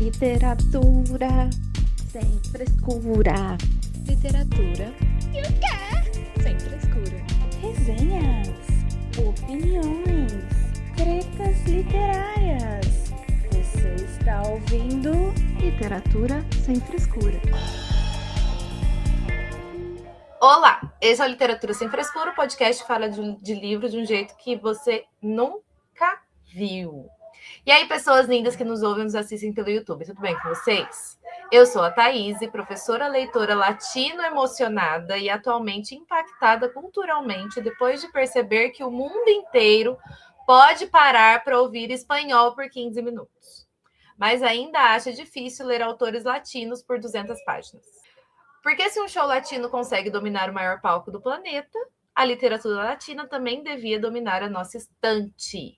Literatura sem frescura. Literatura e o quê? Sem frescura. Resenhas, opiniões, tretas literárias. Você está ouvindo Literatura sem frescura. Olá, esse é o Literatura Sem Frescura, o podcast que fala de livro de um jeito que você nunca viu. E aí, pessoas lindas que nos ouvem e nos assistem pelo YouTube, tudo bem com vocês? Eu sou a Thaís, professora leitora latino-emocionada e atualmente impactada culturalmente depois de perceber que o mundo inteiro pode parar para ouvir espanhol por 15 minutos. Mas ainda acha difícil ler autores latinos por 200 páginas. Porque se um show latino consegue dominar o maior palco do planeta, a literatura latina também devia dominar a nossa estante.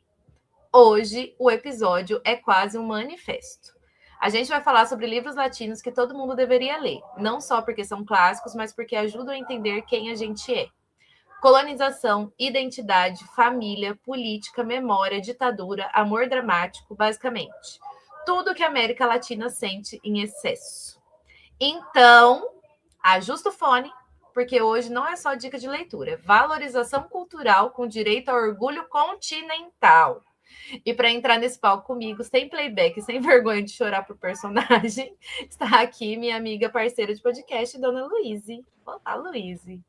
Hoje, o episódio é quase um manifesto. A gente vai falar sobre livros latinos que todo mundo deveria ler, não só porque são clássicos, mas porque ajudam a entender quem a gente é. Colonização, identidade, família, política, memória, ditadura, amor dramático, basicamente. Tudo que a América Latina sente em excesso. Então, ajusta o fone, porque hoje não é só dica de leitura, é valorização cultural com direito ao orgulho continental. E para entrar nesse palco comigo, sem playback, sem vergonha de chorar pro personagem, está aqui minha amiga parceira de podcast, Dona Luíse. Olá, Luíse.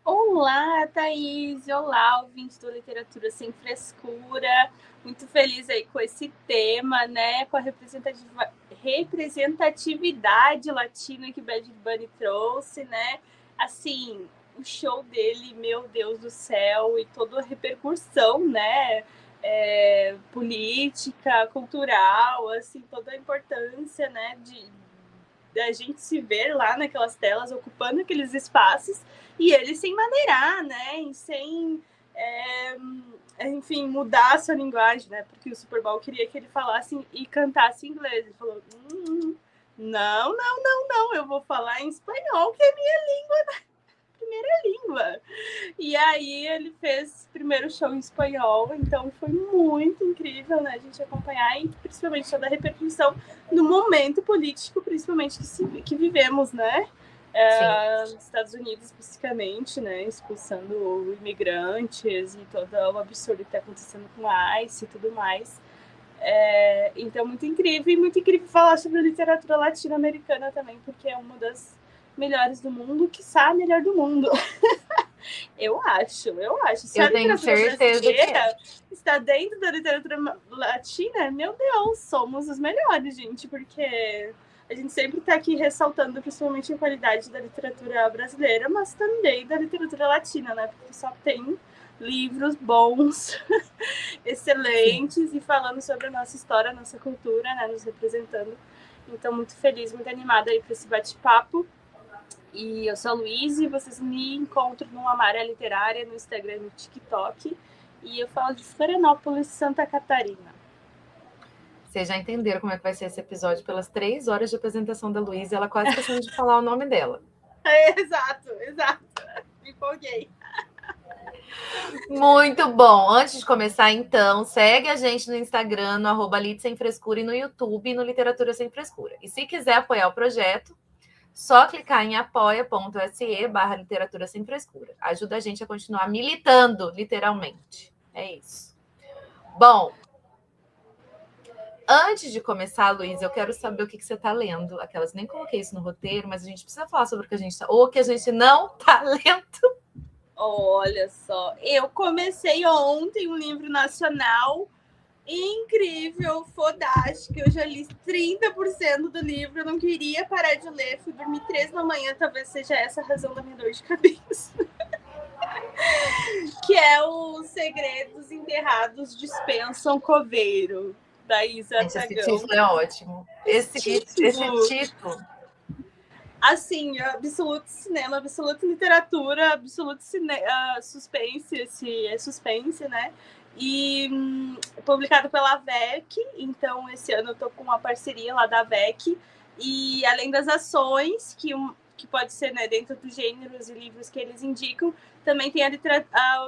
Olá, Thaís! Olá, ouvintes do Literatura Sem Frescura. Muito feliz aí com esse tema, né? Com a representatividade latina que Bad Bunny trouxe, né? Assim, o show dele, meu Deus do céu, e toda a repercussão, né? Política, cultural, assim, toda a importância, né? Da gente se ver lá naquelas telas, ocupando aqueles espaços, e ele sem maneirar, né? E sem, enfim, mudar a sua linguagem, né? Porque o Super Bowl queria que ele falasse e cantasse em inglês. Ele falou, não, eu vou falar em espanhol, que é minha primeira língua. E aí ele fez o primeiro show em espanhol, então foi muito incrível, né, a gente acompanhar, e principalmente toda a repercussão no momento político, principalmente que vivemos, né? Nos Estados Unidos especificamente, né, expulsando imigrantes e todo o absurdo que está acontecendo com a ICE e tudo mais. Então, muito incrível falar sobre a literatura latino-americana também, porque é uma das melhores do mundo, quiçá a melhor do mundo. Eu acho. Se eu tenho certeza que está dentro da literatura latina, meu Deus, somos os melhores, gente, porque a gente sempre está aqui ressaltando principalmente a qualidade da literatura brasileira, mas também da literatura latina, né? Porque só tem livros bons, excelentes, e falando sobre a nossa história, a nossa cultura, né? Nos representando. Então, muito feliz, muito animada aí para esse bate-papo. E eu sou a Luíse, vocês me encontram no Amaré Literária, no Instagram e no TikTok. E eu falo de Florianópolis, Santa Catarina. Vocês já entenderam como é que vai ser esse episódio pelas 3 horas de apresentação da Luíse, ela quase esqueceu de falar o nome dela. Exato. Me empolguei. Muito bom. Antes de começar, então, segue a gente no Instagram, no @lit sem frescura, e no YouTube, no Literatura Sem Frescura. E se quiser apoiar o projeto, só clicar em apoia.se/literatura sem frescura. Ajuda a gente a continuar militando, literalmente. É isso. Bom, antes de começar, Luísa, eu quero saber o que você está lendo. Aquelas, nem coloquei isso no roteiro, mas a gente precisa falar sobre o que a gente está... ou o que a gente não está lendo. Olha só, eu comecei ontem um livro nacional incrível, fodástico. Eu já li 30% do livro, eu não queria parar de ler, fui dormir 3 da manhã, talvez seja essa a razão da minha dor de cabeça. Que é Os Segredos Enterrados Dispensam Coveiro, da Isa Aragão. Esse título é ótimo. Esse título. Assim, absoluto cinema, absoluta literatura, absoluto suspense, suspense, né? E publicado pela VEC, então esse ano eu tô com uma parceria lá da VEC, e além das ações, que pode ser, né, dentro dos gêneros e livros que eles indicam, também tem o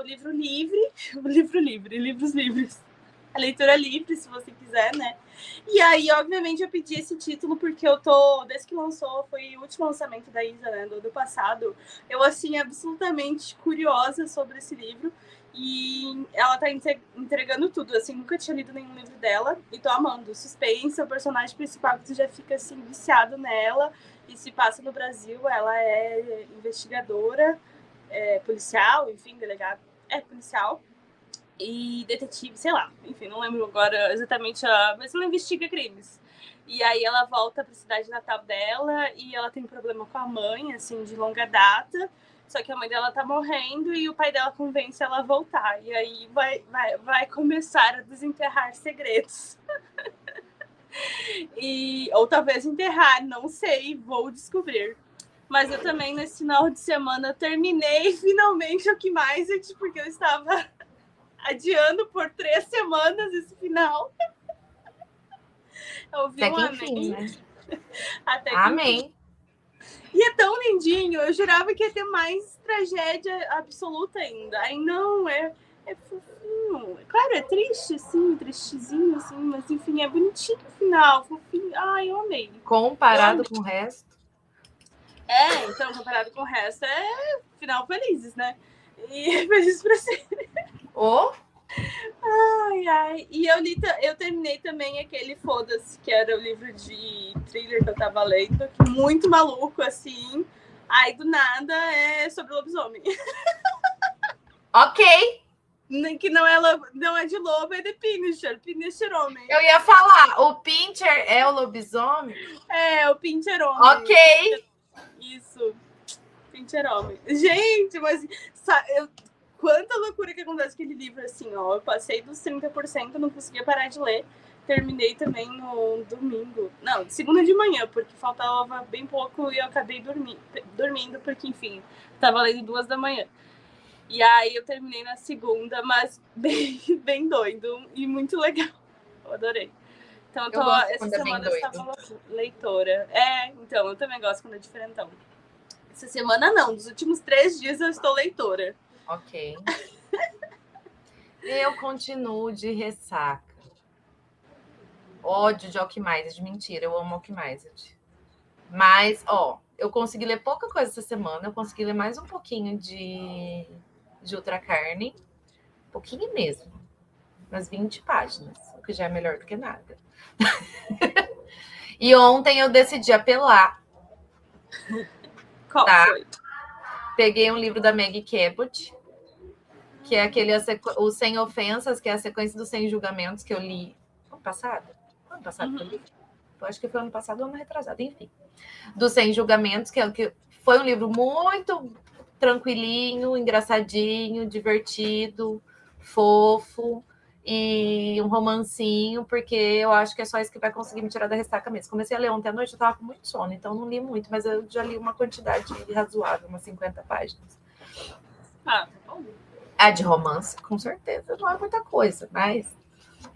livro livre, livros livres. a leitura livre, se você quiser, né? E aí, obviamente, eu pedi esse título porque eu tô, desde que lançou, foi o último lançamento da Isa, né, do ano passado, eu, assim, absolutamente curiosa sobre esse livro. E ela tá entregando tudo, assim, nunca tinha lido nenhum livro dela e tô amando. Suspense, o personagem principal, que tu já fica, assim, viciado nela, e se passa no Brasil. Ela é investigadora, policial, enfim, delegada, policial e detetive, sei lá, enfim, não lembro agora exatamente, mas ela investiga crimes. E aí ela volta para a cidade natal dela e ela tem um problema com a mãe, assim, de longa data. Só que a mãe dela tá morrendo e o pai dela convence ela a voltar. E aí vai começar a desenterrar segredos. Ou talvez enterrar, não sei, vou descobrir. Mas eu também, nesse final de semana, terminei finalmente o que mais, porque eu estava adiando por 3 semanas esse final. Eu vi Até que um enfim, amém. né? Até que Amém. enfim. E é tão lindinho. Eu jurava que ia ter mais tragédia absoluta ainda. Aí não, é fofinho. Claro, é triste, assim, tristezinho, assim, mas enfim, é bonitinho o final, fofinho. Ai, eu amei. Comparado com o resto. Então, comparado com o resto, é final felizes, né? E felizes pra sempre. Ai. E eu terminei também aquele Foda-se, que era o livro de thriller que eu tava lendo, que muito maluco, assim. Aí, do nada, é sobre lobisomem. Ok. Que não é de lobo, é de Pinscher homem. Eu ia falar, o Pincher é o lobisomem? O Pinscher homem. Ok. Isso. Pinscher homem. Gente, mas... quanta loucura que acontece com aquele livro, assim, ó. Eu passei dos 30%, não conseguia parar de ler. Terminei também no domingo. Não, segunda de manhã, porque faltava bem pouco e eu acabei dormindo, porque, enfim, tava lendo 2 da manhã. E aí eu terminei na segunda, mas bem doido e muito legal. Eu adorei. Então, essa semana eu estava leitora. Então, eu também gosto quando é diferentão. Essa semana não, dos últimos 3 dias eu estou leitora. Ok. Eu continuo de ressaca. Ódio de Alchemized. Mentira, eu amo Alchemized. Mas, eu consegui ler pouca coisa essa semana. Eu consegui ler mais um pouquinho de Outra Carne. Pouquinho mesmo. Umas 20 páginas. O que já é melhor do que nada. E ontem eu decidi apelar. Qual foi? Peguei um livro da Maggie Cabot, que é aquele o Sem Ofensas, que é a sequência dos 100 julgamentos que eu li ano passado que eu li. Eu acho que foi ano passado ou ano retrasado, enfim. Dos 100 julgamentos, que foi um livro muito tranquilinho, engraçadinho, divertido, fofo e um romancinho, porque eu acho que é só isso que vai conseguir me tirar da ressaca mesmo. Comecei a ler ontem à noite, eu tava com muito sono, então não li muito, mas eu já li uma quantidade razoável, umas 50 páginas. A de romance, com certeza, não é muita coisa, mas...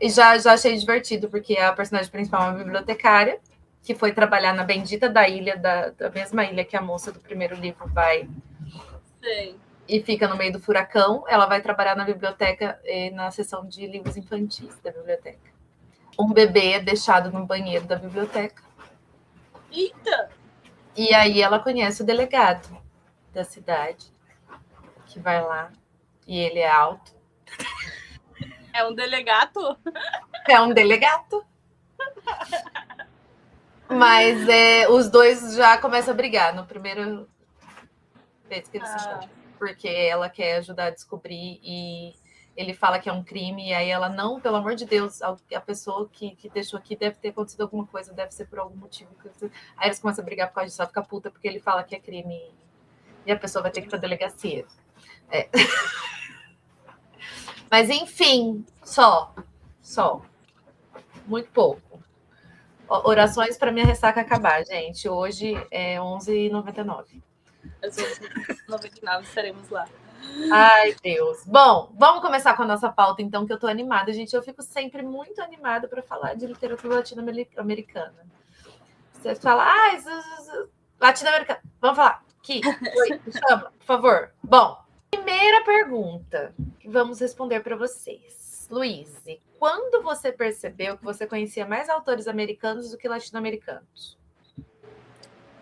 E já achei divertido, porque a personagem principal é uma bibliotecária, que foi trabalhar na bendita da ilha, da mesma ilha que a moça do primeiro livro vai... Sim. E fica no meio do furacão. Ela vai trabalhar na biblioteca, na seção de livros infantis da biblioteca. Um bebê é deixado no banheiro da biblioteca. Eita! E aí ela conhece o delegado da cidade, que vai lá, e ele é alto. É um delegado? É um delegado. Mas os dois já começam a brigar no primeiro vez que eles se encontram. Porque ela quer ajudar a descobrir e ele fala que é um crime. E aí ela, não, pelo amor de Deus, a pessoa que deixou aqui deve ter acontecido alguma coisa, deve ser por algum motivo. Aí eles começam a brigar por causa disso, ela fica puta porque ele fala que é crime e a pessoa vai ter que ir pra delegacia. Mas enfim, só. Muito pouco. Orações para minha ressaca acabar, gente. Hoje é 11h99. Às 11h99 estaremos lá. Ai, Deus. Bom, vamos começar com a nossa pauta, então, que eu tô animada. Gente, eu fico sempre muito animada para falar de literatura latino-americana. Você fala, latino-americana. Vamos falar. Aqui. Oi, me chama, por favor. Bom, Primeira pergunta que vamos responder para vocês. Luíse, quando você percebeu que você conhecia mais autores americanos do que latino-americanos?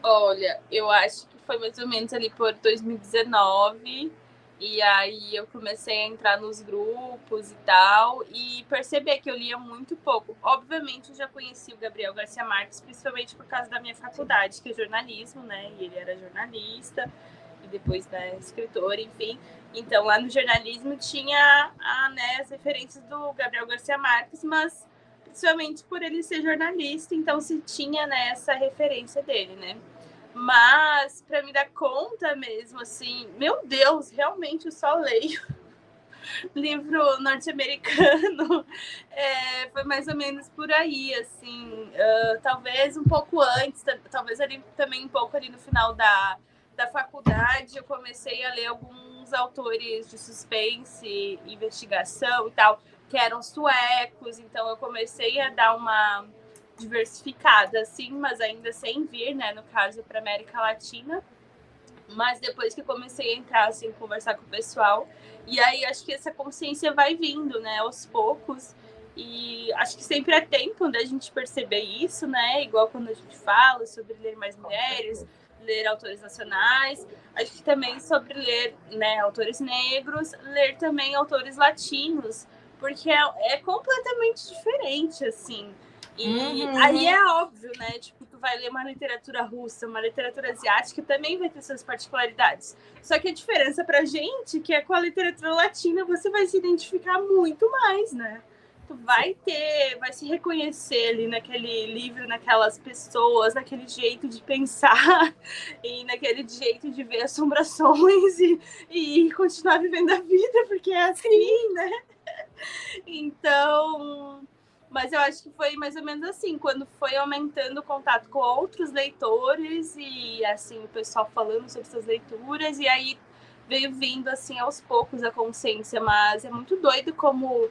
Olha, eu acho que foi mais ou menos ali por 2019, e aí eu comecei a entrar nos grupos e tal, e perceber que eu lia muito pouco. Obviamente, eu já conheci o Gabriel Garcia Marques, principalmente por causa da minha faculdade, que é jornalismo, né? E ele era jornalista, e depois, né, escritor, enfim. Então, lá no jornalismo tinha né, as referências do Gabriel Garcia Marques, mas principalmente por ele ser jornalista, então se tinha, né, essa referência dele, né? Mas, para me dar conta mesmo, assim, meu Deus, realmente eu só leio livro norte-americano. Foi mais ou menos por aí, assim, talvez um pouco antes, talvez ali também um pouco ali no final da faculdade, eu comecei a ler alguns autores de suspense, investigação e tal, que eram suecos, então eu comecei a dar uma diversificada, assim, mas ainda sem vir, né, no caso, para América Latina. Mas depois que comecei a entrar, assim, conversar com o pessoal, e aí acho que essa consciência vai vindo, né, aos poucos, e acho que sempre é tempo da gente perceber isso, né, igual quando a gente fala sobre ler mais mulheres, ler autores nacionais, acho que também sobre ler, né, autores negros, ler também autores latinos, porque é completamente diferente, assim. E aí é óbvio, né? Tipo, tu vai ler uma literatura russa, uma literatura asiática, também vai ter suas particularidades. Só que a diferença pra gente, que é com a literatura latina, você vai se identificar muito mais, né? Tu vai se reconhecer ali naquele livro, naquelas pessoas, naquele jeito de pensar e naquele jeito de ver assombrações e continuar vivendo a vida, porque é assim, né? Então, mas eu acho que foi mais ou menos assim, quando foi aumentando o contato com outros leitores e, assim, o pessoal falando sobre suas leituras, e aí veio vindo, assim, aos poucos a consciência, mas é muito doido como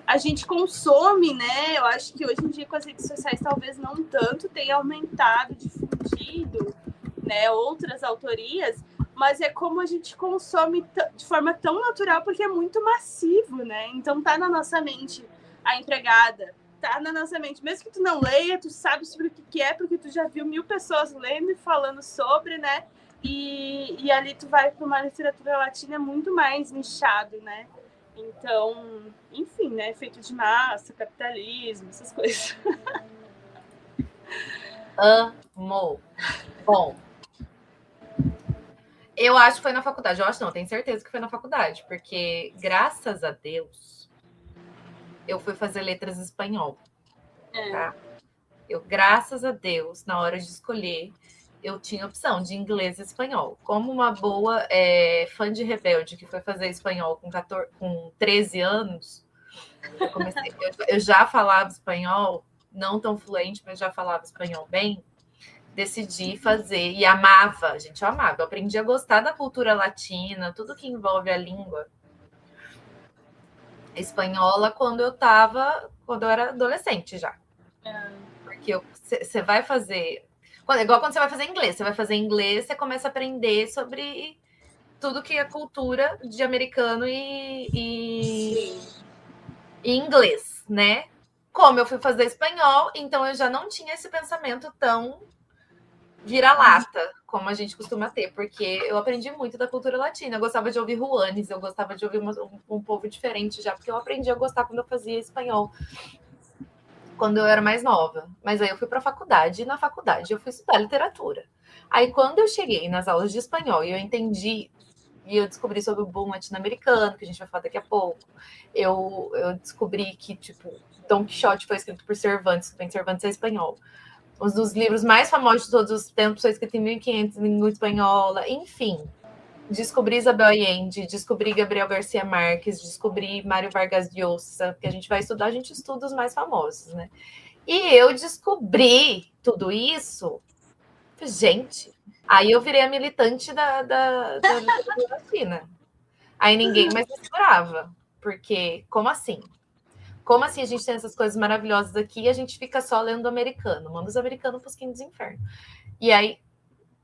a gente consome, né? Eu acho que hoje em dia com as redes sociais talvez não tanto, tenha aumentado, difundido, né, outras autorias, mas é como a gente consome de forma tão natural, porque é muito massivo, né? Então tá na nossa mente a empregada, tá na nossa mente. Mesmo que tu não leia, tu sabe sobre o que é, porque tu já viu 1000 pessoas lendo e falando sobre, né? E ali tu vai para uma literatura latina muito mais nichado, né? Então, enfim, né? Feito de massa, capitalismo, essas coisas. Amo. Bom, eu acho que foi na faculdade. Eu acho não, tenho certeza que foi na faculdade, porque graças a Deus eu fui fazer letras em espanhol. Tá? Eu, graças a Deus, na hora de escolher, eu tinha opção de inglês e espanhol. Como uma boa fã de Rebelde que foi fazer espanhol com 13 anos, eu já falava espanhol, não tão fluente, mas já falava espanhol bem. Decidi fazer e amava, gente, eu amava. Eu aprendi a gostar da cultura latina, tudo que envolve a língua espanhola quando eu era adolescente já. Porque você vai fazer... Igual quando você vai fazer inglês. Você vai fazer inglês, você começa a aprender sobre tudo que é cultura de americano e inglês, né? Como eu fui fazer espanhol, então eu já não tinha esse pensamento tão vira-lata, como a gente costuma ter, porque eu aprendi muito da cultura latina. Eu gostava de ouvir Juanes, eu gostava de ouvir um povo diferente já, porque eu aprendi a gostar quando eu fazia espanhol, quando eu era mais nova. Mas aí eu fui para a faculdade, e na faculdade eu fui estudar literatura. Aí quando eu cheguei nas aulas de espanhol e eu entendi, e eu descobri sobre o boom latino-americano, que a gente vai falar daqui a pouco, eu descobri que, tipo, Don Quixote foi escrito por Cervantes, Cervantes é espanhol. Um dos livros mais famosos de todos os tempos foi escrito em 1500 em língua espanhola, enfim. Descobri Isabel Allende, descobri Gabriel Garcia Marques, descobri Mário Vargas Llosa, que a gente vai estudar, a gente estuda os mais famosos, né? E eu descobri tudo isso, gente, aí eu virei a militante da literatura latina. Aí ninguém mais me segurava, porque como assim? Como assim a gente tem essas coisas maravilhosas aqui e a gente fica só lendo americano? Manda os americanos para os quintos do inferno. E aí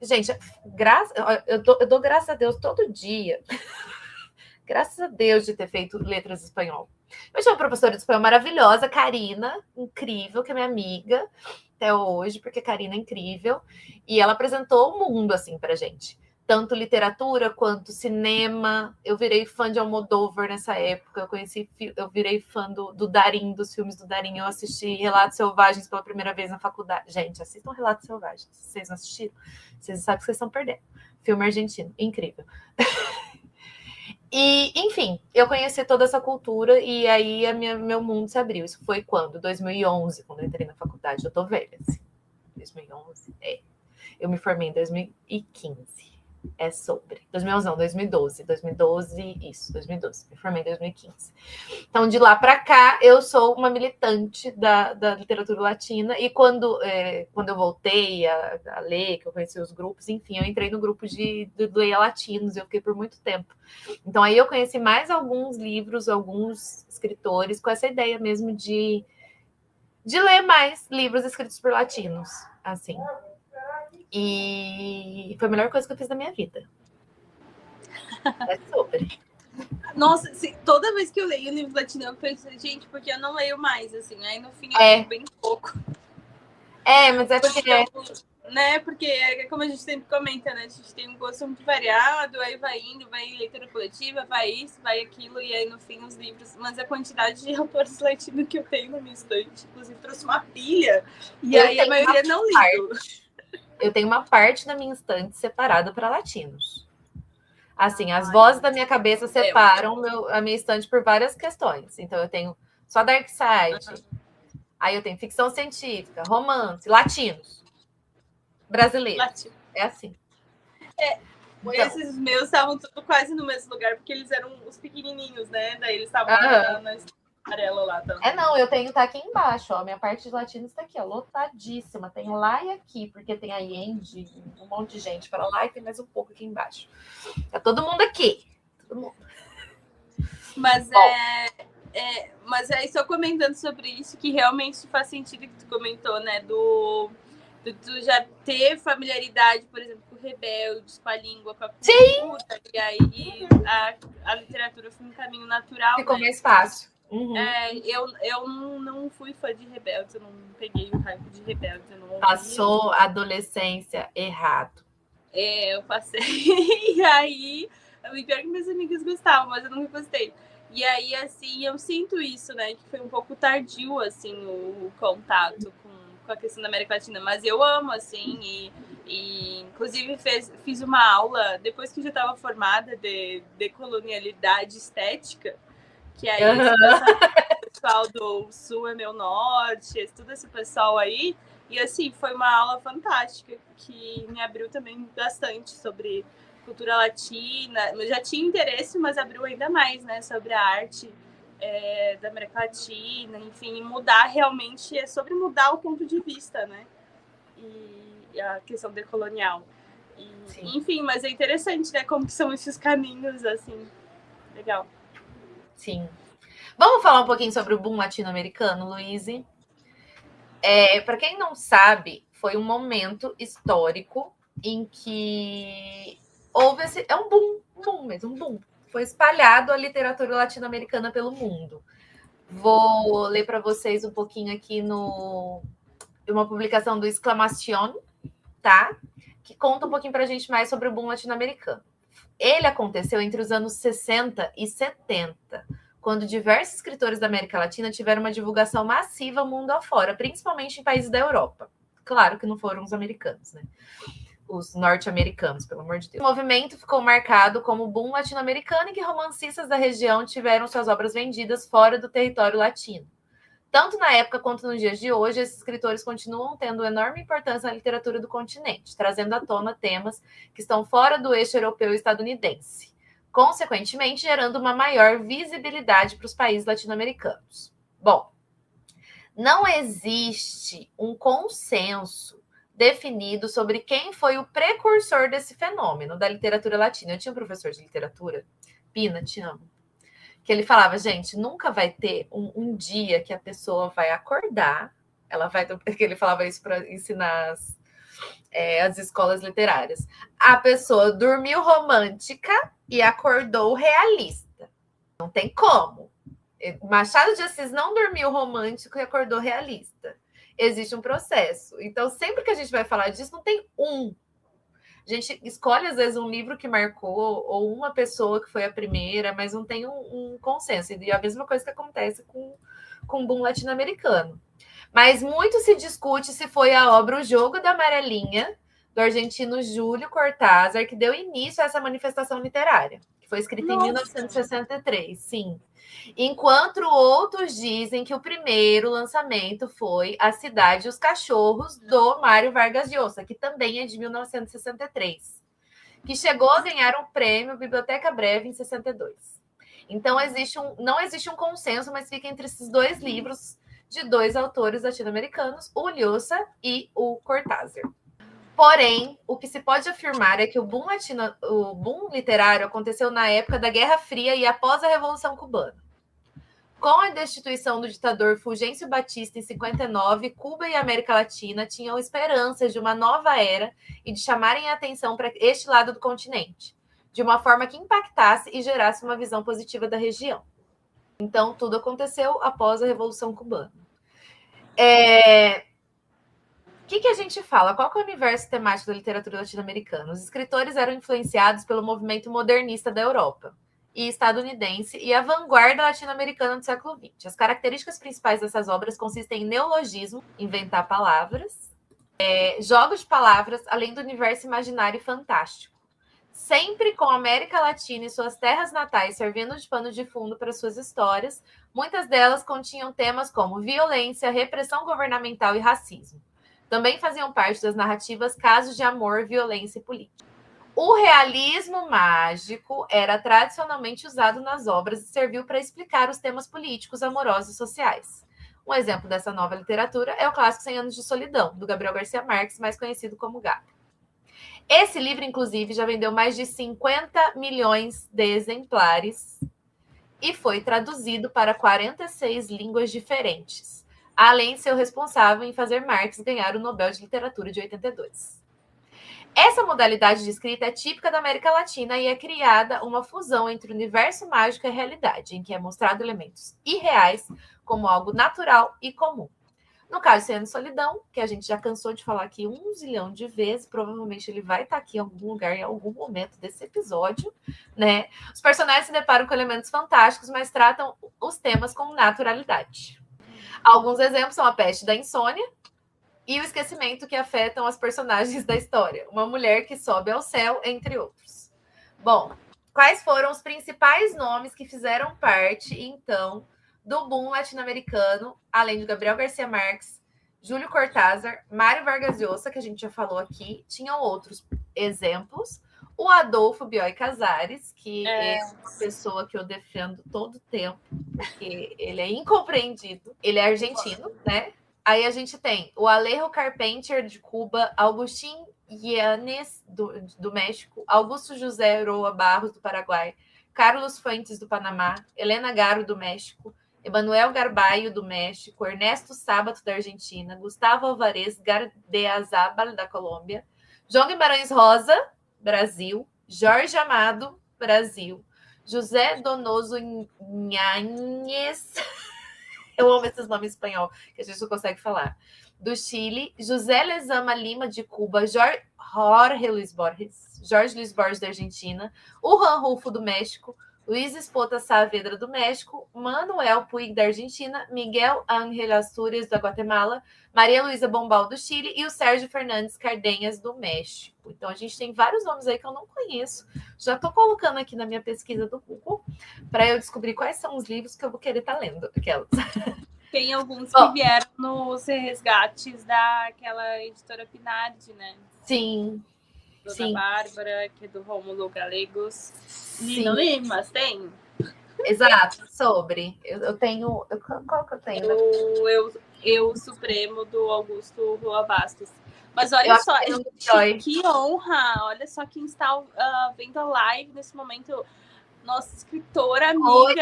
Gente, eu dou graças a Deus todo dia. Graças a Deus de ter feito letras em espanhol. Eu tinha uma professora de espanhol maravilhosa, Karina, incrível, que é minha amiga até hoje, porque Karina é incrível. E ela apresentou o mundo, assim, pra gente. Tanto literatura quanto cinema. Eu virei fã de Almodóvar nessa época. Eu virei fã do Darín, dos filmes do Darín. Eu assisti Relatos Selvagens pela primeira vez na faculdade. Gente, assistam Relatos Selvagens. Se vocês não assistiram, vocês sabem que vocês estão perdendo. Filme argentino, incrível. E, enfim, eu conheci toda essa cultura e aí meu mundo se abriu. Isso foi quando? 2011, quando eu entrei na faculdade. Eu tô velha, assim. 2011, Eu me formei em 2015. É sobre. 2011 não, 2012. 2012, isso, 2012. Me formei em 2015. Então, de lá para cá, eu sou uma militante da literatura latina. E quando eu voltei a ler, que eu conheci os grupos, enfim, eu entrei no grupo de Leia Latinos. Eu fiquei por muito tempo. Então, aí eu conheci mais alguns livros, alguns escritores, com essa ideia mesmo de ler mais livros escritos por latinos, assim. E foi a melhor coisa que eu fiz na minha vida. É super. Nossa, assim, toda vez que eu leio o livro latino, eu penso, gente, porque eu não leio mais, assim. Aí no fim eu leio bem pouco. Mas é porque... Né? Porque é como a gente sempre comenta, né? A gente tem um gosto muito variado, aí vai indo, vai em leitura coletiva, vai isso, vai aquilo, e aí no fim os livros. Mas a quantidade de autores latinos que eu tenho na minha estante, inclusive trouxe uma pilha, e aí a maioria não lido. Eu tenho uma parte da minha estante separada para latinos. Assim, as vozes da minha cabeça separam a minha estante por várias questões. Então, eu tenho só Dark Side, aí eu tenho ficção científica, romance, latinos, brasileiros. É assim. Então. Esses meus estavam tudo quase no mesmo lugar, porque eles eram os pequenininhos, né? Daí eles estavam na amarela lá também. Não, eu tenho, tá aqui embaixo, ó. Minha parte de latinos está aqui, ó, lotadíssima. Tem lá e aqui, porque tem a Andy, um monte de gente para lá e tem mais um pouco aqui embaixo. Tá todo mundo aqui. Todo mundo. Mas mas aí só comentando sobre isso, que realmente faz sentido que tu comentou, né? Do tu já ter familiaridade, por exemplo, com rebeldes, com a língua, com a cultura, e aí a literatura foi um caminho natural. Ficou mais fácil. Uhum. Eu não fui fã de Rebeldes, eu não peguei o hype de Rebeldes. Passou a adolescência errado. Eu passei. E aí, pior que minhas amigas gostavam, mas eu não gostei. E aí, assim, eu sinto isso, né? Que foi um pouco tardio, assim, o contato com a questão da América Latina. Mas eu amo, assim, e inclusive fiz uma aula, depois que eu já estava formada, de decolonialidade estética. Que aí esse pessoal do Sul é meu norte, todo esse pessoal aí. E assim, foi uma aula fantástica que me abriu também bastante sobre cultura latina. Eu já tinha interesse, mas abriu ainda mais, né? Sobre a arte da América Latina, enfim, mudar realmente, sobre mudar o ponto de vista, né? E a questão decolonial. Enfim, mas é interessante, né? Como que são esses caminhos, assim. Legal. Sim. Vamos falar um pouquinho sobre o boom latino-americano, Luíse? Para quem não sabe, foi um momento histórico em que houve esse... É um boom mesmo, um boom. Foi espalhado a literatura latino-americana pelo mundo. Vou ler para vocês um pouquinho aqui uma publicação do Exclamación, tá? Que conta um pouquinho para a gente mais sobre o boom latino-americano. Ele aconteceu entre os anos 60 e 70, quando diversos escritores da América Latina tiveram uma divulgação massiva mundo afora, principalmente em países da Europa. Claro que não foram os americanos, né? Os norte-americanos, pelo amor de Deus. O movimento ficou marcado como boom latino-americano em que romancistas da região tiveram suas obras vendidas fora do território latino. Tanto na época quanto nos dias de hoje, esses escritores continuam tendo enorme importância na literatura do continente, trazendo à tona temas que estão fora do eixo europeu e estadunidense, consequentemente gerando uma maior visibilidade para os países latino-americanos. Bom, não existe um consenso definido sobre quem foi o precursor desse fenômeno da literatura latina. Eu tinha um professor de literatura, Pina, te amo, que ele falava, gente, nunca vai ter um dia que a pessoa vai acordar, ela vai... Porque ele falava isso para ensinar as escolas literárias. A pessoa dormiu romântica e acordou realista. Não tem como. Machado de Assis não dormiu romântico e acordou realista. Existe um processo. Então, sempre que a gente vai falar disso, não tem um. A gente escolhe, às vezes, um livro que marcou ou uma pessoa que foi a primeira, mas não tem um consenso. E a mesma coisa que acontece com o boom latino-americano. Mas muito se discute se foi a obra O Jogo da Amarelinha, do argentino Júlio Cortázar, que deu início a essa manifestação literária, que foi escrita em 1963, sim. Enquanto outros dizem que o primeiro lançamento foi A Cidade e os Cachorros, do Mário Vargas Llosa, que também é de 1963, que chegou a ganhar um prêmio Biblioteca Breve em 62. Então, não existe um consenso, mas fica entre esses dois livros de dois autores latino-americanos, o Llosa e o Cortázar. Porém, o que se pode afirmar é que o boom literário aconteceu na época da Guerra Fria e após a Revolução Cubana. Com a destituição do ditador Fulgêncio Batista em 59, Cuba e a América Latina tinham esperanças de uma nova era e de chamarem a atenção para este lado do continente, de uma forma que impactasse e gerasse uma visão positiva da região. Então, tudo aconteceu após a Revolução Cubana. O que a gente fala? Qual que é o universo temático da literatura latino-americana? Os escritores eram influenciados pelo movimento modernista da Europa e estadunidense e a vanguarda latino-americana do século XX. As características principais dessas obras consistem em neologismo, inventar palavras, jogos de palavras, além do universo imaginário e fantástico. Sempre com a América Latina e suas terras natais servindo de pano de fundo para suas histórias, muitas delas continham temas como violência, repressão governamental e racismo. Também faziam parte das narrativas casos de amor, violência e política. O realismo mágico era tradicionalmente usado nas obras e serviu para explicar os temas políticos, amorosos e sociais. Um exemplo dessa nova literatura é o clássico 100 Anos de Solidão, do Gabriel Garcia Marques, mais conhecido como Gabi. Esse livro, inclusive, já vendeu mais de 50 milhões de exemplares e foi traduzido para 46 línguas diferentes, além de ser o responsável em fazer Marx ganhar o Nobel de Literatura de 82. Essa modalidade de escrita é típica da América Latina e é criada uma fusão entre o universo mágico e a realidade, em que é mostrado elementos irreais como algo natural e comum. No caso, 100 Anos de Solidão, que a gente já cansou de falar aqui 1 zilhão de vezes, provavelmente ele vai estar aqui em algum lugar, em algum momento desse episódio, né? Os personagens se deparam com elementos fantásticos, mas tratam os temas com naturalidade. Alguns exemplos são a peste da insônia e o esquecimento que afetam as personagens da história. Uma mulher que sobe ao céu, entre outros. Bom, quais foram os principais nomes que fizeram parte, então, do boom latino-americano, além de Gabriel Garcia Marques, Júlio Cortázar, Mário Vargas Llosa, que a gente já falou aqui, tinham outros exemplos. O Adolfo Bioy Casares, que é uma pessoa que eu defendo todo o tempo, porque ele é incompreendido. Ele é argentino, né? Aí a gente tem o Alejo Carpentier, de Cuba, Agustín Yanes, do México, Augusto José Roa Barros, do Paraguai, Carlos Fuentes, do Panamá, Helena Garo, do México, Emanuel Garbalho, do México, Ernesto Sábato, da Argentina, Gustavo Alvarez Gardeazabal, da Colômbia, João Guimarães Rosa, Brasil, Jorge Amado, Brasil, José Donoso Ñañez, eu amo esses nomes em espanhol, que a gente não consegue falar, do Chile, José Lezama Lima, de Cuba, Jorge Luis Borges, da Argentina, o Juan Rulfo, do México, Luiz Espota Saavedra, do México, Manuel Puig, da Argentina, Miguel Ángel Astúrias, da Guatemala, Maria Luísa Bombal, do Chile, e o Sérgio Fernandes Cardenhas, do México. Então, a gente tem vários nomes aí que eu não conheço. Já estou colocando aqui na minha pesquisa do Google para eu descobrir quais são os livros que eu vou querer estar lendo. Aquelas. Tem alguns que vieram nos resgates daquela editora Pinardi, né? Sim. Dona Sim. Bárbara, que é do Rômulo Galegos. Sim. Lino Limas, tem? Exato, sobre. Eu tenho... Qual que eu tenho? Eu Supremo, do Augusto Rua Bastos. Mas olha só, gente, que honra! Olha só quem está vendo a live nesse momento. Nossa escritora amiga.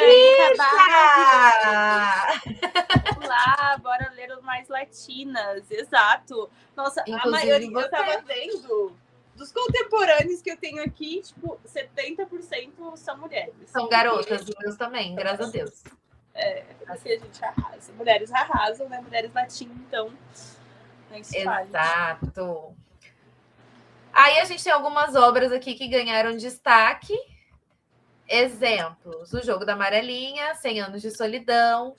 Olá! Vamos lá, bora ler o mais latinas, exato. Nossa, a Inclusive maioria, você. eu tava vendo, dos contemporâneos que eu tenho aqui, tipo, 70% são mulheres. São garotas, os meus também, graças a Deus. Porque a gente arrasa. Mulheres arrasam, né? Mulheres latinas, então, nem se fala. Exato. Aí a gente tem algumas obras aqui que ganharam destaque. Exemplos: O Jogo da Amarelinha, 100 Anos de Solidão,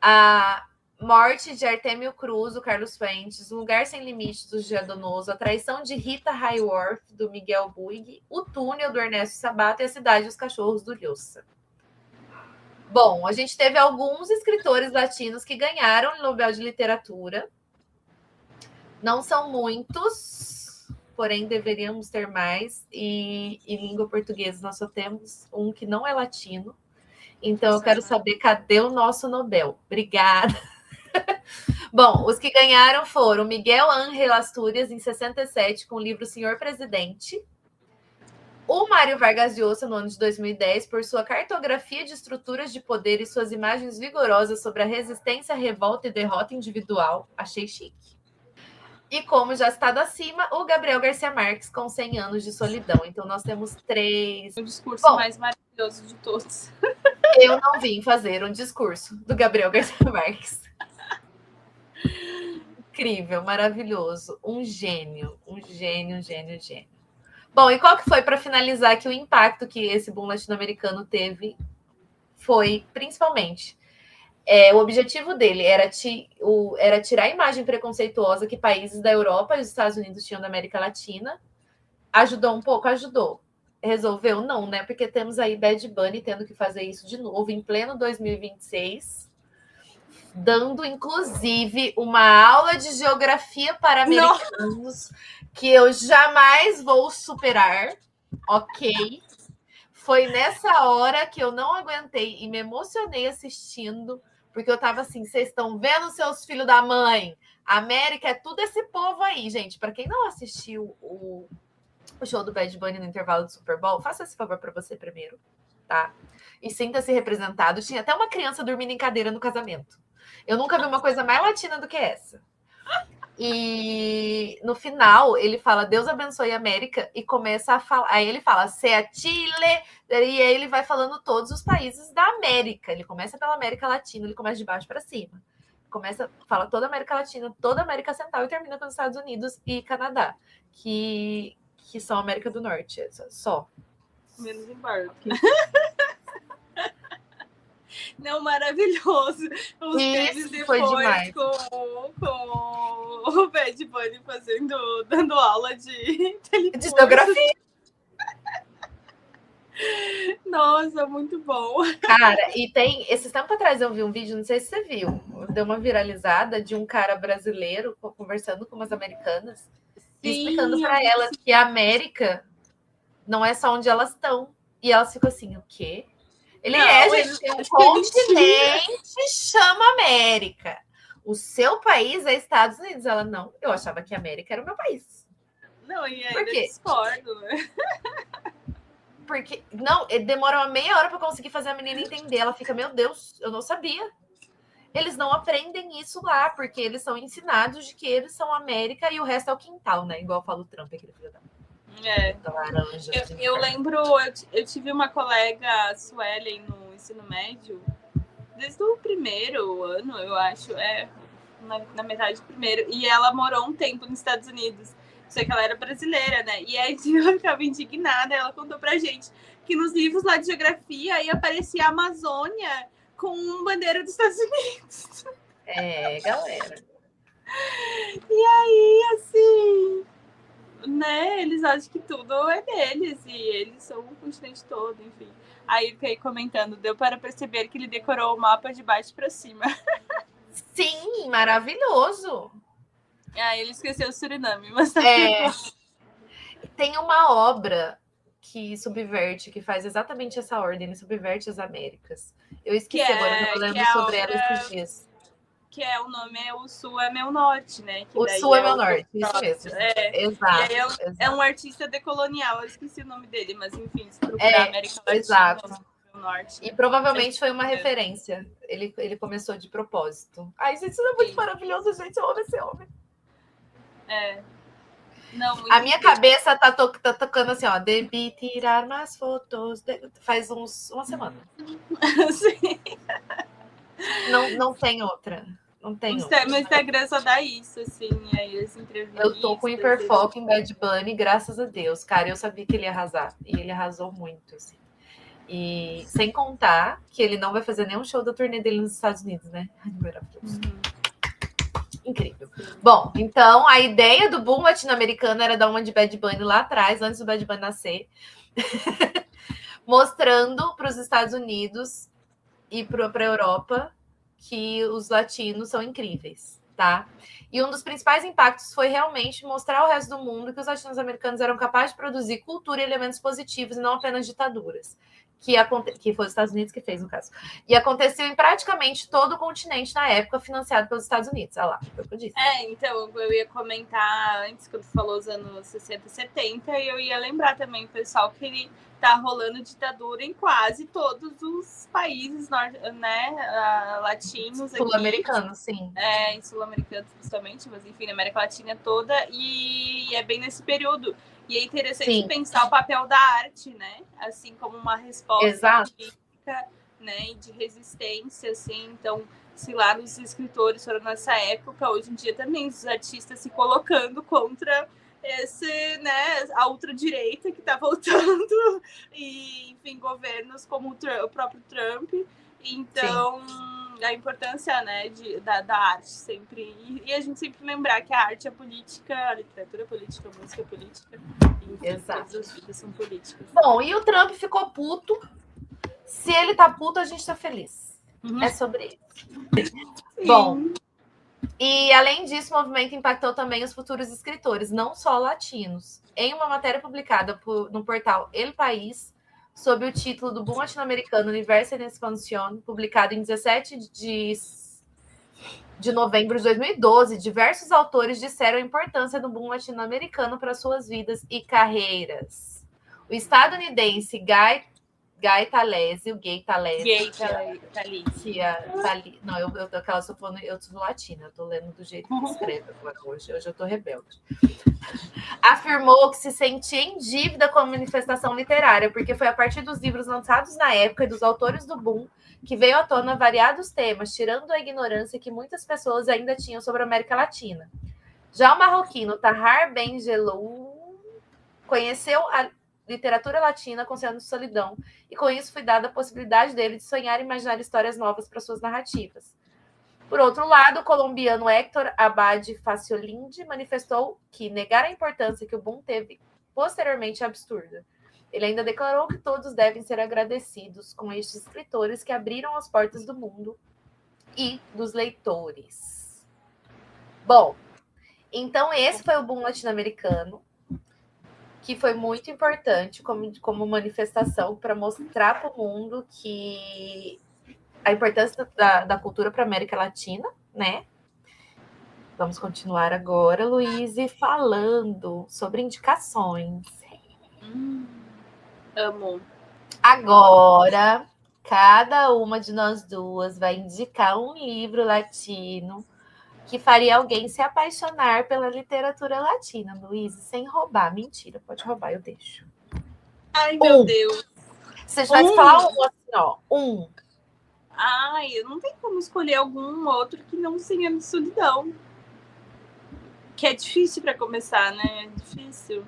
A Morte de Artêmio Cruz, do Carlos Fuentes, Um Lugar Sem Limites, do Gia Donoso, A Traição de Rita Hayworth, do Miguel Buig, O Túnel, do Ernesto Sabato, e A Cidade dos Cachorros, do Lhosa. Bom, a gente teve alguns escritores latinos que ganharam o Nobel de Literatura. Não são muitos, porém deveríamos ter mais. E em língua portuguesa nós só temos um que não é latino. Então eu quero saber cadê o nosso Nobel. Obrigada. Bom, os que ganharam foram Miguel Ángel Astúrias, em 67, com o livro Senhor Presidente. O Mário Vargas Llosa, no ano de 2010, por sua cartografia de estruturas de poder e suas imagens vigorosas sobre a resistência, revolta e derrota individual. Achei chique. E como já citado acima, o Gabriel Garcia Marques, com 100 Anos de Solidão. Então nós temos 3. O discurso mais maravilhoso de todos. Eu não vim fazer um discurso do Gabriel Garcia Marques. Incrível, maravilhoso. Um gênio, um gênio, gênio, gênio. Bom, e qual que foi, para finalizar aqui, o impacto que esse boom latino-americano teve? Foi, principalmente, o objetivo dele era tirar a imagem preconceituosa que países da Europa e dos Estados Unidos tinham da América Latina. Ajudou um pouco? Ajudou. Resolveu? Não, né? Porque temos aí Bad Bunny tendo que fazer isso de novo em pleno 2026, dando, inclusive, uma aula de geografia para americanos que eu jamais vou superar, ok? Foi nessa hora que eu não aguentei e me emocionei assistindo, porque eu tava assim, vocês estão vendo seus filhos da mãe? A América é tudo esse povo aí, gente. Para quem não assistiu o show do Bad Bunny no intervalo do Super Bowl, faça esse favor para você primeiro, tá? E sinta-se representado. Tinha até uma criança dormindo em cadeira no casamento. Eu nunca vi uma coisa mais latina do que essa. E no final, ele fala, Deus abençoe a América, e começa a falar. Aí ele fala, se a Chile, e aí ele vai falando todos os países da América. Ele começa pela América Latina, ele começa de baixo para cima. Fala toda a América Latina, toda a América Central, e termina com os Estados Unidos e Canadá, que são América do Norte, só. Menos embarque. Não, maravilhoso. Os memes depois com o Bad Bunny dando aula de geografia. Nossa, muito bom. Cara, e tem... Esses tempos atrás eu vi um vídeo, não sei se você viu, deu uma viralizada de um cara brasileiro conversando com umas americanas, e explicando para elas que a América não é só onde elas estão. E elas ficam assim, o quê? Gente, tem um continente chama América. O seu país é Estados Unidos. Ela, não, eu achava que a América era o meu país. Não, e ainda discordo, né? Porque, não, demora uma meia hora para conseguir fazer a menina entender. Ela fica, meu Deus, eu não sabia. Eles não aprendem isso lá, porque eles são ensinados de que eles são América e o resto é o quintal, né? Igual fala o Trump, aquele filho da... laranja. Eu lembro, eu tive uma colega, Suelen, no ensino médio, desde o primeiro ano, eu acho, na metade do primeiro, e ela morou um tempo nos Estados Unidos, só que ela era brasileira, né? E aí eu ficava indignada, ela contou pra gente que nos livros lá de geografia aí aparecia a Amazônia com bandeira dos Estados Unidos. Galera. E aí, assim... né, eles acham que tudo é deles e eles são o continente todo, enfim. Aí eu fiquei comentando, deu para perceber que ele decorou o mapa de baixo para cima. Sim, maravilhoso. Aí ele esqueceu o Suriname, mas tem uma obra que subverte, que faz exatamente essa ordem, ele subverte as Américas. Eu esqueci agora, eu lembro sobre ela esses dias. Que o nome O Sul é Meu Norte, né? Que o Sul é Meu Norte, isso mesmo. Exato. E aí é um artista decolonial, eu esqueci o nome dele, mas enfim, se procurar América Latina, exato. Meu Norte. E provavelmente foi uma referência. Ele começou de propósito. Ai, gente, isso é muito maravilhoso, gente. Eu amo esse homem. Não, a minha cabeça tá tocando assim, ó. Devi tirar mais fotos. Faz uma semana. Sim. Não tem outra. Não tem outra. Meu Instagram só dá isso, assim. Aí as entrevistas. Eu tô com hiperfoco em Bad Bunny, graças a Deus. Cara, eu sabia que ele ia arrasar. E ele arrasou muito, assim. E sem contar que ele não vai fazer nenhum show da turnê dele nos Estados Unidos, né? Ai, maravilhoso. Incrível. Bom, então a ideia do boom latino-americano era dar uma de Bad Bunny lá atrás, antes do Bad Bunny nascer, mostrando para os Estados Unidos e para a Europa que os latinos são incríveis, tá? E um dos principais impactos foi realmente mostrar ao resto do mundo que os latino-americanos eram capazes de produzir cultura e elementos positivos e não apenas ditaduras. Que foi os Estados Unidos que fez, no caso. E aconteceu em praticamente todo o continente na época, financiado pelos Estados Unidos. Olha lá, foi o que eu disse. Então, eu ia comentar antes, quando tu falou os anos 60, 70, e eu ia lembrar também, pessoal, que ele tá rolando ditadura em quase todos os países, né, latinos. Sul-americanos, sim. Em sul-americanos, principalmente, mas enfim, na América Latina toda, e é bem nesse período. E é interessante pensar o papel da arte, né? Assim, como uma resposta política, né? E de resistência, assim. Então, se lá os escritores foram nessa época, hoje em dia também os artistas se colocando contra né, a ultradireita que está voltando, e, enfim, governos como o próprio Trump. Então, a importância, né, da arte sempre. E a gente sempre lembrar que a arte é política, a literatura é política, a música é política. Enfim, exato. Todas as vidas são políticas. Bom, e o Trump ficou puto. Se ele tá puto, a gente tá feliz. É sobre isso. Bom, e além disso, o movimento impactou também os futuros escritores, não só latinos. Em uma matéria publicada no portal El País, sob o título do boom latino-americano Universo en Expansión, publicado em 17 de novembro de 2012, diversos autores disseram a importância do boom latino-americano para suas vidas e carreiras. O estadunidense Gay Talese, não, eu sou latina, eu tô lendo do jeito que escreve agora hoje eu tô rebelde. Afirmou que se sentia em dívida com a manifestação literária, porque foi a partir dos livros lançados na época e dos autores do boom que veio à tona variados temas, tirando a ignorância que muitas pessoas ainda tinham sobre a América Latina. Já o marroquino Tahar Ben Jelloun conheceu a literatura latina com Oceano de Solidão, e com isso foi dada a possibilidade dele de sonhar e imaginar histórias novas para suas narrativas. Por outro lado, o colombiano Héctor Abad Faciolinde manifestou que negar a importância que o boom teve posteriormente é absurda. Ele ainda declarou que todos devem ser agradecidos com estes escritores que abriram as portas do mundo e dos leitores. Bom, então esse foi o boom latino-americano, que foi muito importante como manifestação para mostrar para o mundo que a importância da cultura para a América Latina, né? Vamos continuar agora, Luíse, falando sobre indicações. Amo. Agora, cada uma de nós duas vai indicar um livro latino que faria alguém se apaixonar pela literatura latina, Luíse, sem roubar. Mentira, pode roubar, eu deixo. Ai, meu Deus. Você vai falar um assim, ó. Ai, eu não tenho como escolher algum outro que não seja de solidão. Que é difícil para começar, né? É difícil.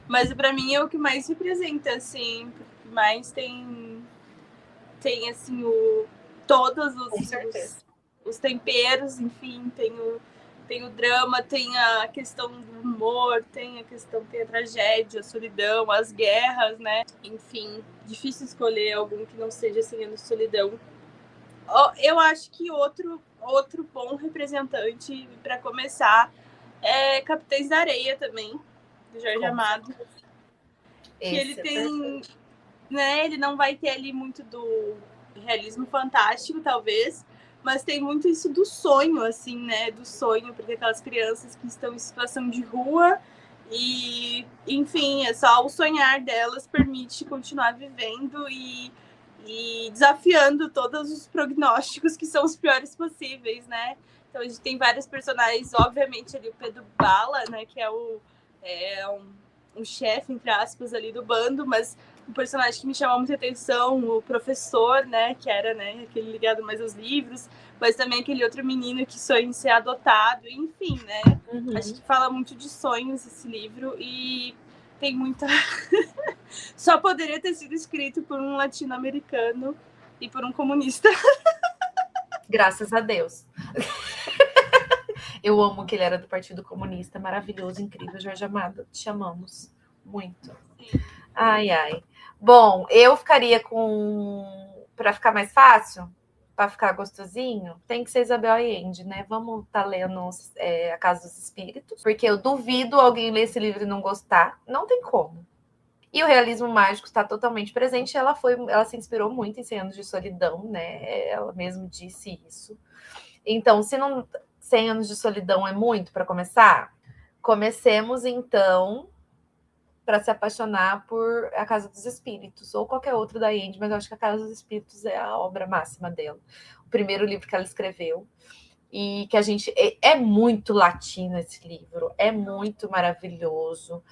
Mas para mim é o que mais representa, assim, porque mais tem assim, todos os temperos, enfim, tem o drama, tem a questão do humor, tem a tragédia, a solidão, as guerras, né? Enfim, difícil escolher algum que não seja assim, a solidão. Eu acho que outro bom representante, para começar, é Capitães da Areia também, do Jorge Amado. Que ele tem, né? Ele não vai ter ali muito do realismo fantástico, talvez, mas tem muito isso do sonho, assim, né? Do sonho, porque aquelas crianças que estão em situação de rua e, enfim, é só o sonhar delas permite continuar vivendo e e desafiando todos os prognósticos que são os piores possíveis, né? Então a gente tem vários personagens, obviamente ali o Pedro Bala, né, que é um chefe, entre aspas, ali do bando, mas um personagem que me chamou muita atenção, o professor, né, que era, né, aquele ligado mais aos livros, mas também aquele outro menino que sonha em ser adotado, enfim, né? Acho que fala muito de sonhos esse livro e tem muita... Só poderia ter sido escrito por um latino-americano e por um comunista. Graças a Deus. Eu amo que ele era do Partido Comunista, maravilhoso, incrível, Jorge Amado, te amamos muito. Ai, ai. Bom, eu ficaria com... Para ficar mais fácil, para ficar gostosinho, tem que ser Isabel Allende, né? Vamos estar lendo A Casa dos Espíritos, porque eu duvido alguém ler esse livro e não gostar, não tem como. E o realismo mágico está totalmente presente. Ela se inspirou muito em 100 Anos de Solidão, né? Ela mesma disse isso. Então, se não 100 Anos de Solidão é muito para começar, comecemos então para se apaixonar por A Casa dos Espíritos ou qualquer outro da Allende, mas eu acho que A Casa dos Espíritos é a obra máxima dela. O primeiro livro que ela escreveu. E que a gente... É muito latino esse livro. É muito maravilhoso.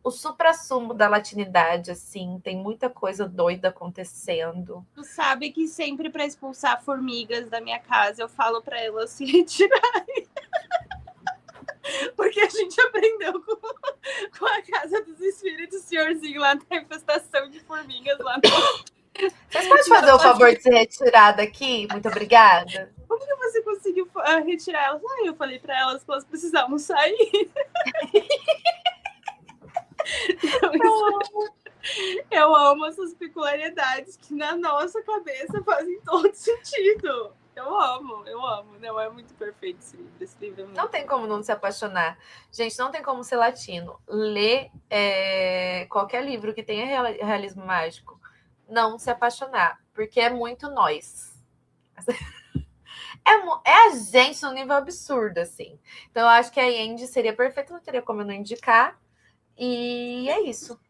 O suprassumo da latinidade, assim, tem muita coisa doida acontecendo. Tu sabe que sempre para expulsar formigas da minha casa, eu falo para elas se retirarem. Porque a gente aprendeu com a Casa dos Espíritos, o senhorzinho lá da infestação de formigas lá no... Vocês podem fazer o favor de se retirar daqui? Muito obrigada. Como que você conseguiu retirar elas? Eu falei para elas que elas precisavam sair. Eu amo essas peculiaridades que na nossa cabeça fazem todo sentido. Eu amo. Não, é muito perfeito esse livro. Esse livro é muito... Não tem como não se apaixonar. Gente, não tem como ser latino. Ler qualquer livro que tenha realismo mágico, não se apaixonar, porque é muito nós. É a gente num nível absurdo, assim. Então, eu acho que a Allende seria perfeita, não teria como eu não indicar. E é isso.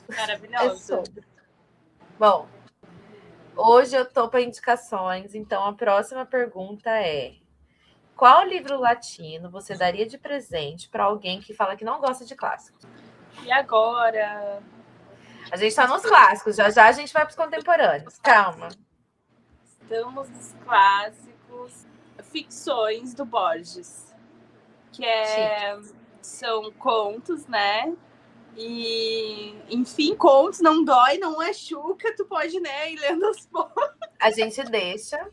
Maravilhoso. Bom, hoje eu tô para indicações, então a próxima pergunta é: qual livro latino você daria de presente para alguém que fala que não gosta de clássicos? E agora? A gente tá nos clássicos, já a gente vai para os contemporâneos. Calma. Estamos nos clássicos. Ficções do Borges, que são contos, né? E, enfim, contos, não dói, não é chuca, tu pode, né, ir lendo aos poucos. A gente deixa.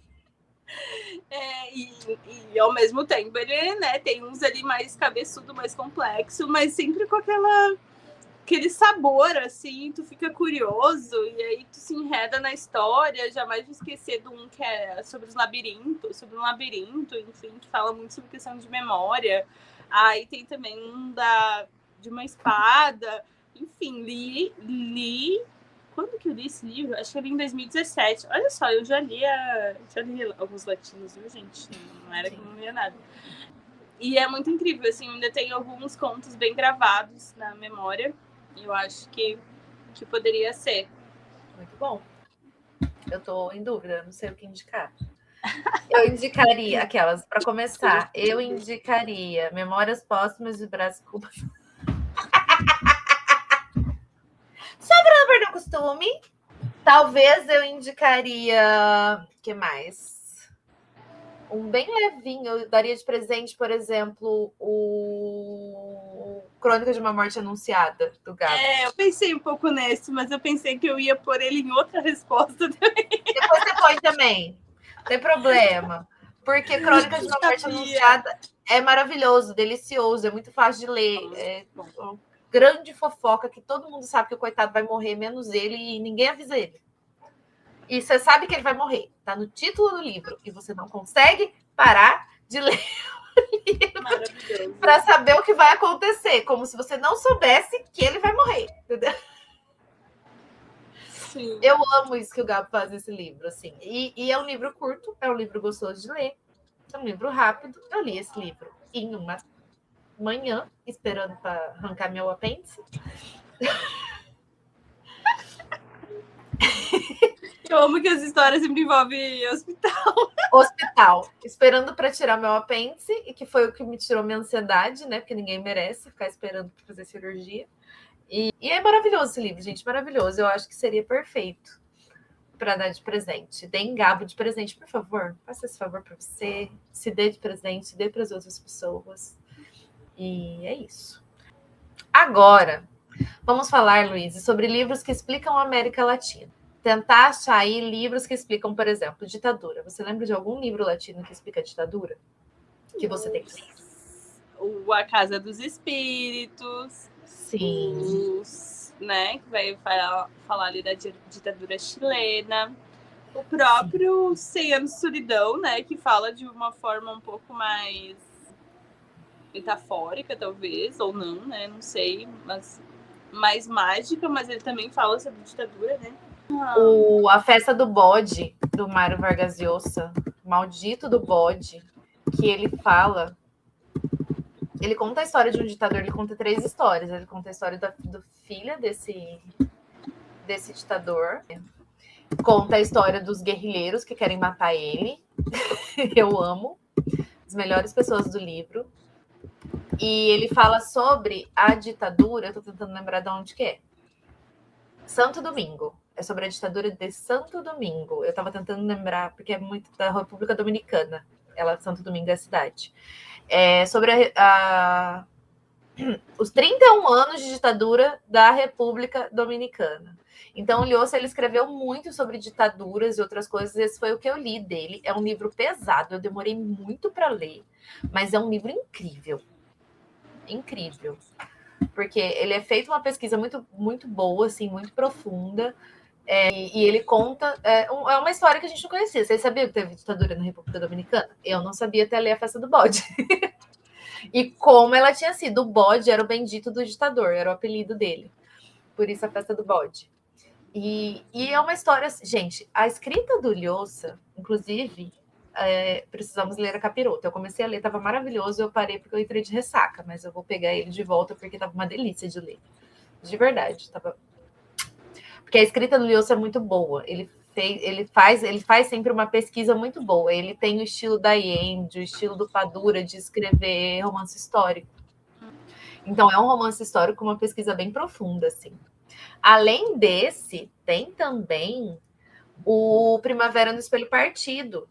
E ao mesmo tempo ele, né, tem uns ali mais cabeçudo, mais complexo, mas sempre com aquele sabor, assim, tu fica curioso e aí tu se enreda na história. Jamais vou esquecer de um que é sobre um labirinto, enfim, que fala muito sobre questão de memória. Aí tem também um de uma espada. Enfim, li... Quando que eu li esse livro? Acho que eu li em 2017. Olha só, eu já li alguns latinos, viu, gente? Não era que eu não lia nada. E é muito incrível, assim, ainda tem alguns contos bem gravados na memória. E eu acho que poderia ser. Muito bom. Eu tô em dúvida, não sei o que indicar. Eu indicaria, para começar, eu indicaria Memórias Póstumas de Brás Cubas. Só para não perder o costume. Talvez eu indicaria... O que mais? Um bem levinho. Eu daria de presente, por exemplo, o Crônica de uma Morte Anunciada, do Gabo. Eu pensei um pouco nesse, mas eu pensei que eu ia pôr ele em outra resposta também. Depois você põe também. Não tem problema. Porque Crônica de uma Morte Anunciada é maravilhoso, delicioso, é muito fácil de ler. É uma grande fofoca que todo mundo sabe que o coitado vai morrer, menos ele, e ninguém avisa ele. E você sabe que ele vai morrer. Tá no título do livro. E você não consegue parar de ler o livro para saber o que vai acontecer. Como se você não soubesse que ele vai morrer. Entendeu? Sim. Eu amo isso que o Gabo faz nesse livro. Assim. E é um livro curto. É um livro gostoso de ler. É um livro rápido. Eu li esse livro em uma manhã, esperando para arrancar meu apêndice. Eu amo que as histórias sempre envolvem Hospital. Esperando para tirar meu apêndice, e que foi o que me tirou minha ansiedade, né? Porque ninguém merece ficar esperando para fazer cirurgia. E é maravilhoso esse livro, gente, maravilhoso. Eu acho que seria perfeito para dar de presente. Deem Gabo de presente, por favor. Faça esse favor para você. Se dê de presente, dê para as outras pessoas. E é isso. Agora, vamos falar, Luiz, sobre livros que explicam a América Latina. Tentar achar aí livros que explicam, por exemplo, ditadura. Você lembra de algum livro latino que explica a ditadura? Que você tem que ler? A Casa dos Espíritos. Sim. Né, que vai falar ali da ditadura chilena. O próprio 100 Anos de Solidão, né, que fala de uma forma um pouco mais metafórica, talvez, ou não, né, não sei, mas mais mágica, mas ele também fala sobre ditadura, né. A Festa do Bode, do Mário Vargas Llosa, Maldito do Bode, que ele fala... Ele conta a história de um ditador, ele conta 3 histórias. Ele conta a história do filho desse ditador. Conta a história dos guerrilheiros que querem matar ele. Eu amo. As melhores pessoas do livro. E ele fala sobre a ditadura, eu tô tentando lembrar de onde que é. Santo Domingo. É sobre a ditadura de Santo Domingo. Eu tava tentando lembrar, porque é muito da República Dominicana. Santo Domingo é a cidade. É sobre os 31 anos de ditadura da República Dominicana. Então, o Llosa, ele escreveu muito sobre ditaduras e outras coisas. Esse foi o que eu li dele. É um livro pesado, eu demorei muito para ler, mas é um livro incrível. Incrível. Porque ele é feito uma pesquisa muito, muito boa, assim, muito profunda. E ele conta... É uma história que a gente não conhecia. Vocês sabiam que teve ditadura na República Dominicana? Eu não sabia até ler A Festa do Bode. E como ela tinha sido. O bode era o bendito do ditador, era o apelido dele. Por isso A Festa do Bode. E é uma história... Gente, a escrita do Llosa, inclusive, precisamos ler A Capiroto. Eu comecei a ler, estava maravilhoso, eu parei porque eu entrei de ressaca, mas eu vou pegar ele de volta porque estava uma delícia de ler. De verdade, estava... Porque a escrita do Llosa é muito boa. Ele faz sempre uma pesquisa muito boa. Ele tem o estilo da Allende, o estilo do Padura de escrever romance histórico. Então, é um romance histórico com uma pesquisa bem profunda, assim. Além desse, tem também o Primavera no Espelho Partido,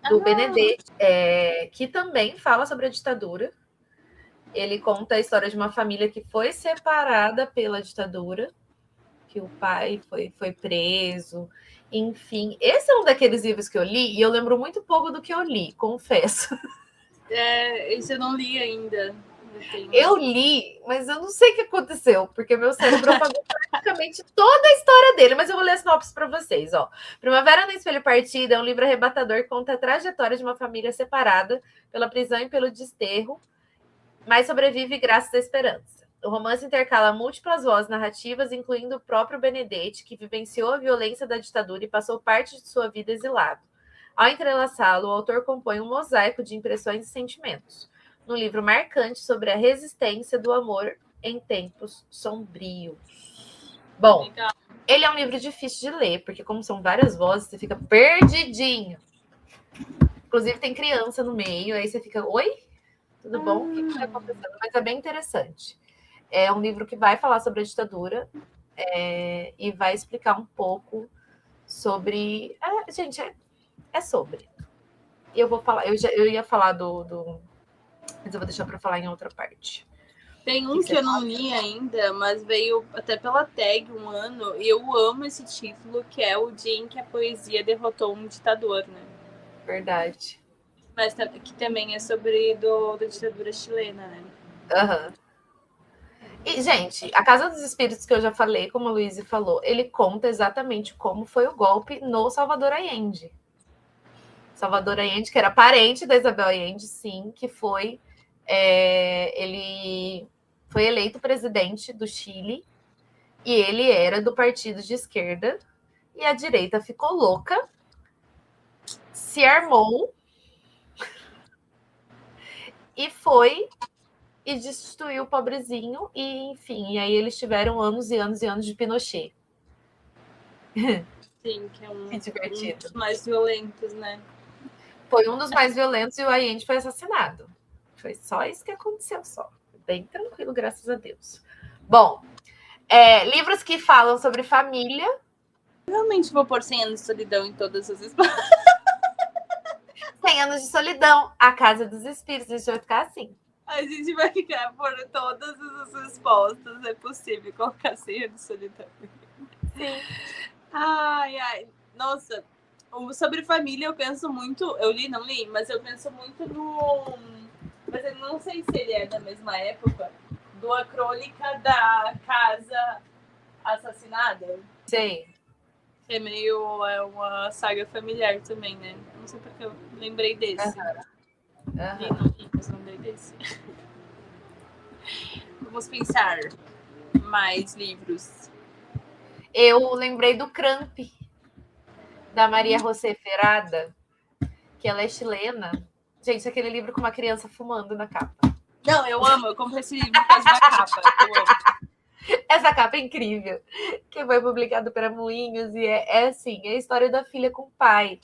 do Benedetti, que também fala sobre a ditadura. Ele conta a história de uma família que foi separada pela ditadura, que o pai foi preso, enfim. Esse é um daqueles livros que eu li, e eu lembro muito pouco do que eu li, confesso. Esse eu não li ainda. Eu li, mas eu não sei o que aconteceu, porque meu cérebro apagou praticamente toda a história dele, mas eu vou ler a sinopse para vocês. Ó. Primavera no Espelho Partido é um livro arrebatador que conta a trajetória de uma família separada pela prisão e pelo desterro, mas sobrevive graças à esperança. O romance intercala múltiplas vozes narrativas, incluindo o próprio Benedetti, que vivenciou a violência da ditadura e passou parte de sua vida exilado. Ao entrelaçá-lo, o autor compõe um mosaico de impressões e sentimentos, num livro marcante sobre a resistência do amor em tempos sombrios. Bom, ele é um livro difícil de ler, porque como são várias vozes, você fica perdidinho. Inclusive tem criança no meio, aí você fica, oi? Tudo bom? O que está acontecendo? Mas é bem interessante. É um livro que vai falar sobre a ditadura e vai explicar um pouco sobre... gente, é sobre. E eu vou falar... Eu ia falar do... Mas eu vou deixar para falar em outra parte. Tem um que eu não li ainda, mas veio até pela tag um ano, e eu amo esse título, que é O Dia em que a Poesia Derrotou um Ditador, né? Verdade. Mas que também é sobre da ditadura chilena, né? Aham. E, gente, A Casa dos Espíritos, que eu já falei, como a Luísa falou, ele conta exatamente como foi o golpe no Salvador Allende. Salvador Allende, que era parente da Isabel Allende, sim, que foi... ele foi eleito presidente do Chile e ele era do partido de esquerda e a direita ficou louca, se armou e foi e destituiu o pobrezinho e, enfim, e aí eles tiveram anos e anos e anos de Pinochet. Sim, que é um Que divertido. dos mais violentos, né? Foi um dos mais violentos e o Allende foi assassinado. Foi só isso que aconteceu, só. Bem tranquilo, graças a Deus. Bom, livros que falam sobre família. Realmente vou pôr 100 anos de solidão em todas as histórias. 100 anos de solidão, A Casa dos Espíritos. A gente vai ficar assim. A gente vai ficar por todas as respostas. É possível colocar 100 anos de solidão. Sim. Ai. Nossa, sobre família eu penso muito. Eu não li, mas eu penso muito no. Mas eu não sei se ele é da mesma época. Do A Crônica da Casa Assassinada. Sim. É meio. É uma saga familiar também, né? Não sei porque eu lembrei desse. Li, mas lembrei desse. Vamos pensar mais livros. Eu lembrei do Cramp, da Maria José Ferrada, que ela é chilena. Gente, aquele livro com uma criança fumando na capa. Não, eu amo. Eu comprei esse livro por causa da capa. Eu amo. Essa capa é incrível, que foi publicado pela Moinhos e é assim, é a história da filha com o pai.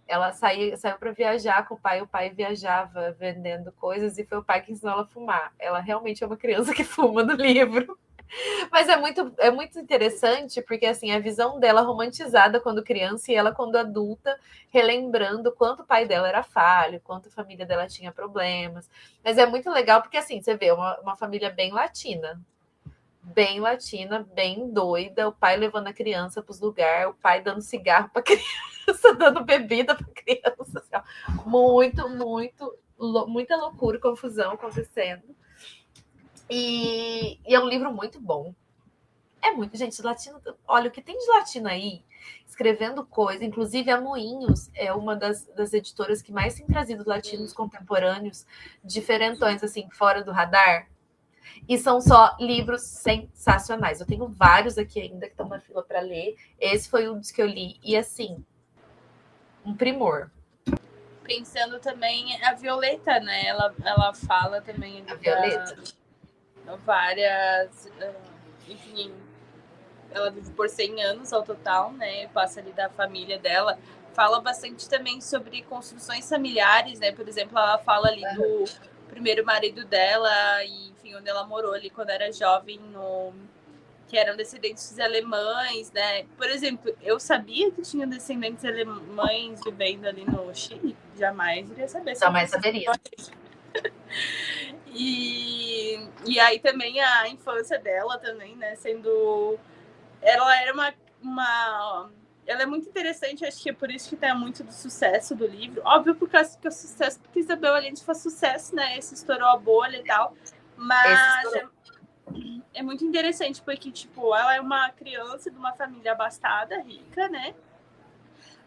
Ela saiu para viajar com o pai viajava vendendo coisas e foi o pai que ensinou ela a fumar. Ela realmente é uma criança que fuma no livro. Mas é muito interessante, porque assim, a visão dela romantizada quando criança e ela quando adulta, relembrando quanto o pai dela era falho, quanto a família dela tinha problemas. Mas é muito legal, porque assim, você vê uma família bem latina, bem doida, o pai levando a criança para os lugares, o pai dando cigarro para a criança, dando bebida para a criança. Assim, muita loucura e confusão acontecendo. E é um livro muito bom. É muito, gente, latino. Olha, o que tem de latino aí, escrevendo coisa, inclusive a Moinhos é uma das editoras que mais tem trazido latinos contemporâneos, diferentões, assim, fora do radar. E são só livros sensacionais. Eu tenho vários aqui ainda que estão na fila para ler. Esse foi um dos que eu li. E, assim, um primor. Pensando também a Violeta, né? Ela fala também A Violeta. Várias... enfim, ela vive por 100 anos ao total, né? Passa ali da família dela. Fala bastante também sobre construções familiares, né? Por exemplo, ela fala ali do primeiro marido dela e, enfim, onde ela morou ali quando era jovem, que eram descendentes alemães, né? Por exemplo, eu sabia que tinha descendentes alemães vivendo ali no Chile. Jamais iria saber. Jamais saberia. E aí também a infância dela também, né? Sendo... Ela era uma... Ela é muito interessante, acho que é por isso que tem muito do sucesso do livro. Óbvio, por causa que o sucesso, porque Isabel Allende foi sucesso, né? Esse estourou a bolha e tal. Mas é muito interessante, porque, tipo, ela é uma criança de uma família abastada, rica, né?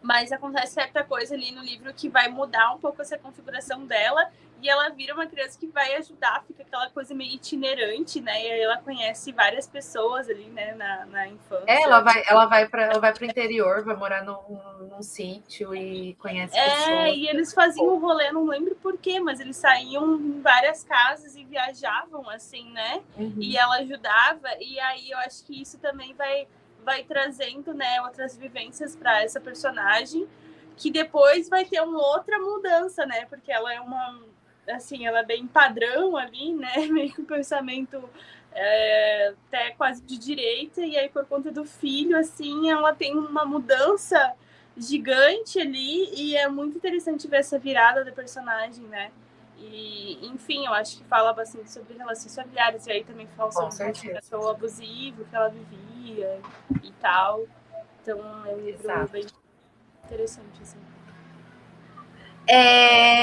Mas acontece certa coisa ali no livro que vai mudar um pouco essa configuração dela e ela vira uma criança que vai ajudar, fica aquela coisa meio itinerante, né? E aí ela conhece várias pessoas ali, né, na infância. Ela vai para o interior, vai morar num sítio e conhece pessoas. E eles faziam um rolê, não lembro por quê, mas eles saíam em várias casas e viajavam, assim, né? Uhum. E ela ajudava, e aí eu acho que isso também vai trazendo, né, outras vivências para essa personagem, que depois vai ter uma outra mudança, né? Porque ela é assim, ela é bem padrão ali, né? Meio que um pensamento até quase de direita, e aí por conta do filho, assim, ela tem uma mudança gigante ali, e é muito interessante ver essa virada da personagem, né? E, enfim, eu acho que fala bastante sobre relações familiares, e aí também fala sobre o abusivo que ela vivia e tal. Então, é um livro bem interessante, assim.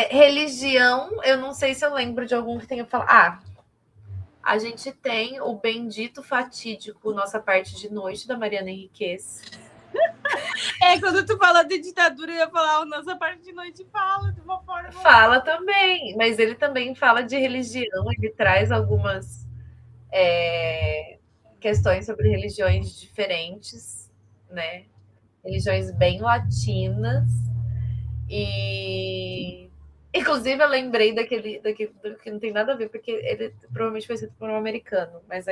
Religião, eu não sei se eu lembro de algum que tenha falado. A gente tem o Bendito Fatídico, Nossa Parte de Noite, da Mariana Henriquez. Quando tu fala de ditadura, eu ia falar, Nossa Parte de Noite fala de uma forma... Fala também, mas ele também fala de religião, ele traz algumas questões sobre religiões diferentes, né? Religiões bem latinas. E inclusive eu lembrei daquele que não tem nada a ver, porque ele provavelmente foi escrito por um americano, mas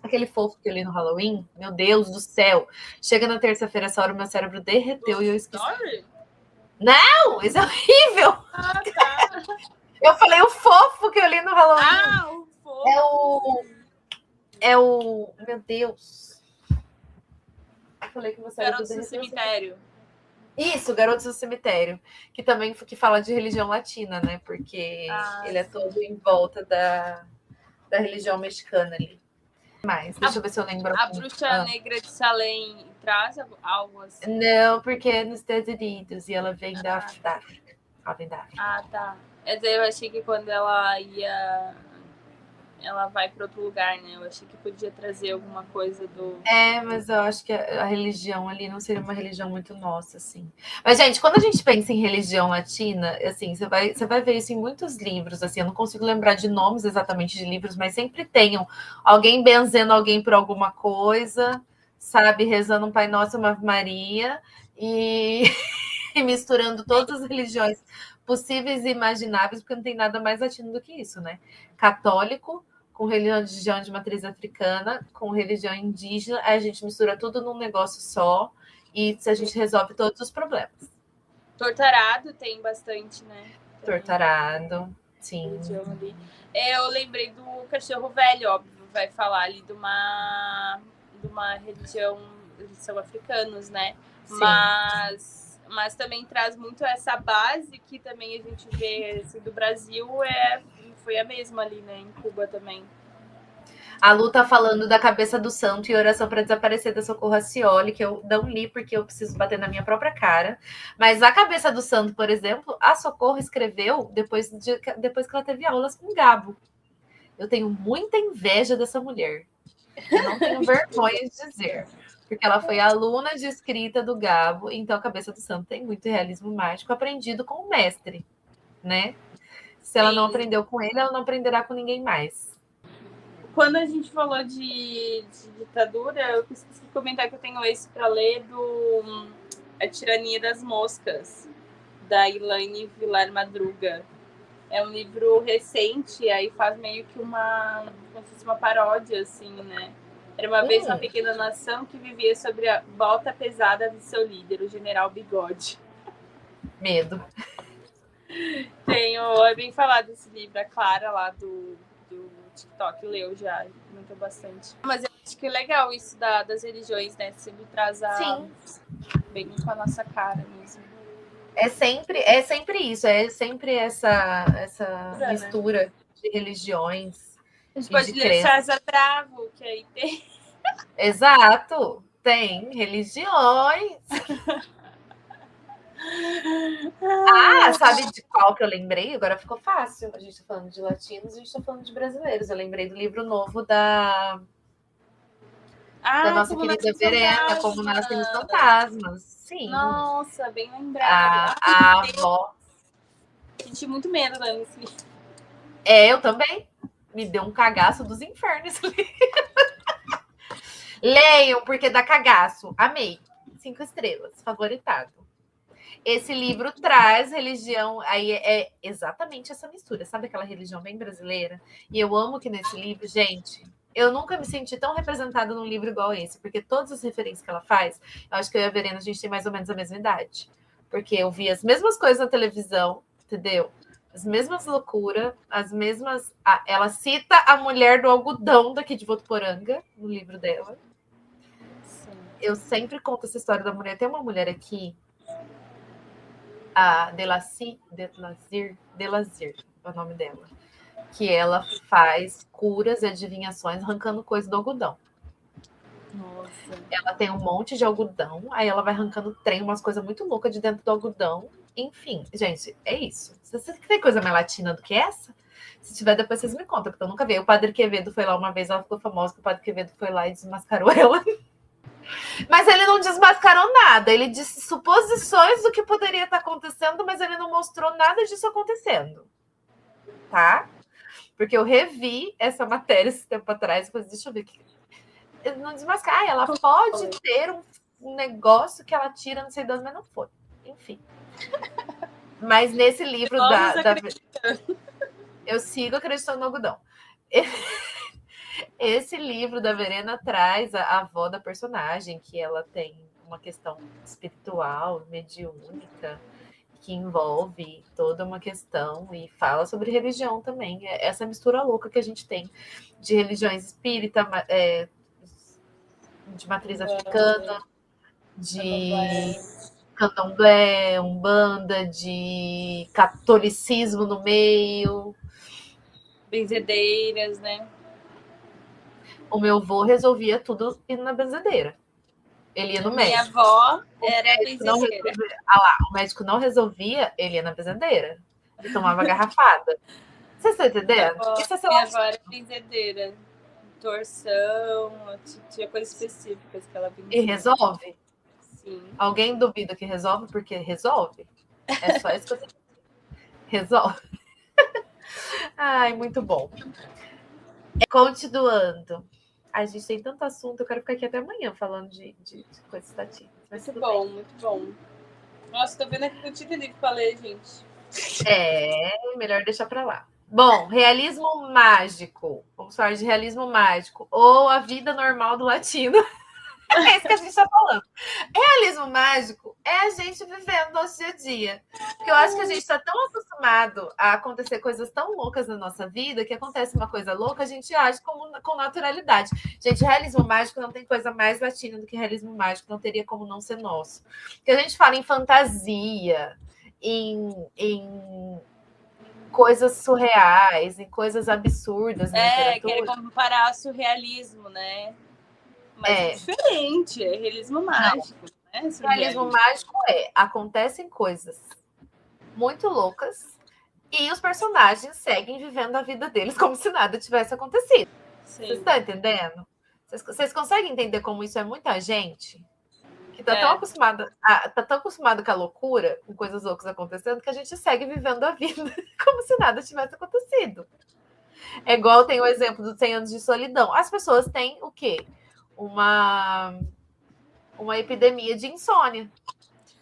aquele fofo que eu li no Halloween, meu Deus do céu. Chega na terça-feira, essa hora o meu cérebro derreteu e eu esqueci. Story? Não, isso é horrível. Ah, tá. Eu falei o fofo que eu li no Halloween. Ah, o fofo. É o... Meu Deus. Eu falei que meu cérebro Garotos do derreteu. Cemitério. Isso, Garotos do Cemitério. Que também que fala de religião latina, né? Porque ele é todo em volta da religião mexicana ali. Mas, deixa eu ver se eu lembro. A Bruxa Negra de Salem traz algo assim? Não, porque é nos Estados Unidos e ela vem da África. Ela vem da África. Ah, tá. Eu achei que quando ela vai para outro lugar, né? Eu achei que podia trazer alguma coisa do... Mas eu acho que a religião ali não seria uma religião muito nossa, assim. Mas, gente, quando a gente pensa em religião latina, assim, você vai ver isso em muitos livros, assim, eu não consigo lembrar de nomes exatamente de livros, mas sempre tenham alguém benzendo alguém por alguma coisa, sabe? Rezando um Pai Nosso, uma Ave Maria, e misturando todas as religiões possíveis e imagináveis, porque não tem nada mais latino do que isso, né? Católico, com religião de matriz africana, com religião indígena, aí a gente mistura tudo num negócio só e a gente resolve todos os problemas. Tortarado tem bastante, né? Tortarado, sim. Eu lembrei do Cachorro Velho, óbvio, vai falar ali de uma religião, eles são africanos, né? Sim. Mas também traz muito essa base que também a gente vê assim, do Brasil, foi a mesma ali, né? Em Cuba também. A Lu tá falando da Cabeça do Santo e Oração para Desaparecer, da Socorro Racioli, que eu não li porque eu preciso bater na minha própria cara. Mas a Cabeça do Santo, por exemplo, a Socorro escreveu depois que ela teve aulas com o Gabo. Eu tenho muita inveja dessa mulher. Eu não tenho vergonha de dizer. Porque ela foi aluna de escrita do Gabo, então a Cabeça do Santo tem muito realismo mágico aprendido com o mestre, né? Se ela não aprendeu com ele, ela não aprenderá com ninguém mais. Quando a gente falou de ditadura, eu esqueci de comentar que eu tenho esse para ler do A Tirania das Moscas, da Elaine Vilar Madruga. É um livro recente, aí faz meio que uma paródia, assim, né? Era uma vez uma pequena nação que vivia sobre a bota pesada de seu líder, o General Bigode. Medo. É bem falado esse livro, a Clara lá do TikTok leu já, comentou bastante. Mas eu acho que é legal isso das religiões, né? Sempre traz bem com a nossa cara mesmo. É sempre isso, é sempre essa mistura, né, de religiões. A gente pode ler César Bravo, que aí tem. Exato, tem religiões. Sabe de qual que eu lembrei? Agora ficou fácil. A gente tá falando de latinos, a gente tá falando de brasileiros. Eu lembrei do livro novo da nossa querida Verena, Como Nascem os Fantasmas. Sim. Nossa, bem lembrado. A avó. Senti muito medo lendo esse livro. Eu também. Me deu um cagaço dos infernos. Leiam, porque dá cagaço. Amei. 5 estrelas. Favoritado. Esse livro traz religião, aí é exatamente essa mistura, sabe aquela religião bem brasileira? E eu amo que nesse livro, gente, eu nunca me senti tão representada num livro igual esse, porque todas as referências que ela faz, eu acho que eu e a Verena, a gente tem mais ou menos a mesma idade. Porque eu vi as mesmas coisas na televisão, entendeu? As mesmas loucuras, as mesmas... ela cita a mulher do algodão daqui de Votuporanga, no livro dela. Sim. Eu sempre conto essa história da mulher. Tem uma mulher aqui, a Delazir, é o nome dela, que ela faz curas e adivinhações arrancando coisa do algodão. Nossa. Ela tem um monte de algodão, aí ela vai arrancando umas coisas muito loucas de dentro do algodão. Enfim, gente, é isso. Você tem coisa mais latina do que essa? Se tiver, depois vocês me contam, porque eu nunca vi. O Padre Quevedo foi lá uma vez, ela ficou famosa, que o Padre Quevedo foi lá e desmascarou ela. Mas ele não desmascarou nada, ele disse suposições do que poderia estar acontecendo, mas ele não mostrou nada disso acontecendo, tá? Porque eu revi essa matéria esse tempo atrás, depois deixa eu ver aqui. Ele não desmascarar, ela pode ter um negócio que ela tira, não sei de onde, mas não foi. Enfim. Mas nesse livro eu sigo acreditando no algodão. Esse livro da Verena traz a avó da personagem, que ela tem uma questão espiritual, mediúnica, que envolve toda uma questão e fala sobre religião também. Essa mistura louca que a gente tem de religiões espírita, de matriz africana, de candomblé, umbanda, de catolicismo no meio. Benzedeiras, né? O meu avô resolvia tudo indo na benzedeira. Ele ia no médico. Minha avó era benzedeira. O médico não resolvia, ele ia na benzedeira. Ele tomava garrafada. Você está entendendo? Minha avó era benzedeira. Torção, tinha coisas específicas que ela benzia. E resolve? Sim. Alguém duvida que resolve porque resolve? É só isso que eu tenho. Resolve. Ai, muito bom. Continuando. A gente tem tanto assunto, eu quero ficar aqui até amanhã falando de coisas estatísticas. Muito bom, muito bom. Nossa, tô vendo aqui que eu tive livro pra ler, gente. Melhor deixar pra lá. Bom, realismo mágico. Vamos falar de realismo mágico. Ou a vida normal do latino. É isso que a gente está falando. Realismo mágico é a gente vivendo nosso dia a dia. Porque eu acho que a gente está tão acostumado a acontecer coisas tão loucas na nossa vida, que acontece uma coisa louca, a gente age com naturalidade. Gente, realismo mágico não tem coisa mais latina do que realismo mágico, não teria como não ser nosso. Porque a gente fala em fantasia, em coisas surreais, em coisas absurdas. Querer comparar surrealismo, né? Mas é diferente, é realismo mágico. Né? Realismo mágico acontecem coisas muito loucas e os personagens seguem vivendo a vida deles como se nada tivesse acontecido. Sim. Vocês estão entendendo? Vocês conseguem entender como isso é muita gente? Que tá tão acostumado com a loucura, com coisas loucas acontecendo, que a gente segue vivendo a vida como se nada tivesse acontecido. É igual tem o exemplo dos 100 anos de solidão. As pessoas têm o quê? Uma epidemia de insônia.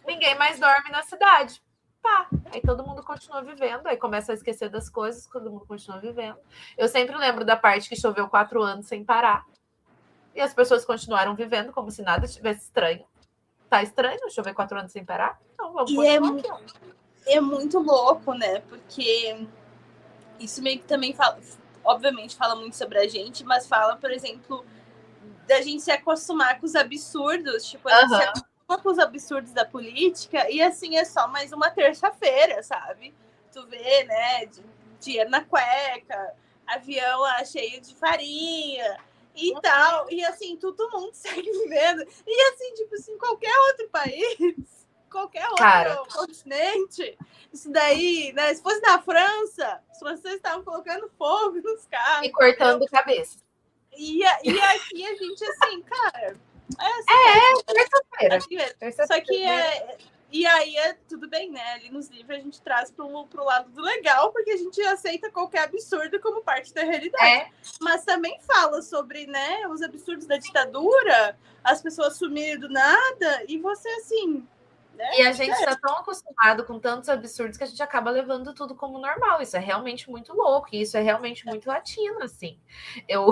Ninguém mais dorme na cidade. Pá. Aí todo mundo continua vivendo, aí começa a esquecer das coisas, todo mundo continua vivendo. Eu sempre lembro da parte que choveu 4 anos sem parar. E as pessoas continuaram vivendo como se nada estivesse estranho. Tá estranho chover 4 anos sem parar? Não, vamos continuar aqui. É muito louco, né? Porque isso meio que também fala, obviamente fala muito sobre a gente, mas fala, por exemplo, da gente se acostumar com os absurdos, tipo, a gente se acostuma com os absurdos da política, e assim, é só mais uma terça-feira, sabe? Tu vê, né, dinheiro na cueca, avião lá cheio de farinha e tal, e assim, todo mundo segue vivendo, e assim, tipo assim, qualquer outro país, qualquer outro continente, isso daí, né, se fosse na França, os franceses estavam colocando fogo nos carros. E cortando cabeça. E aqui a gente, assim, cara... terça-feira. Só que e aí tudo bem, né? Ali nos livros a gente traz pro lado do legal, porque a gente aceita qualquer absurdo como parte da realidade. Mas também fala sobre, né, os absurdos da ditadura, as pessoas sumirem do nada, e você, assim... Né? E a gente está tão acostumado com tantos absurdos que a gente acaba levando tudo como normal. Isso é realmente muito louco. E isso é realmente muito latino, assim. Eu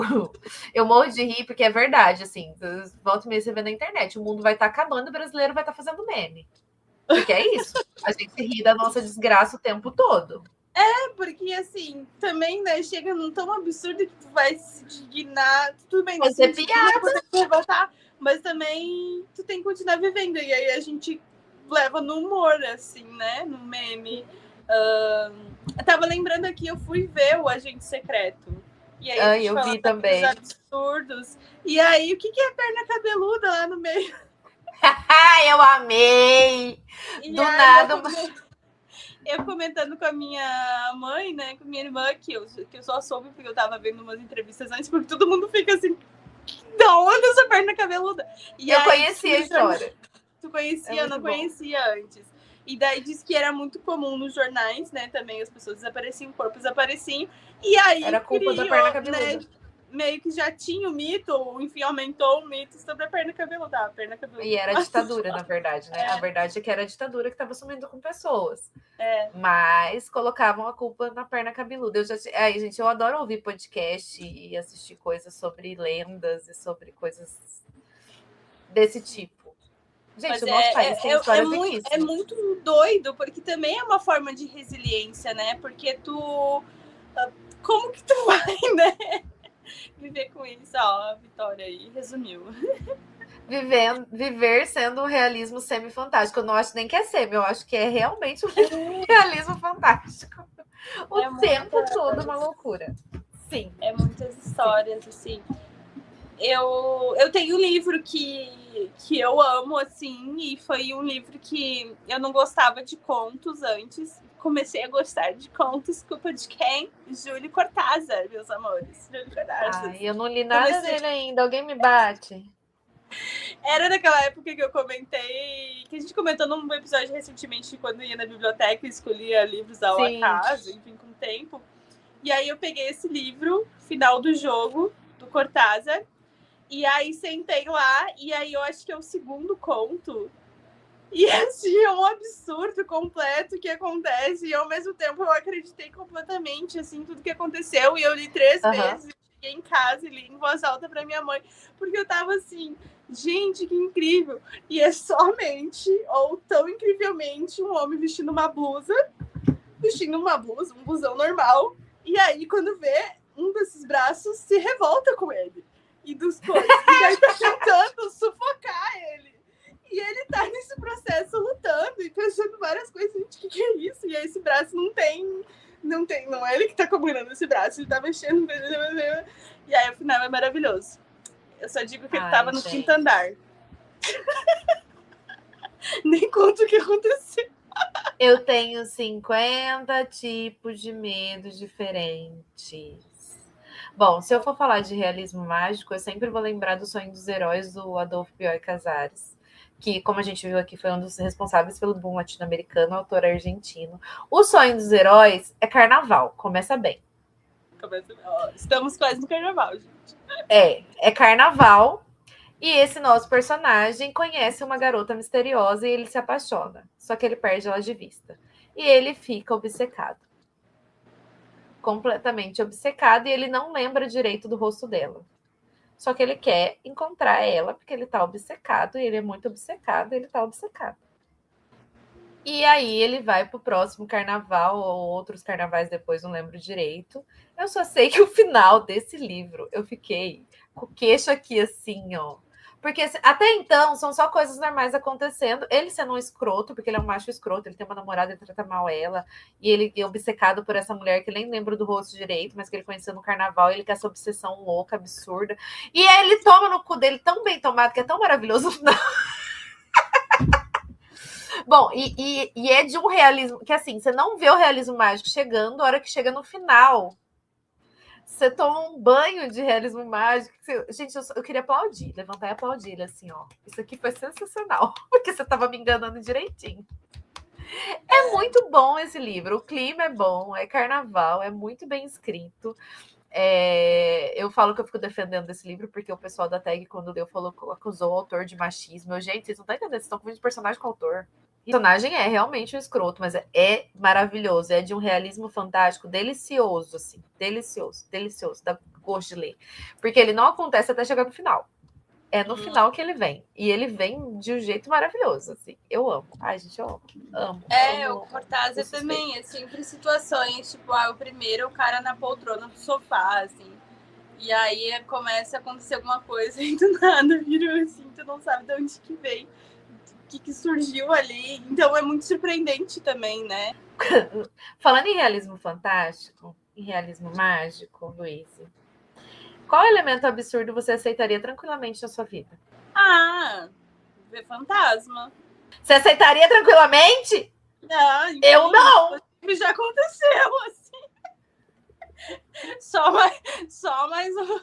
morro de rir porque é verdade, assim. Volta e meia você vê na internet. O mundo vai estar acabando, o brasileiro vai estar fazendo meme. Porque é isso. A gente ri da nossa desgraça o tempo todo. Porque assim, também, né, chega num tão absurdo que tu vai se dignar. Tudo bem, fazer piada. Mas também tu tem que continuar vivendo. E aí a gente leva no humor, assim, né? No meme. Eu tava lembrando aqui, eu fui ver o Agente Secreto. E aí eu vi também. Absurdos. E aí, o que é perna cabeluda lá no meio? Eu amei! Do nada. Eu comentando com a minha mãe, né? Com minha irmã, que eu só soube porque eu tava vendo umas entrevistas antes, porque todo mundo fica assim, da onde essa perna cabeluda? E eu conhecia a história. Tu conhecia? Eu não conhecia antes. E daí disse que era muito comum nos jornais, né? Também as pessoas desapareciam, o corpo desapareciam. E aí era culpa da perna cabeluda. meio que já tinha o mito, ou enfim, aumentou o mito sobre a perna cabeluda. A perna cabeluda. E era ditadura, na verdade, né? A verdade é que era a ditadura que estava sumindo com pessoas. Mas colocavam a culpa na perna cabeluda. Ai, gente, eu adoro ouvir podcast e assistir coisas sobre lendas e sobre coisas desse tipo. Gente, mas o nosso país tem histórias é muito doido, porque também é uma forma de resiliência, né? Porque como que tu vai, né? Viver com isso, ó, a Vitória aí resumiu. Viver sendo um realismo semi-fantástico. Eu não acho nem que é semi, eu acho que é realmente um realismo fantástico. O tempo todo uma loucura. Sim. É muitas histórias, assim. Eu tenho um livro que eu amo, assim, e foi um livro que eu não gostava de contos antes. Comecei a gostar de contos, culpa de quem? Júlio Cortázar, meus amores. Júlio Cortázar. Ai, eu não li nada dele ainda, alguém me bate. Era daquela época que eu comentei, que a gente comentou num episódio recentemente, quando ia na biblioteca e escolhia livros ao acaso, enfim, com o tempo. E aí eu peguei esse livro, Final do Jogo, do Cortázar, e aí sentei lá, e aí eu acho que é o segundo conto. E assim, é um absurdo completo que acontece, e ao mesmo tempo eu acreditei completamente, assim, tudo que aconteceu, e eu li 3 vezes, cheguei em casa e li em voz alta pra minha mãe, porque eu tava assim, gente, que incrível! E é somente, ou tão incrivelmente, um homem vestindo uma blusa, um blusão normal, e aí quando vê, um desses braços se revolta com ele, e dos coisas, e aí tá tentando sufocar ele. E ele tá nesse processo lutando e pensando várias coisas. Gente, o que é isso? E aí esse braço não é ele que tá combinando esse braço, ele tá mexendo. E aí o final é maravilhoso. Eu só digo que ele tava no 5º andar. Nem conto o que aconteceu. Eu tenho 50 tipos de medos diferentes. Bom, se eu for falar de realismo mágico, eu sempre vou lembrar do Sonho dos Heróis, do Adolfo Bioy Casares, que, como a gente viu aqui, foi um dos responsáveis pelo boom latino-americano, autor argentino. O Sonho dos Heróis é carnaval, começa bem. Estamos quase no carnaval, gente. É carnaval, e esse nosso personagem conhece uma garota misteriosa e ele se apaixona, só que ele perde ela de vista. E ele fica obcecado. Completamente obcecado, e ele não lembra direito do rosto dela. Só que ele quer encontrar ela, porque ele tá obcecado, e ele é muito obcecado, e ele tá obcecado. E aí ele vai pro próximo carnaval, ou outros carnavais depois, não lembro direito. Eu só sei que o final desse livro, eu fiquei com o queixo aqui assim, ó. Porque até então são só coisas normais acontecendo. Ele sendo um escroto, porque ele é um macho escroto, ele tem uma namorada e trata mal ela. E ele é obcecado por essa mulher que nem lembra do rosto direito, mas que ele conheceu no carnaval. E ele quer essa obsessão louca, absurda. E aí ele toma no cu dele tão bem tomado, que é tão maravilhoso. Bom, e é de um realismo que assim, você não vê o realismo mágico chegando, a hora que chega no final. Você toma um banho de realismo mágico. Gente, eu queria aplaudir, levantar e aplaudir ele assim, ó. Isso aqui foi sensacional, porque você estava me enganando direitinho. É muito bom esse livro, o clima é bom, é carnaval, é muito bem escrito. Eu falo que eu fico defendendo esse livro, porque o pessoal da tag, quando leu, acusou o autor de machismo. Gente, vocês não estão entendendo, vocês estão confundindo personagem com o autor. O personagem é realmente um escroto, mas é maravilhoso, é de um realismo fantástico, delicioso, assim, delicioso, dá gosto de ler. Porque ele não acontece até chegar no final. É no final que ele vem. E ele vem de um jeito maravilhoso, assim. Eu amo. Ai, gente, eu amo. O Cortázar também, é sempre situações, tipo, o primeiro, o cara na poltrona do sofá, assim. E aí começa a acontecer alguma coisa e do nada vira assim, tu não sabe de onde que vem. Que surgiu ali, então é muito surpreendente também, né? Falando em realismo fantástico, em realismo mágico, Luiz, qual elemento absurdo você aceitaria tranquilamente na sua vida? Ver fantasma. Você aceitaria tranquilamente? Eu não! Já aconteceu, assim. Só mais um.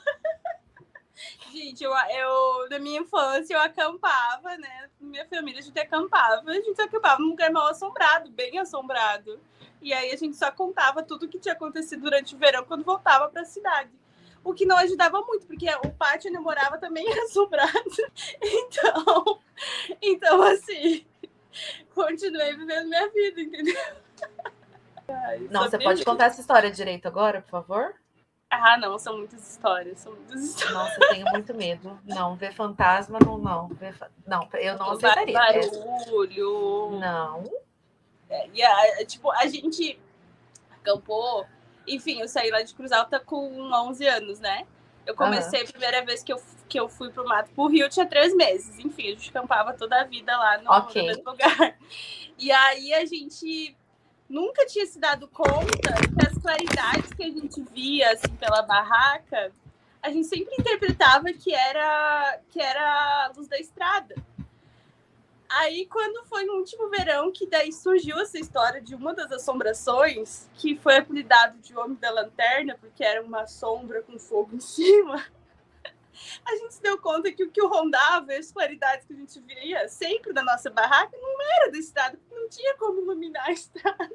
Gente, eu na minha infância eu acampava, né? Minha família a gente acampava num lugar mal assombrado, bem assombrado. E aí a gente só contava tudo que tinha acontecido durante o verão quando voltava para a cidade. o que não ajudava muito, porque o pátio onde eu morava também era assombrado. Então assim, continuei vivendo minha vida, entendeu? Não, você pode contar essa história direito agora, por favor? Ah, não, são muitas histórias. Nossa, eu tenho muito medo. Não, ver fantasma, não. Não, eu não aceitaria. Barulho. Não. Tipo, a gente acampou. Enfim, eu saí lá de Cruz Alta com 11 anos, né? Eu comecei a primeira vez que eu fui pro mato, pro Rio, tinha 3 meses. Enfim, a gente acampava toda a vida lá no mesmo lugar. E aí a gente nunca tinha se dado conta que as claridades que a gente via assim, pela barraca, a gente sempre interpretava que era a luz da estrada. Aí, quando foi no último verão, que daí surgiu essa história de uma das assombrações, que foi apelidado de Homem da Lanterna, porque era uma sombra com fogo em cima, a gente se deu conta que o que rondava, as claridades que a gente via sempre na nossa barraca, não era da estrada, porque não tinha como iluminar a estrada,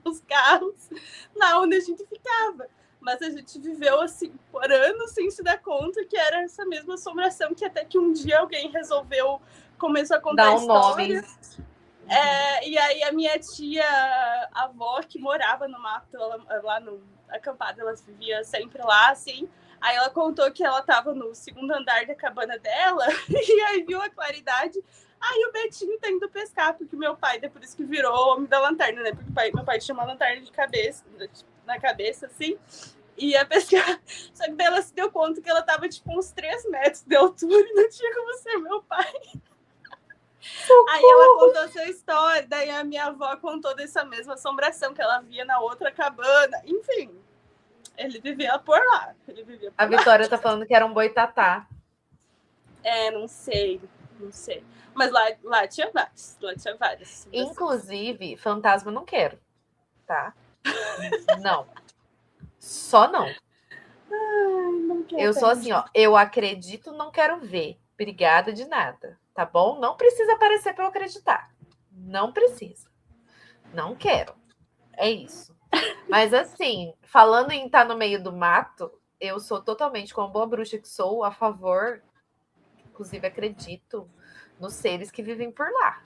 os carros, lá onde a gente ficava. Mas a gente viveu assim por anos sem se dar conta que era essa mesma assombração, que até que um dia alguém começou a contar história. E aí a minha tia, a avó, que morava no mato, lá no acampado, ela vivia sempre lá, assim. Aí ela contou que ela estava no 2º andar da cabana dela e aí viu a claridade. Aí o Betinho tá indo pescar, porque meu pai, por isso que virou Homem da Lanterna, né? Porque meu pai tinha uma lanterna de cabeça, na cabeça, assim, e ia pescar. Só que daí ela se deu conta que ela tava, tipo, uns 3 metros de altura e não tinha como ser meu pai. Aí ela contou essa história, daí a minha avó contou dessa mesma assombração que ela via na outra cabana. Enfim, ele vivia por lá. A Vitória tá falando que era um boitatá. Não sei. Mas lá tinha várias. Inclusive, fantasma não quero, tá? Não. Só não. Ai, não quero. Eu sou assim, ó. Eu acredito, não quero ver. Obrigada de nada. Tá bom? Não precisa aparecer para eu acreditar. Não precisa. Não quero. É isso. Mas assim, falando em estar no meio do mato, eu sou totalmente, como boa bruxa que sou, a favor. Inclusive, acredito nos seres que vivem por lá.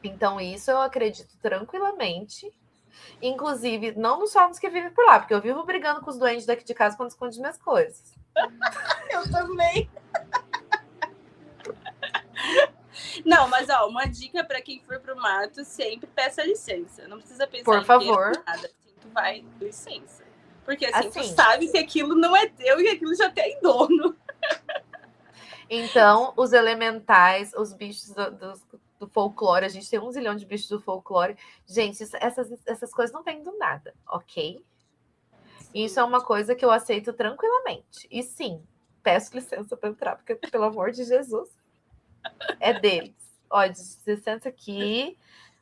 Então, isso eu acredito tranquilamente. Inclusive, não só nos que vivem por lá, porque eu vivo brigando com os doentes daqui de casa quando escondo minhas coisas. Eu também. Não, mas ó, uma dica para quem for pro mato, sempre peça licença. Não precisa pensar por favor. Em nada. Tu vai, licença. Porque assim, tu sabe que aquilo não é teu e aquilo já tem dono. Então, os elementais, os bichos do folclore, a gente tem 1 zilhão de bichos do folclore. Gente, essas coisas não vêm do nada, ok? Isso é uma coisa que eu aceito tranquilamente. E sim, peço licença para entrar, porque, pelo amor de Jesus, é deles. Ó, licença aqui,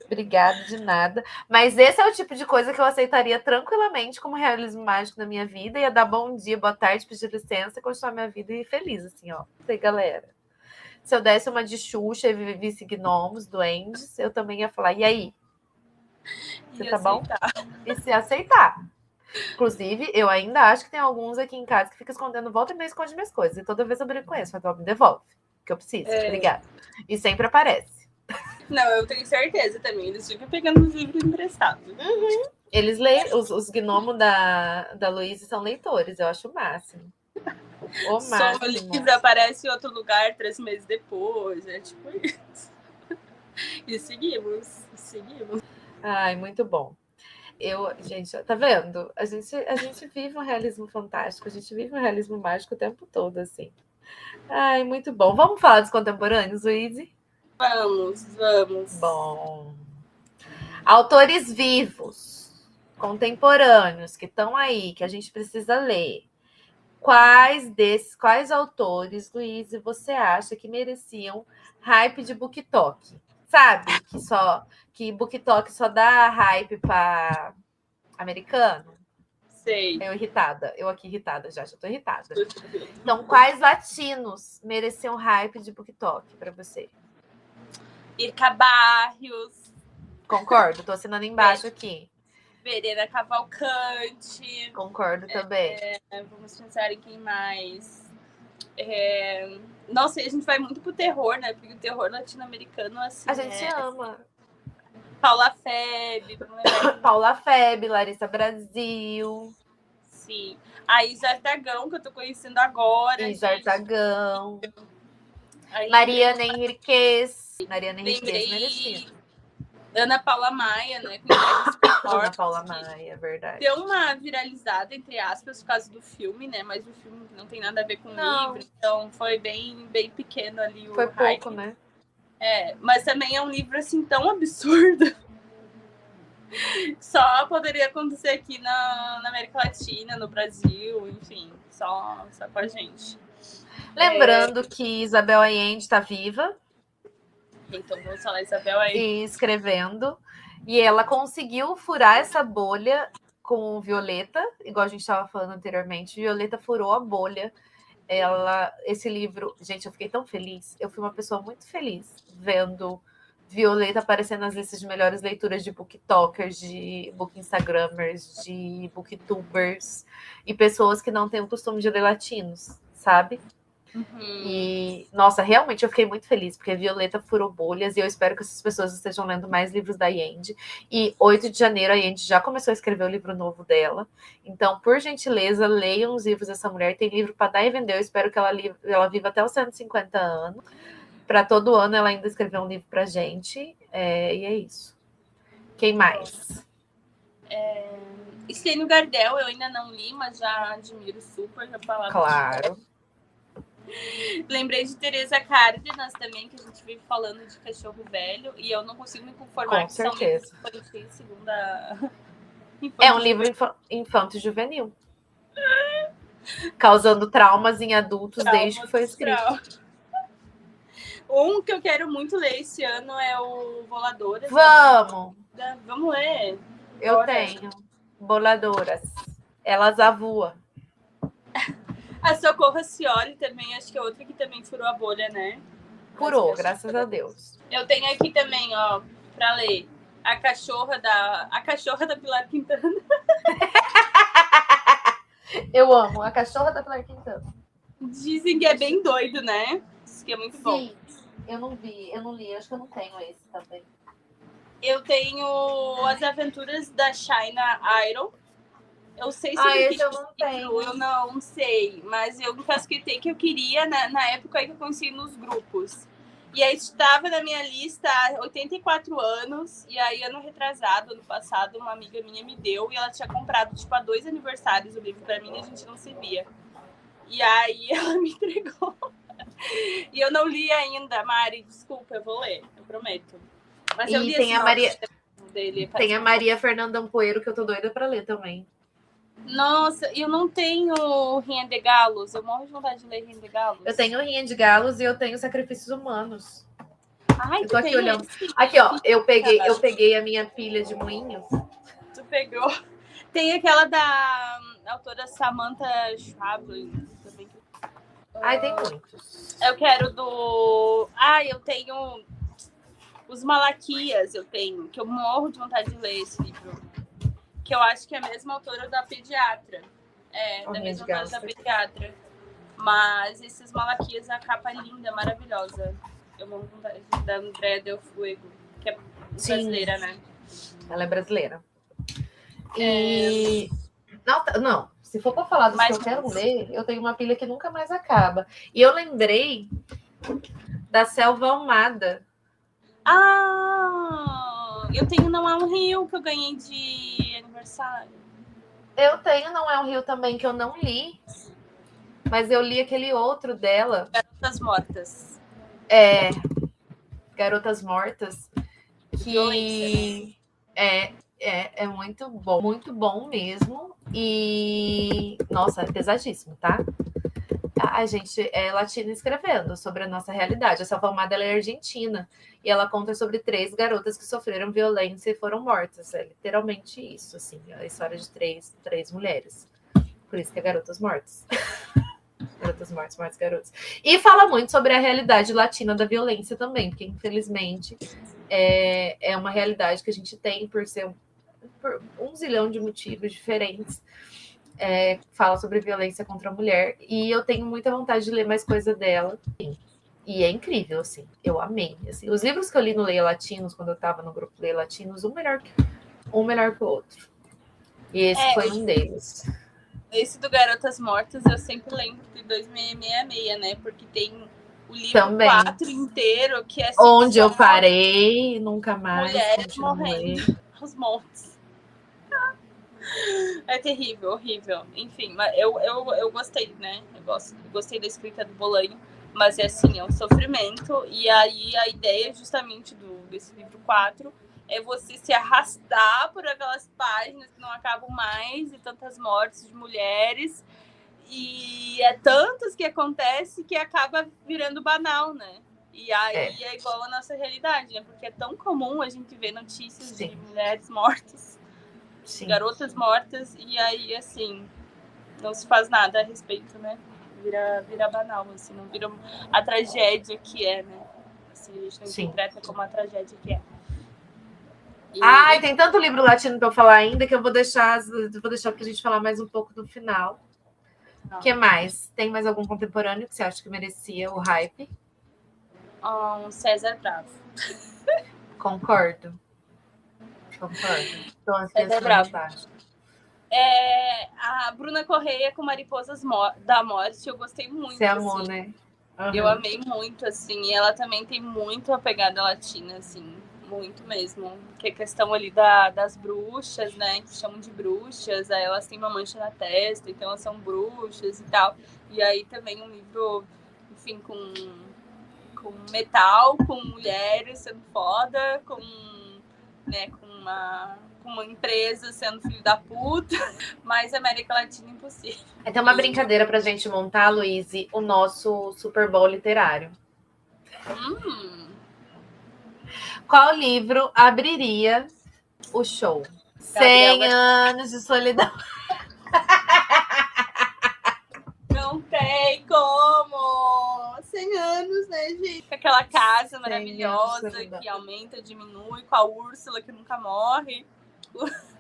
obrigada de nada. Mas esse é o tipo de coisa que eu aceitaria tranquilamente como realismo mágico na minha vida. Ia dar bom dia, boa tarde, pedir licença, continuar minha vida e feliz, assim, ó. Sei, galera. Se eu desse uma de Xuxa e visse gnomos, duendes, eu também ia falar, e aí? Você tá bom? E se aceitar. Inclusive, eu ainda acho que tem alguns aqui em casa que ficam escondendo, volta e meia esconde minhas coisas. E toda vez eu brigo com eles, mas me devolve, que eu preciso, obrigada. E sempre aparece. Não, eu tenho certeza também. Eles ficam pegando os livros emprestados. Uhum. Eles leem, os gnomos da Luísa são leitores, eu acho o máximo. O máximo. Só o livro aparece em outro lugar 3 meses depois, é tipo isso. E seguimos. Ai, muito bom. Gente, tá vendo? A gente vive um realismo fantástico, a gente vive um realismo mágico o tempo todo, assim. Ai, muito bom. Vamos falar dos contemporâneos, Luíse? Vamos. Bom. Autores vivos, contemporâneos, que estão aí, que a gente precisa ler. Quais autores, Luíse, você acha que mereciam hype de BookTok? Sabe? Que BookTok só dá hype para americano? Sei. Eu aqui irritada já tô irritada. Então, quais latinos mereciam hype de BookTok para você? Irka Barrios. Concordo, tô assinando embaixo aqui. Verena Cavalcante. Concordo também. Vamos pensar em quem mais. Nossa, e a gente vai muito pro terror, né? Porque o terror latino-americano, assim, A gente ama. Paula Feb, vamos lembrar. Paula Feb, Larissa Brasil. Sim. A Isa Artagão, que eu tô conhecendo agora. Isa Artagão. Aí, Mariana Henriquez. Mariana Henriquez lembrei merecia. Ana Paula Maia, né? Ana Paula Maia, verdade. Deu uma viralizada, entre aspas, por causa do filme, né? Mas o filme não tem nada a ver com o livro, então foi bem pequeno ali o Foi hype. pouco, né? Mas também é um livro, assim, tão absurdo. Só poderia acontecer aqui na América Latina, no Brasil, enfim, só com a gente. Lembrando que Isabel Allende está viva. Então vamos falar Isabel aí. E escrevendo. E ela conseguiu furar essa bolha com Violeta, igual a gente estava falando anteriormente. Violeta furou a bolha. Esse livro, gente, eu fiquei tão feliz. Eu fui uma pessoa muito feliz vendo Violeta aparecendo nas listas de melhores leituras de booktokers, de book instagramers, de booktubers e pessoas que não têm o costume de ler latinos, sabe? E, nossa, realmente eu fiquei muito feliz, porque Violeta furou bolhas e eu espero que essas pessoas estejam lendo mais livros da Allende. E 8 de janeiro a Allende já começou a escrever o livro novo dela. Então, por gentileza, leiam os livros dessa mulher. Tem livro para dar e vender. Eu espero que ela viva até os 150 anos. Para todo ano ela ainda escrever um livro pra gente. E é isso. Quem mais? Estênio Gardel, eu ainda não li, mas já admiro super. Já falava. Claro. Lembrei de Teresa Cárdenas também, que a gente vive falando de cachorro velho, e eu não consigo me conformar. Com certeza. É um livro infanto-juvenil. Causando traumas em adultos desde que foi escrito. Um que eu quero muito ler esse ano é o Voladoras. Vamos! Vamos ler. Eu tenho. Voladoras. Elas avoam. A Socorro Cioli também, acho que é outra que também furou a bolha, né? Furou, graças a Deus. Eu tenho aqui também, ó, pra ler. A cachorra da Pilar Quintana. Eu amo. A cachorra da Pilar Quintana. Dizem que é bem doido, né? Diz que é muito bom. Sim. Eu não li. Acho que eu não tenho esse também. Eu tenho As Aventuras da China Idol. Eu sei se esse eu não tenho. Eu não sei, mas eu encasquetei que eu queria na época aí que eu conheci nos grupos. E aí estava na minha lista há 84 anos, e aí ano retrasado, ano passado, uma amiga minha me deu, e ela tinha comprado, tipo, há 2 aniversários o livro pra mim, e a gente não se via. E aí ela me entregou. E eu não li ainda, Mari, desculpa, eu vou ler, eu prometo. Mas eu li tem a Maria dele. Tem a Maria Fernanda Ampoeiro, que eu tô doida pra ler também. Nossa, eu não tenho Rinha de Galos. Eu morro de vontade de ler Rinha de Galos. Eu tenho Rinha de Galos e eu tenho Sacrifícios Humanos. Ai, eu tô aqui olhando. Aqui, ó, eu peguei a minha pilha de moinhos. Tu pegou. Tem aquela da autora Samantha Schweblin também. Tem muitos. Eu quero do... eu tenho Os Malaquias, que eu morro de vontade de ler esse livro. Que eu acho que é a mesma autora da Pediatra. Da mesma autora da Pediatra. Mas esses Malaquias, a capa é linda, maravilhosa. Eu morro de vontade da Andrea Del Fuego, que é brasileira, né? Ela é brasileira. E... Não, se for para falar do que eu quero ler, eu tenho uma pilha que nunca mais acaba. E eu lembrei da Selva Almada. Eu tenho Não É um Rio, que eu ganhei de aniversário. Eu tenho Não É um Rio também, que eu não li. Mas eu li aquele outro dela. Garotas Mortas. Garotas Mortas. Que é muito bom mesmo. E, nossa, é pesadíssimo, tá? A gente é latina escrevendo sobre a nossa realidade. A Selva Almada, ela é argentina. E ela conta sobre 3 garotas que sofreram violência e foram mortas. É literalmente isso, assim. A história de três mulheres. Por isso que é Garotas Mortas. Garotas Mortas, Mortas Garotas. E fala muito sobre a realidade latina da violência também. Porque, infelizmente, é uma realidade que a gente tem por ser por um zilhão de motivos diferentes. Fala sobre violência contra a mulher. E eu tenho muita vontade de ler mais coisa dela. E é incrível, assim. Eu amei. Assim, os livros que eu li no Leia Latinos, quando eu estava no grupo Leia Latinos, um melhor que o outro. E esse foi um deles. Esse do Garotas Mortas eu sempre lembro de 2666, né? Porque tem o livro Também. 4 inteiro, que é assim, onde eu parei, nunca mais. Mulheres morrendo aos montes. É terrível, horrível. Enfim, mas eu gostei, né? Eu gostei da escrita do Bolanho, mas é assim, é um sofrimento. E aí a ideia justamente desse livro 4 é você se arrastar por aquelas páginas que não acabam mais, e tantas mortes de mulheres, e é tantas que acontece que acaba virando banal, né? E aí é igual a nossa realidade, né? Porque é tão comum a gente ver notícias de mulheres mortas, garotas mortas, e aí, assim, não se faz nada a respeito, né? Vira banal, assim, não vira a tragédia que é, né? Assim, a gente não interpreta como a tragédia que é. Ai, tem tanto livro latino para eu falar ainda que eu vou deixar para a gente falar mais um pouco no final. O que mais? Tem mais algum contemporâneo que você acha que merecia o hype? César Bravo. Concordo. Então, César Bravo. A Bruna Correia com Mariposas da Morte, eu gostei muito. Você amou, assim. né? Uhum. Eu amei muito, assim. E ela também tem muito a pegada latina, assim. Muito mesmo. Que é questão ali das bruxas, né? Que chamam de bruxas. Aí elas têm uma mancha na testa, então elas são bruxas e tal. E aí também um livro, enfim, com metal, com mulheres sendo foda, com uma empresa sendo filho da puta, mas América Latina impossível. Tem uma brincadeira pra gente montar, Luíse, o nosso Super Bowl literário. Qual livro abriria o show? 100 anos de solidão. Não tem como! 100 anos, né, gente? Aquela casa maravilhosa que aumenta, diminui, com a Úrsula que nunca morre.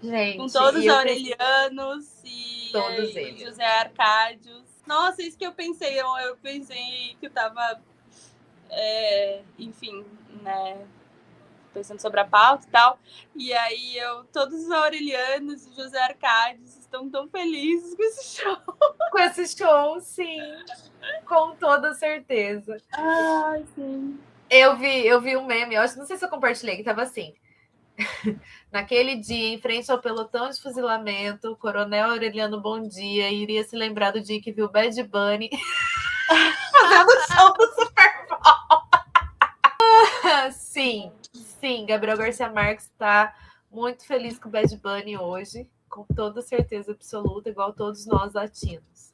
Gente, com todos os aurelianos e todos eles. José Arcádios. Nossa, isso que eu pensei. Eu pensei que eu tava, enfim, né, pensando sobre a pauta e tal. E aí todos os aurelianos e José Arcádios estão tão felizes com esse show. Com esse show, sim. Com toda certeza. Ai, sim. Eu vi um meme, eu não sei se eu compartilhei, que tava assim. Naquele dia, em frente ao pelotão de fuzilamento, o coronel Aureliano Bom Dia iria se lembrar do dia que viu Bad Bunny fazendo show do Super Bowl. Sim, Gabriel Garcia Marques está muito feliz com o Bad Bunny hoje, com toda certeza absoluta, igual todos nós latinos.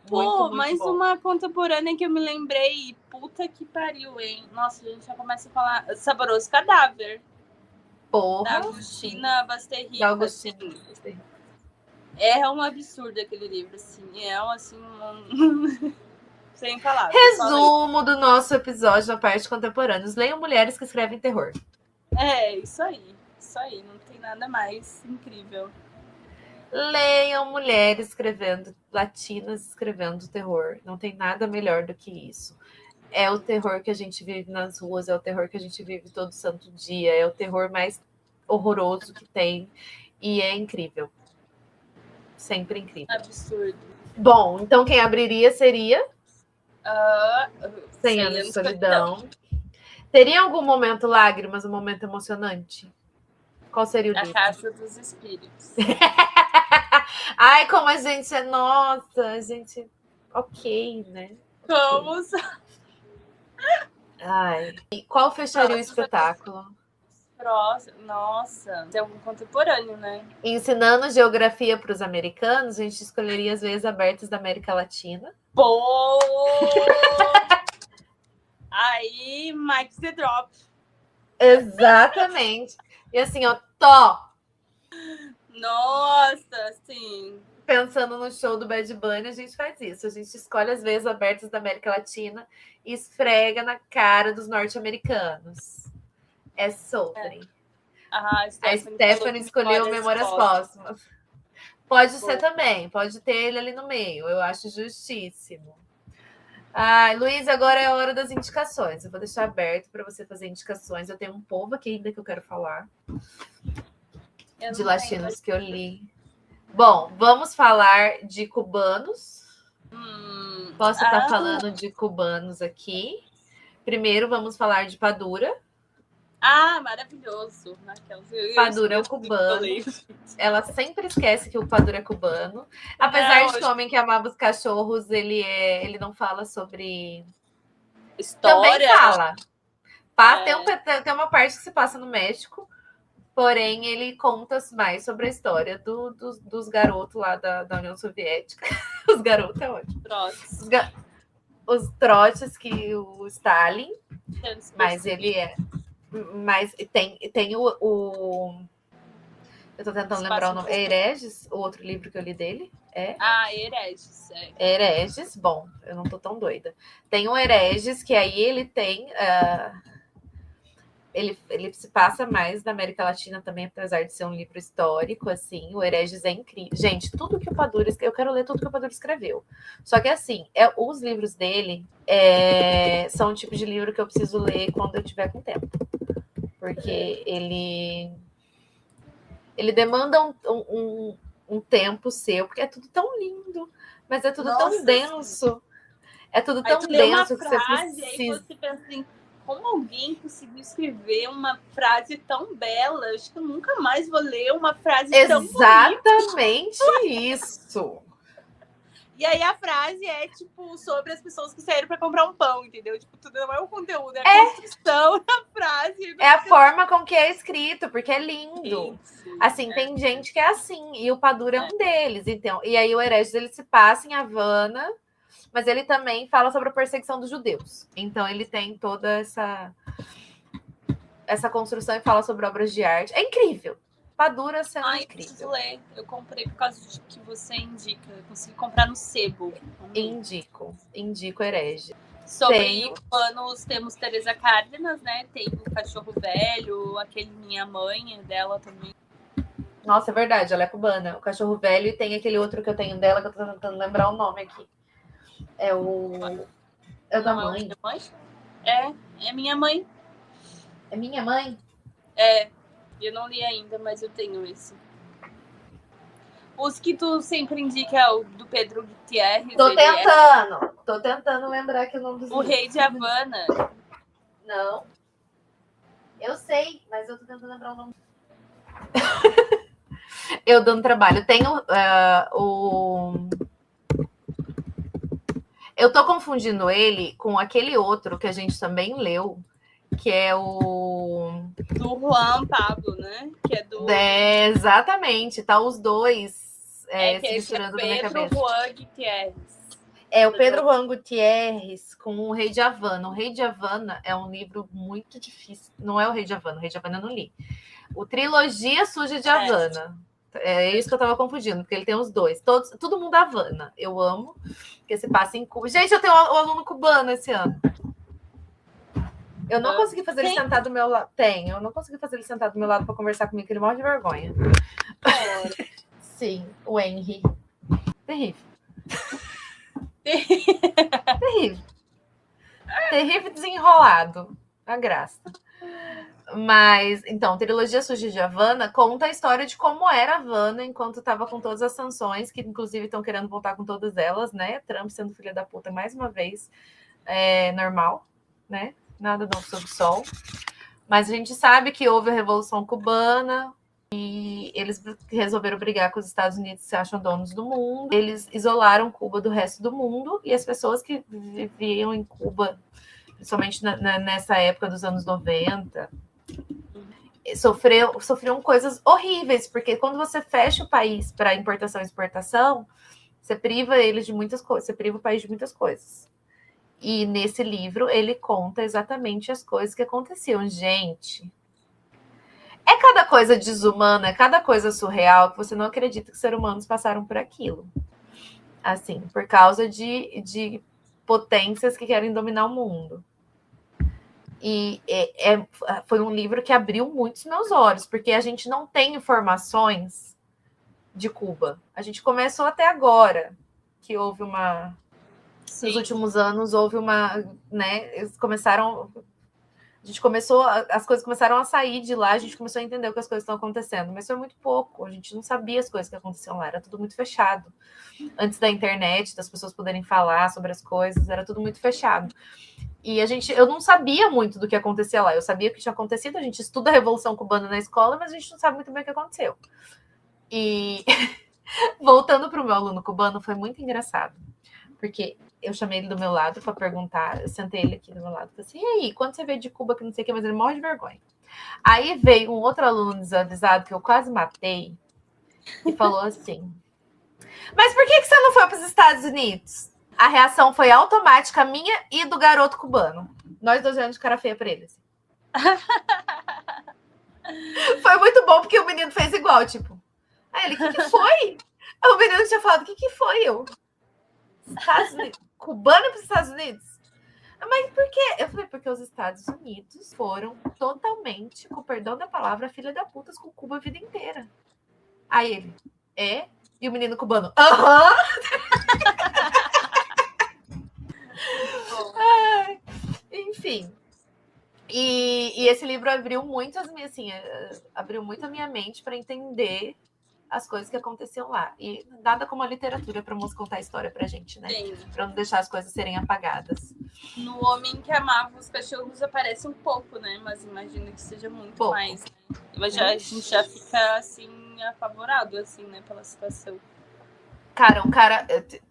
Muito mais bom. Uma contemporânea que eu me lembrei, puta que pariu, hein? Nossa, a gente já começa a falar. Saboroso Cadáver. Porra, da Agustina Basterrica. Assim, é um absurdo aquele livro, assim. Sem palavras. Resumo do nosso episódio na parte contemporâneos. Leiam mulheres que escrevem terror. Isso aí. Não tem nada mais incrível. Leiam mulheres latinas escrevendo terror. Não tem nada melhor do que isso. É o terror que a gente vive nas ruas, é o terror que a gente vive todo santo dia, é o terror mais horroroso que tem, e é incrível. Sempre incrível. Absurdo. Bom, então quem abriria seria 100 anos de solidão. Teria algum momento lágrimas, um momento emocionante? Qual seria o livro? A Caixa dos Espíritos. Ai, como a gente é... Nossa, a gente... Ok, né? Vamos... Ai. E qual fecharia o espetáculo? Nossa, tem algum contemporâneo, né? Ensinando geografia para os americanos, a gente escolheria as veias abertas da América Latina. Pô! Aí, Mike the Drop. Exatamente. E assim, Nossa, sim. Pensando no show do Bad Bunny, a gente faz isso. A gente escolhe as veias abertas da América Latina e esfrega na cara dos norte-americanos. É sobre. A A Stephanie Stephanie escolheu Memórias Póstumas. Pode ser Boa. também, pode ter ele ali no meio. Eu acho justíssimo. Ai, Luiz, agora é a hora das indicações. Eu vou deixar aberto para você fazer indicações. Eu tenho um povo aqui ainda que eu quero falar. Eu De não latinos que eu li. Bom, vamos falar de cubanos. Posso estar falando de cubanos aqui. Primeiro, vamos falar de Padura. Maravilhoso. Padura é o cubano. Ela sempre esquece que o Padura é cubano. Apesar de que o Homem que Amava os Cachorros, ele não fala sobre... História. Também fala. Tem uma parte que se passa no México, porém ele conta mais sobre a história dos garotos lá da União Soviética. Os garotos é ótimo. Os trotes que o Stalin, mas ele é... Mas tem o... Eu tô tentando lembrar o nome. É Hereges, o outro livro que eu li dele. Hereges. Hereges, bom, eu não tô tão doida. Tem o Hereges, que aí ele tem... Ele se passa mais na América Latina também, apesar de ser um livro histórico, assim. O Hereges é incrível. Gente, tudo que o Padura... Eu quero ler tudo que o Padura escreveu. Só que, assim, os livros dele são um tipo de livro que eu preciso ler quando eu tiver com tempo. Porque ele demanda um tempo seu, porque é tudo tão lindo, mas é tudo tão denso. É tudo tão denso que você precisa... Aí você pensa assim, como alguém conseguiu escrever uma frase tão bela? Acho que eu nunca mais vou ler uma frase tão bonita. Exatamente isso. E aí a frase é, tipo, sobre as pessoas que saíram para comprar um pão, entendeu? Tipo, tudo não é o conteúdo, é a construção da frase. É a forma com que é escrito, porque é lindo. Isso, assim, tem gente que é assim, e o Padura é um deles. Então, e aí o Hereges, ele se passa em Havana, mas ele também fala sobre a perseguição dos judeus. Então ele tem toda essa construção e fala sobre obras de arte. É incrível. Padura sendo incrível. Ler. Eu comprei por causa de que você indica. Eu consegui comprar no sebo. Indico Hereges. Sobre humanos, temos Teresa Cárdenas, né? Tem o Cachorro Velho, aquele Minha Mãe dela também. Nossa, é verdade, ela é cubana. O Cachorro Velho, e tem aquele outro que eu tenho dela, que eu tô tentando lembrar o nome aqui. É o da mãe. É Minha Mãe. É Minha Mãe? Eu não li ainda, mas eu tenho esse. Os que tu sempre indica é o do Pedro Gutierrez. Tô tentando lembrar que o nome dos O Rei de Havana. Não. Eu sei, mas eu tô tentando lembrar o nome. Eu dando trabalho. Tenho Eu tô confundindo ele com aquele outro que a gente também leu, que é o... Do Juan Pablo, né? Que é do... exatamente. Tá os dois se misturando na minha cabeça. Pedro Juan Gutierrez. É o Pedro Juan Gutierrez com o Rei de Havana. O Rei de Havana é um livro muito difícil. Não é o Rei de Havana. O Rei de Havana eu não li. O Trilogia Suja de Havana. É isso que eu tava confundindo, porque ele tem os dois. Todo mundo Havana. Eu amo, porque se passa em Cuba. Gente, eu tenho um aluno cubano esse ano. Eu não consegui fazer ele sentar do meu lado. Eu não consegui fazer ele sentar do meu lado para conversar comigo, que ele morre de vergonha. Sim, o Henry. Terrível. Terrível. Terrível desenrolado. A graça. Mas, então, Trilogia Suja de Havana conta a história de como era Havana enquanto estava com todas as sanções, que inclusive estão querendo voltar com todas elas, né? Trump sendo filha da puta mais uma vez. Normal, né? Nada novo sob o sol. Mas a gente sabe que houve a Revolução Cubana e eles resolveram brigar com os Estados Unidos, que se acham donos do mundo. Eles isolaram Cuba do resto do mundo e as pessoas que viviam em Cuba, principalmente nessa época dos anos 90, sofriam coisas horríveis, porque quando você fecha o país para importação e exportação, você priva eles de muitas coisas, você priva o país de muitas coisas. E nesse livro ele conta exatamente as coisas que aconteciam. Gente, é cada coisa desumana, é cada coisa surreal que você não acredita que seres humanos passaram por aquilo. Assim, por causa de potências que querem dominar o mundo. E foi um livro que abriu muitos meus olhos, porque a gente não tem informações de Cuba. A gente começou até agora, que houve uma... Sim. Nos últimos anos houve uma... né, eles começaram... A gente começou... As coisas começaram a sair de lá, a gente começou a entender o que as coisas estão acontecendo, mas foi muito pouco. A gente não sabia as coisas que aconteciam lá, era tudo muito fechado. Antes da internet, das pessoas poderem falar sobre as coisas, era tudo muito fechado. E eu não sabia muito do que acontecia lá. Eu sabia o que tinha acontecido, a gente estuda a Revolução Cubana na escola, mas a gente não sabe muito bem o que aconteceu. E voltando para o meu aluno cubano, foi muito engraçado. Porque eu chamei ele do meu lado para perguntar, eu sentei ele aqui do meu lado, falei assim, e aí, quando você veio de Cuba, que não sei o que, mas ele morre de vergonha. Aí veio um outro aluno desavisado, que eu quase matei, e falou assim, mas por que você não foi para os Estados Unidos? A reação foi automática, minha e do garoto cubano. Nós dois olhando de cara feia para eles. Foi muito bom, porque o menino fez igual, tipo. Aí ele, o que foi? O menino tinha falado, o que foi? Eu, Estados Unidos, cubano para os Estados Unidos? Mas por quê? Eu falei, porque os Estados Unidos foram totalmente, com perdão da palavra, filha da putas com Cuba a vida inteira. Aí ele, E o menino cubano, aham! Enfim. E esse livro abriu muito abriu muito a minha mente para entender as coisas que aconteciam lá. E nada como a literatura para contar a história pra gente, né? Para não deixar as coisas serem apagadas. No Homem que Amava os Cachorros aparece um pouco, né? Mas imagino que seja muito mais, né? Mas a gente já fica, assim, apavorado, assim, né? Pela situação.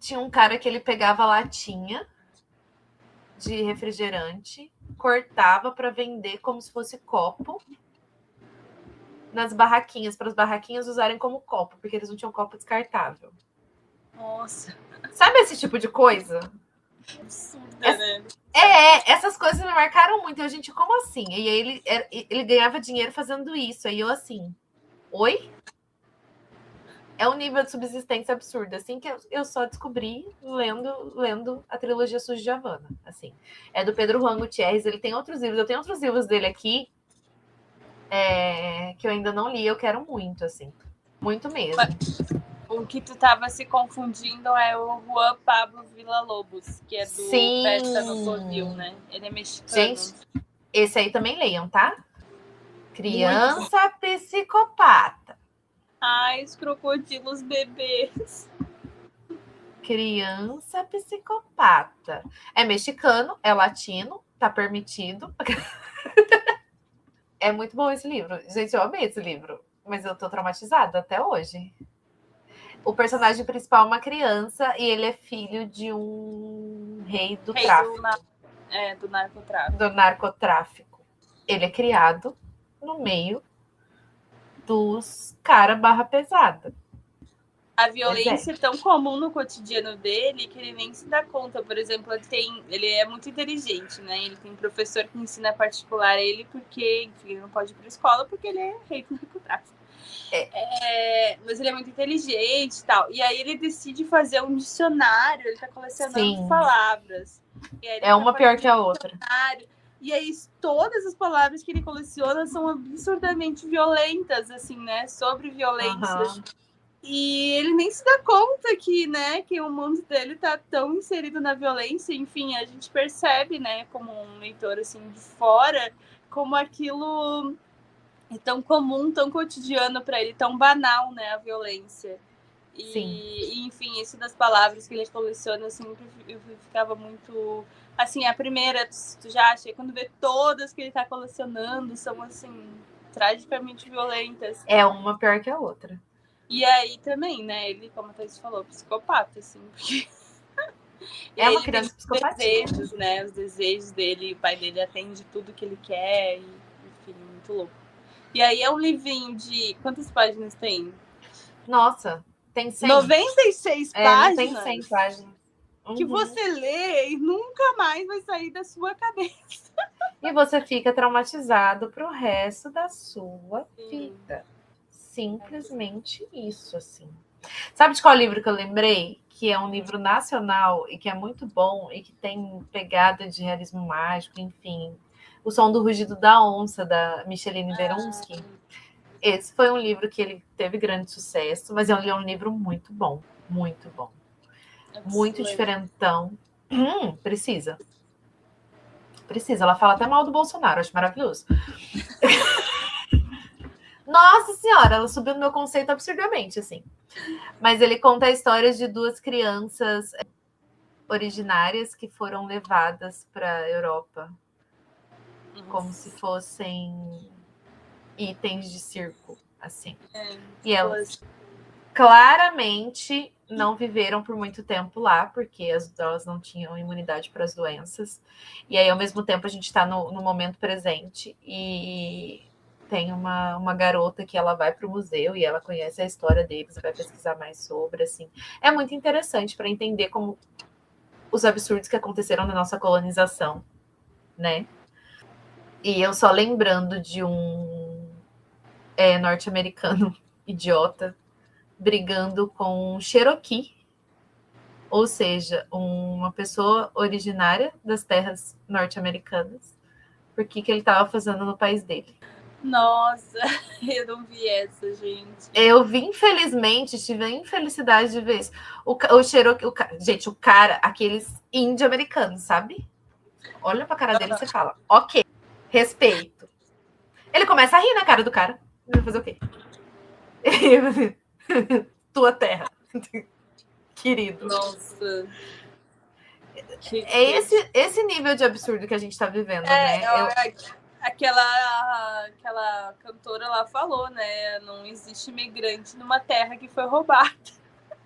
Tinha um cara que ele pegava latinha de refrigerante, cortava para vender como se fosse copo nas barraquinhas, para as barraquinhas usarem como copo, porque eles não tinham copo descartável. Nossa. Sabe esse tipo de coisa? Absurda, né? Essas coisas me marcaram muito. A gente, como assim? E aí ele ganhava dinheiro fazendo isso. Aí eu assim, oi? É um nível de subsistência absurdo, assim, que eu só descobri lendo a trilogia Suja de Havana, assim. É do Pedro Juan Gutierrez, ele tem outros livros, eu tenho outros livros dele aqui, que eu ainda não li, eu quero muito, assim. Muito mesmo. O que tu tava se confundindo é o Juan Pablo Villalobos, que é do Festa no Covil, né? Ele é mexicano. Gente, esse aí também leiam, tá? Criança Psicopata. Ai, os crocodilos bebês. Criança Psicopata. É mexicano, é latino, tá permitido. É muito bom esse livro. Gente, eu amei esse livro, mas eu tô traumatizada até hoje. O personagem principal é uma criança e ele é filho de um rei do tráfico. Do narcotráfico. Do narcotráfico. Ele é criado no meio dos cara barra pesada. A violência é tão comum no cotidiano dele que ele nem se dá conta. Por exemplo, ele é muito inteligente, né? Ele tem um professor que ensina particular a ele porque, enfim, ele não pode ir para a escola porque ele é rei do narcotráfico. Mas ele é muito inteligente e tal. E aí ele decide fazer um dicionário, ele tá colecionando palavras. Uma pior que a outra. E aí todas as palavras que ele coleciona são absurdamente violentas, assim, né? Sobre violência. E ele nem se dá conta que, né, que o mundo dele tá tão inserido na violência. Enfim, a gente percebe, né, como um leitor, assim, de fora, como aquilo é tão comum, tão cotidiano para ele, tão banal, né, a violência. E enfim, isso das palavras que ele coleciona, assim, eu ficava muito... Assim, a primeira, tu já acha, quando vê todas que ele tá colecionando, são, assim, tragicamente violentas. É uma pior que a outra. E aí também, né, ele, como a Thaís falou, psicopata, assim, porque... É uma criança psicopatia. Os desejos dele, o pai dele atende tudo que ele quer, e, enfim, muito louco. E aí é um livrinho de... Quantas páginas tem? Nossa, tem 100. 96 páginas. Tem 100 páginas. Que você lê e nunca mais vai sair da sua cabeça. E você fica traumatizado pro resto da sua vida. Simplesmente isso, assim. Sabe de qual livro que eu lembrei? Que é um livro nacional e que é muito bom e que tem pegada de realismo mágico, enfim. O Som do Rugido da Onça, da Micheline Veronsky. Esse foi um livro que ele teve grande sucesso, mas ele é um livro muito bom, muito bom. Muito diferentão. Precisa. Ela fala até mal do Bolsonaro, acho maravilhoso. Nossa senhora, ela subiu no meu conceito absurdamente, assim. Mas ele conta a história de 2 crianças originárias que foram levadas para a Europa como se fossem itens de circo, assim. E elas claramente não viveram por muito tempo lá, porque elas não tinham imunidade para as doenças. E aí, ao mesmo tempo, a gente está no momento presente e tem uma garota que ela vai para o museu e ela conhece a história deles, vai pesquisar mais sobre, assim. É muito interessante para entender como os absurdos que aconteceram na nossa colonização, né? E eu só lembrando de um norte-americano idiota brigando com um Cherokee, ou seja, uma pessoa originária das terras norte-americanas, por que ele estava fazendo no país dele. Nossa, eu não vi essa, gente. Eu vi, infelizmente, tive a infelicidade de ver isso. O Cherokee, gente, o cara, aqueles índio-americanos, sabe? Olha pra cara dele e você fala, ok, respeito. Ele começa a rir na cara do cara. Ele vai fazer o quê? Tua terra. Querido. Nossa. É esse nível de absurdo que a gente tá vivendo, né? Aquela cantora lá falou, né? Não existe imigrante numa terra que foi roubada.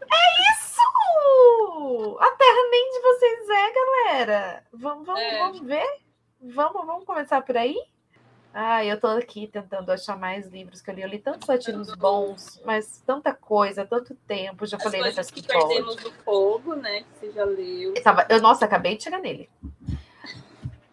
É isso! A terra nem de vocês galera. Vamos ver? Vamos começar por aí? Eu tô aqui tentando achar mais livros que eu li. Eu li tantos latinos bons, mas tanta coisa, tanto tempo. Já falei nessa que Perdemos do Fogo, né? Que você já leu. Nossa, acabei de chegar nele.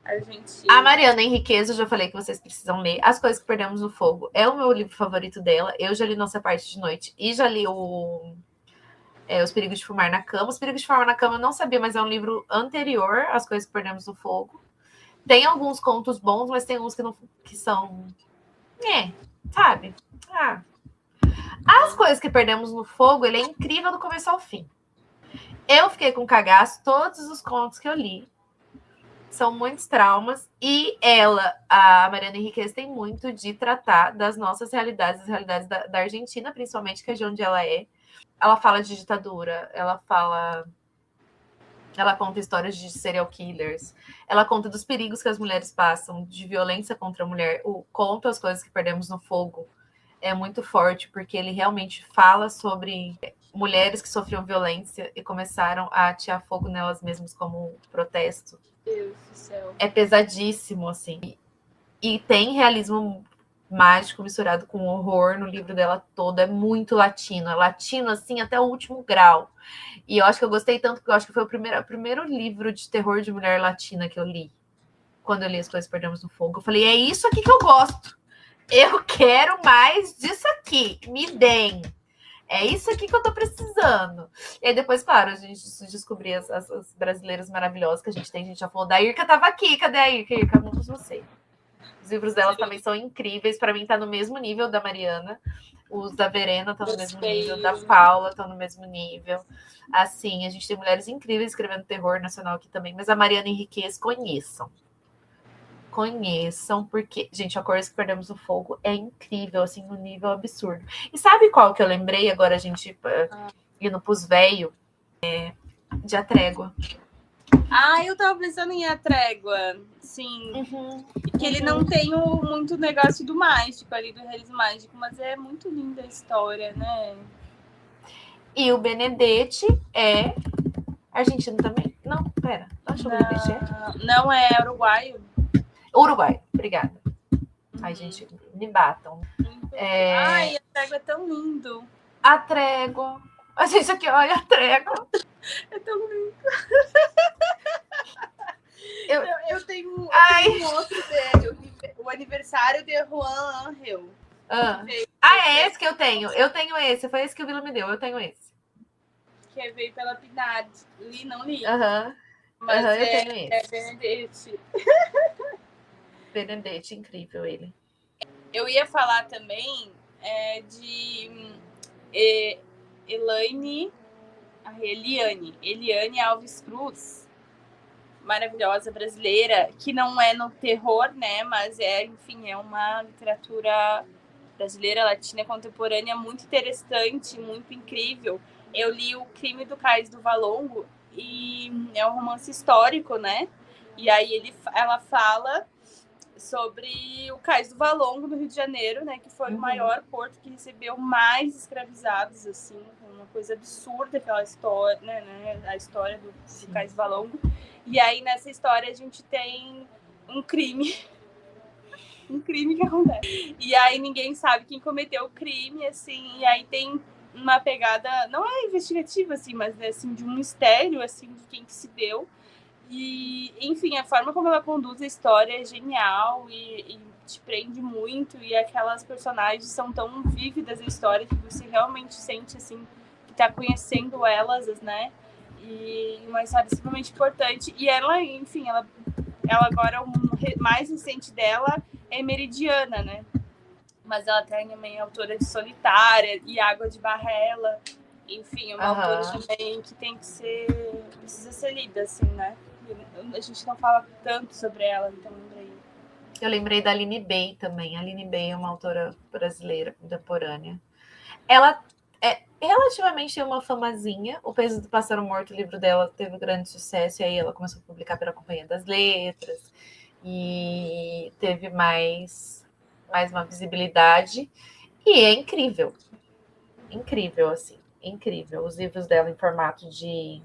Argentina. A Mariana Henriquez, eu já falei que vocês precisam ler. As Coisas que Perdemos no Fogo é o meu livro favorito dela. Eu já li Nossa Parte de Noite e já li Os Perigos de Fumar na Cama. Os Perigos de Fumar na Cama eu não sabia, mas é um livro anterior às Coisas que Perdemos no Fogo. Tem alguns contos bons, mas tem uns que são... sabe? As Coisas que Perdemos no Fogo, ele é incrível do começo ao fim. Eu fiquei com cagaço todos os contos que eu li. São muitos traumas. E a Mariana Henriquez, tem muito de tratar das nossas realidades, das realidades da Argentina, principalmente, que é de onde ela é. Ela fala de ditadura, ela conta histórias de serial killers, ela conta dos perigos que as mulheres passam, de violência contra a mulher. O conto As Coisas que Perdemos no Fogo é muito forte, porque ele realmente fala sobre mulheres que sofriam violência e começaram a atear fogo nelas mesmas como protesto. Deus do céu. É pesadíssimo, assim. E tem realismo mágico misturado com horror no livro dela todo. É muito latino. É latino, assim, até o último grau. E eu acho que eu gostei tanto, porque eu acho que foi o primeiro livro de terror de mulher latina que eu li. Quando eu li As Coisas que Perdemos no Fogo. Eu falei, é isso aqui que eu gosto. Eu quero mais disso aqui. Me deem. É isso aqui que eu tô precisando. E aí depois, claro, a gente descobriu as brasileiras maravilhosas que a gente tem. A gente já falou da Irka, tava aqui. Cadê a Irka? Irka, vamos você. Os livros dela também são incríveis. Para mim, tá no mesmo nível da Mariana. Os da Verena estão no mesmo nível. Da Paula estão no mesmo nível. Assim, a gente tem mulheres incríveis escrevendo terror nacional aqui também. Mas a Mariana Henriquez, conheçam, porque, gente, A Coisas que Perdemos no Fogo é incrível, assim, no nível absurdo. E sabe qual que eu lembrei agora, a gente indo pros velhos? De A Trégua. Eu tava pensando em A Trégua, sim. Que ele não tem muito negócio do mágico ali, do realismo mágico, mas é muito linda a história, né? E o Benedetti é argentino também? Não, pera. Deixa eu ver o Benedetti. Não, é uruguaio. Uruguai, obrigada. Ai, gente, me batam. Ai, A Trégua é tão lindo. A Trégua. A gente aqui, olha, A Trégua. É tão lindo. Eu tenho um outro dele, o aniversário de Juan Angel. É esse que eu tenho. Eu tenho esse. Foi esse que o Vila me deu. Eu tenho esse. Que veio pela Pinard. Não li. Mas eu tenho esse. É Benedetti. Benedetti, incrível ele. Eu ia falar também de Eliane Alves Cruz, maravilhosa brasileira, que não é no terror, né? Mas enfim, é uma literatura brasileira, latina, contemporânea muito interessante, muito incrível. Eu li O Crime do Cais do Valongo e é um romance histórico, né? E aí ela fala sobre o Cais do Valongo, no Rio de Janeiro, né? Que foi o maior porto que recebeu mais escravizados, assim, uma coisa absurda aquela história, né? A história do Cais do Valongo. E aí, nessa história, a gente tem um crime que acontece. E aí ninguém sabe quem cometeu o crime, assim, e aí tem uma pegada, não é investigativa, assim, mas assim, de um mistério, assim, de quem que se deu. E, enfim, a forma como ela conduz a história é genial e te prende muito, e aquelas personagens são tão vívidas a história que você realmente sente, assim, que tá conhecendo elas, né? E uma história extremamente importante. E ela, enfim, ela agora, o mais recente dela é Meridiana, né? Mas ela também é autora de Solitária e Água de Barrela. Enfim, uma autora também que precisa ser lida, assim, né? A gente não fala tanto sobre ela, então lembrei. Eu lembrei da Aline Bey também. A Aline Bey é uma autora brasileira contemporânea. Ela relativamente tem uma famazinha. O Peso do Pássaro Morto, o livro dela, teve grande sucesso, e aí ela começou a publicar pela Companhia das Letras e teve mais uma visibilidade, e é incrível, assim, incrível. Os livros dela em formato de...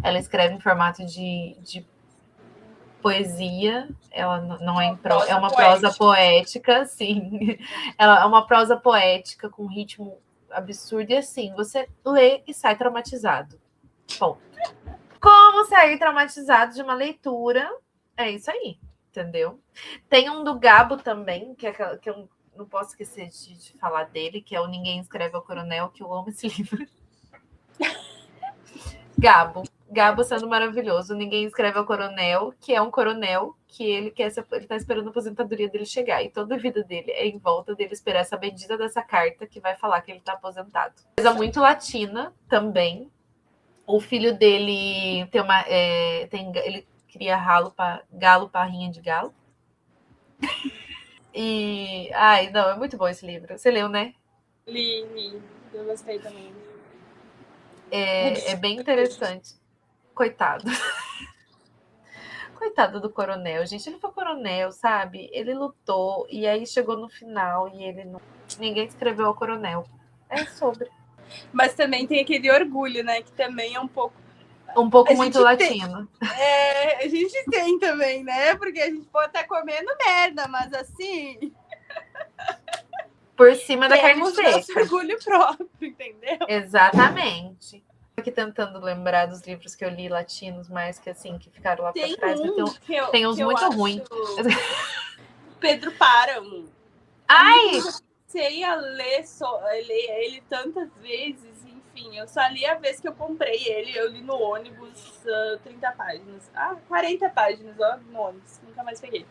Ela escreve em formato de poesia, ela não é uma prosa poética, sim. Ela é uma prosa poética com ritmo absurdo, e assim, você lê e sai traumatizado. Bom, como sair traumatizado de uma leitura? É isso aí, entendeu? Tem um do Gabo também, que eu não posso esquecer de falar dele, que é o Ninguém Escreve ao Coronel, que eu amo esse livro. Gabo sendo maravilhoso. Ninguém Escreve ao Coronel, que é um coronel que ele tá esperando a aposentadoria dele chegar, e toda a vida dele é em volta dele esperar essa bendita dessa carta que vai falar que ele tá aposentado. Coisa muito latina também. O filho dele ele cria galo, parrinha de galo. E não, é muito bom esse livro. Você leu, né? Li. Eu gostei também. É bem interessante. Coitado. Coitado do coronel, gente. Ele foi coronel, sabe? Ele lutou, e aí chegou no final e ele não... Ninguém escreveu ao coronel. É sobre. Mas também tem aquele orgulho, né? Que também é um pouco muito latino. A gente tem também, né? Porque a gente pode estar comendo merda, mas assim... Por cima da carne seca. Nosso orgulho próprio, entendeu? Exatamente. Aqui tentando lembrar dos livros que eu li latinos, mas que assim, que ficaram lá para trás. Tem uns muito ruins. Pedro Páramo. Ai! Eu comecei a ler ele tantas vezes, enfim, eu só li a vez que eu comprei ele, eu li no ônibus 30 páginas. 40 páginas, no ônibus, nunca mais peguei.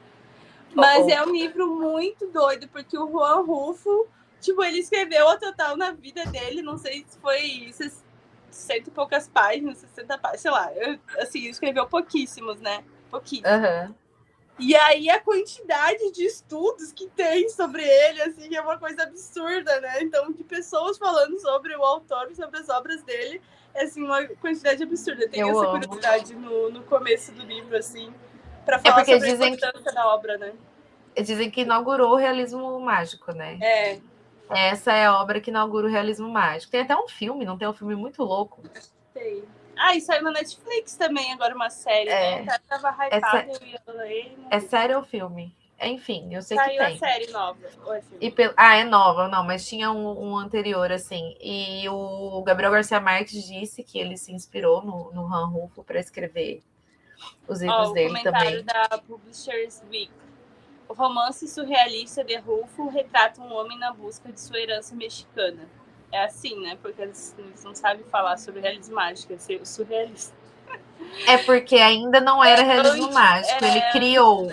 Mas é um livro muito doido, porque o Juan Rulfo, tipo, ele escreveu a total na vida dele, não sei se foi 60 e poucas páginas, 60 páginas, sei lá, escreveu pouquíssimos, né? Pouquíssimos. Uhum. E aí a quantidade de estudos que tem sobre ele, assim, é uma coisa absurda, né? Então, de pessoas falando sobre o autor, sobre as obras dele, é, assim, uma quantidade absurda. Tem essa curiosidade no começo do livro, assim, para falar sobre a importância da obra, né? Dizem que inaugurou o realismo mágico, né? É. Essa é a obra que inaugura o realismo mágico. Tem até um filme, não tem um filme muito louco? Tem. E saiu na Netflix também, agora uma série, né? Eu tava hypada, eu ia ler. É série ou filme? Enfim, eu sei saiu que tem. A série nova. É nova, não, mas tinha um anterior, assim. E o Gabriel Garcia Marques disse que ele se inspirou no Juan Rulfo para escrever os livros dele também. O comentário da Publishers Week. O romance surrealista de Rulfo retrata um homem na busca de sua herança mexicana. É assim, né? Porque eles não sabem falar sobre realismo mágico, é ser surrealista. É porque ainda não era realismo mágico, ele criou.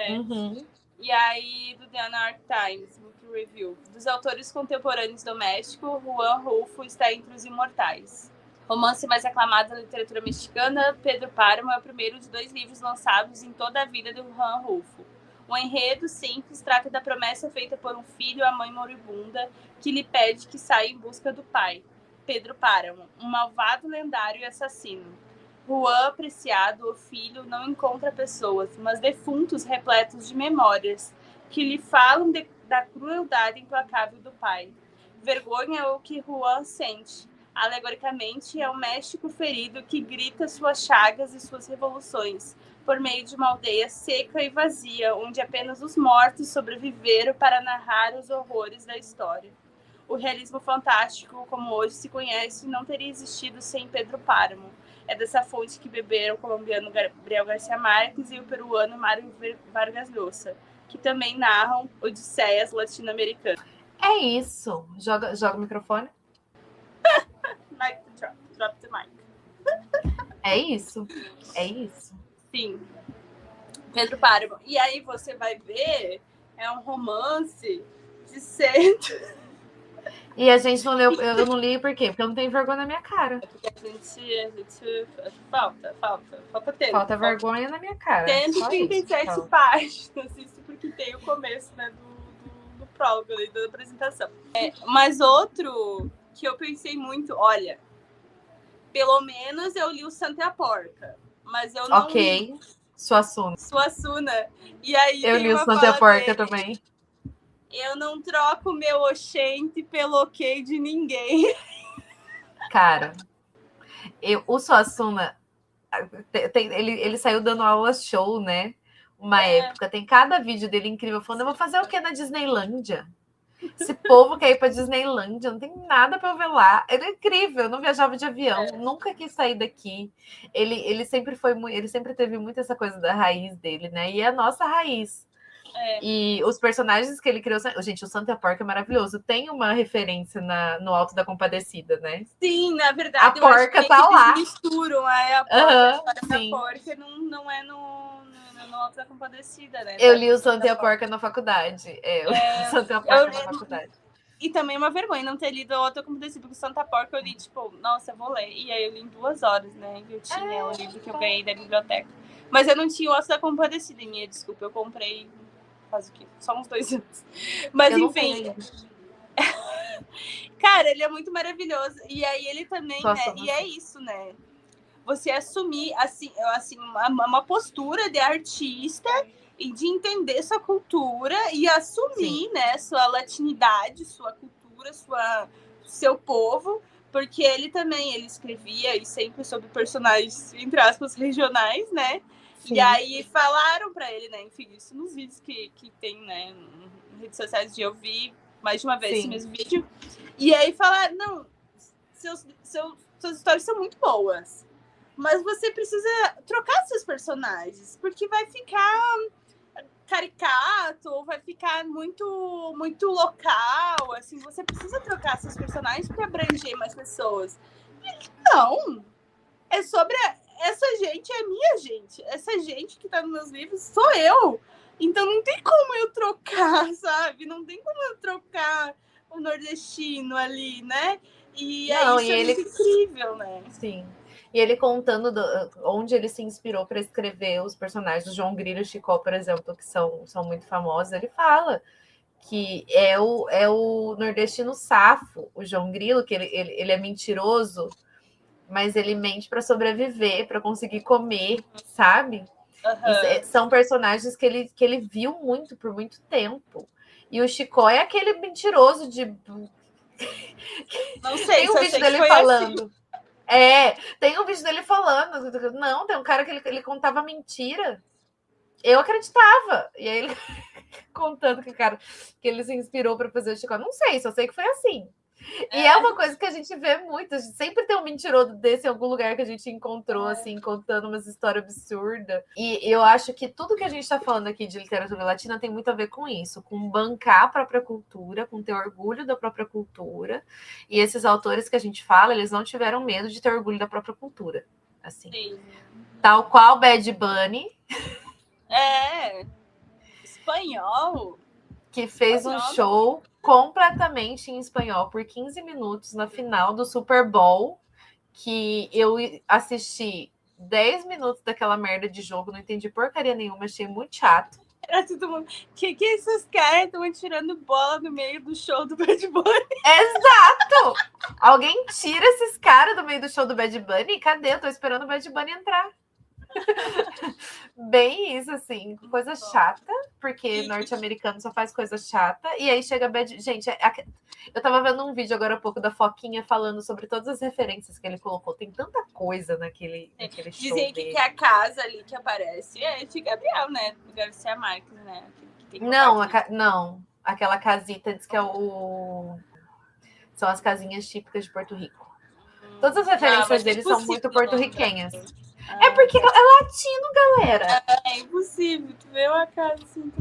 Uhum. E aí, do The New York Times, Book Review. Dos autores contemporâneos do México, Juan Rulfo está entre os imortais. Romance mais aclamado da literatura mexicana, Pedro Páramo é o primeiro de 2 livros lançados em toda a vida do Juan Rulfo. O enredo simples trata da promessa feita por um filho à mãe moribunda que lhe pede que saia em busca do pai, Pedro Páramo, um malvado lendário e assassino. Juan, apreciado, o filho, não encontra pessoas, mas defuntos repletos de memórias, que lhe falam da crueldade implacável do pai. Vergonha é o que Juan sente. Alegoricamente, é o México ferido que grita suas chagas e suas revoluções, por meio de uma aldeia seca e vazia, onde apenas os mortos sobreviveram para narrar os horrores da história. O realismo fantástico, como hoje se conhece, não teria existido sem Pedro Páramo. É dessa fonte que beberam o colombiano Gabriel Garcia Marques e o peruano Mário Vargas Llosa, que também narram odisseias latino-americanas. É isso. Joga o microfone. Mic drop the mic. É isso. Sim. Pedro Páramo. E aí você vai ver, é um romance de cento... E a gente não leu, eu não li por quê? Porque eu não tenho vergonha na minha cara. Porque a gente falta tempo. Falta vergonha na minha cara. 137 páginas, isso porque tem o começo, né, do prólogo ali, da apresentação. Mas outro que eu pensei muito, olha, pelo menos eu li o Santa e a Porca, mas eu não li Suassuna. E aí eu li o Santa e a Porca também. Eu não troco meu oxente pelo ok de ninguém. Cara, o Suassuna, ele saiu dando aula show, né? Uma época. Tem cada vídeo dele incrível falando, eu vou fazer o quê na Disneylândia? Esse povo quer ir pra Disneylândia, não tem nada pra eu ver lá. Ele é incrível, não viajava de avião, nunca quis sair daqui. Ele sempre teve muito essa coisa da raiz dele, né? E é a nossa raiz. E os personagens que ele criou... Gente, o Santa e a Porca é maravilhoso. Tem uma referência no Alto da Compadecida, né? Sim, na verdade. A porca tá lá. Eles misturam a porca, sim. A porca não é no Alto da Compadecida, né? Eu li o Santa e a Porca na faculdade. O Santa e a Porca na faculdade. E também é uma vergonha não ter lido o Alto da Compadecida, porque o Santa Porca eu li, tipo, nossa, eu vou ler. E aí eu li em 2 horas, né? Eu tinha o livro que eu ganhei da biblioteca. Mas eu não tinha o Alto da Compadecida em minha, desculpa. Eu comprei... faz o quê? Só uns 2 anos. Mas eu enfim. Cara, ele é muito maravilhoso. E aí ele também, né? E é isso, né? Você assumir assim uma postura de artista e de entender sua cultura e assumir, né, sua latinidade, sua cultura, seu povo. Porque ele escrevia e sempre sobre personagens, entre aspas, regionais, né? Sim. E aí falaram pra ele, né? Enfim, isso nos vídeos que tem, né? Nas redes sociais de eu vi mais de uma vez esse mesmo vídeo. E aí falaram, não, suas histórias são muito boas, mas você precisa trocar seus personagens, porque vai ficar caricato, ou vai ficar muito, muito local, assim, você precisa trocar seus personagens para abranger mais pessoas. E não, é sobre... Essa gente é minha gente. Essa gente que tá nos meus livros sou eu. Então não tem como eu trocar, sabe? Não tem como eu trocar o nordestino ali, né? E não, isso é muito incrível, né? Sim. E ele contando onde ele se inspirou para escrever os personagens, o João Grilo e o Chicó, por exemplo, que são muito famosos, ele fala que é o nordestino safo, o João Grilo, que ele é mentiroso, mas ele mente para sobreviver, para conseguir comer, sabe? São personagens que ele viu muito por muito tempo. E o Chicó é aquele mentiroso de... Não sei, tem um vídeo dele falando. Assim. Tem um vídeo dele falando. Não, tem um cara que ele contava mentira. Eu acreditava. E aí ele contando que ele se inspirou para fazer o Chicó. Não sei, só sei que foi assim. E é uma coisa que a gente vê muito. A gente sempre tem um mentiroso desse em algum lugar que a gente encontrou, assim, contando umas histórias absurdas. E eu acho que tudo que a gente está falando aqui de literatura latina tem muito a ver com isso, com bancar a própria cultura, com ter orgulho da própria cultura. E esses autores que a gente fala, eles não tiveram medo de ter orgulho da própria cultura. Assim. Sim. Tal qual Bad Bunny. espanhol. Que fez um show completamente em espanhol por 15 minutos na final do Super Bowl, que eu assisti 10 minutos daquela merda de jogo, não entendi porcaria nenhuma, achei muito chato. Era todo mundo. Que esses caras estão tirando bola no meio do show do Bad Bunny? Exato! Alguém tira esses caras do meio do show do Bad Bunny? Cadê? Eu tô esperando o Bad Bunny entrar. Bem isso, assim, coisa chata, porque norte-americano só faz coisa chata, e aí chega Bad... Gente, eu tava vendo um vídeo agora há pouco da Foquinha falando sobre todas as referências que ele colocou, tem tanta coisa naquele show Dizem dele. que a casa ali que aparece é de Gabriel, né? Do Garcia Marques, né? Que tem Não, aquela casita diz que é são as casinhas típicas de Porto Rico. Todas as referências dele são muito porto-riquenhas. É porque é latino, galera. É impossível. Tu vê uma casa assim.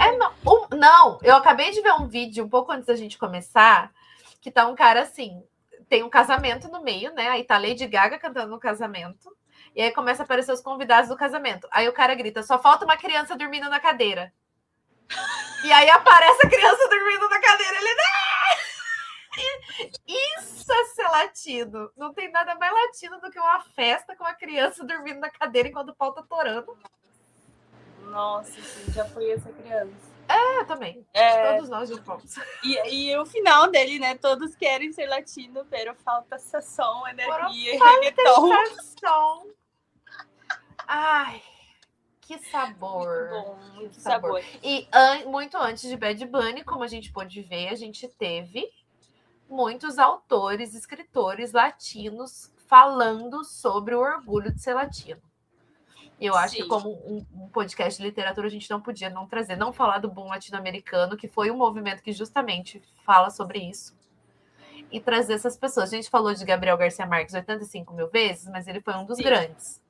Não, eu acabei de ver um vídeo um pouco antes da gente começar, que tá um cara assim, tem um casamento no meio, né? Aí tá Lady Gaga cantando no casamento. E aí começa a aparecer os convidados do casamento. Aí o cara grita, só falta uma criança dormindo na cadeira. E aí aparece a criança dormindo na cadeira. Ele... Isso é ser latino. Não tem nada mais latino do que uma festa com a criança dormindo na cadeira enquanto o pau tá torando. Nossa, sim, já foi essa criança. Também. Todos nós já fomos. E o final dele, né? Todos querem ser latino, pero falta sazón, energia e reggaeton. Ai, que sabor. Muito bom, muito sabor. E muito antes de Bad Bunny, como a gente pôde ver, a gente teve muitos autores, escritores latinos falando sobre o orgulho de ser latino. Eu acho que como um podcast de literatura, a gente não podia não trazer, não falar do boom latino-americano, que foi um movimento que justamente fala sobre isso, e trazer essas pessoas. A gente falou de Gabriel Garcia Marques 85 mil vezes, mas ele foi um dos grandes.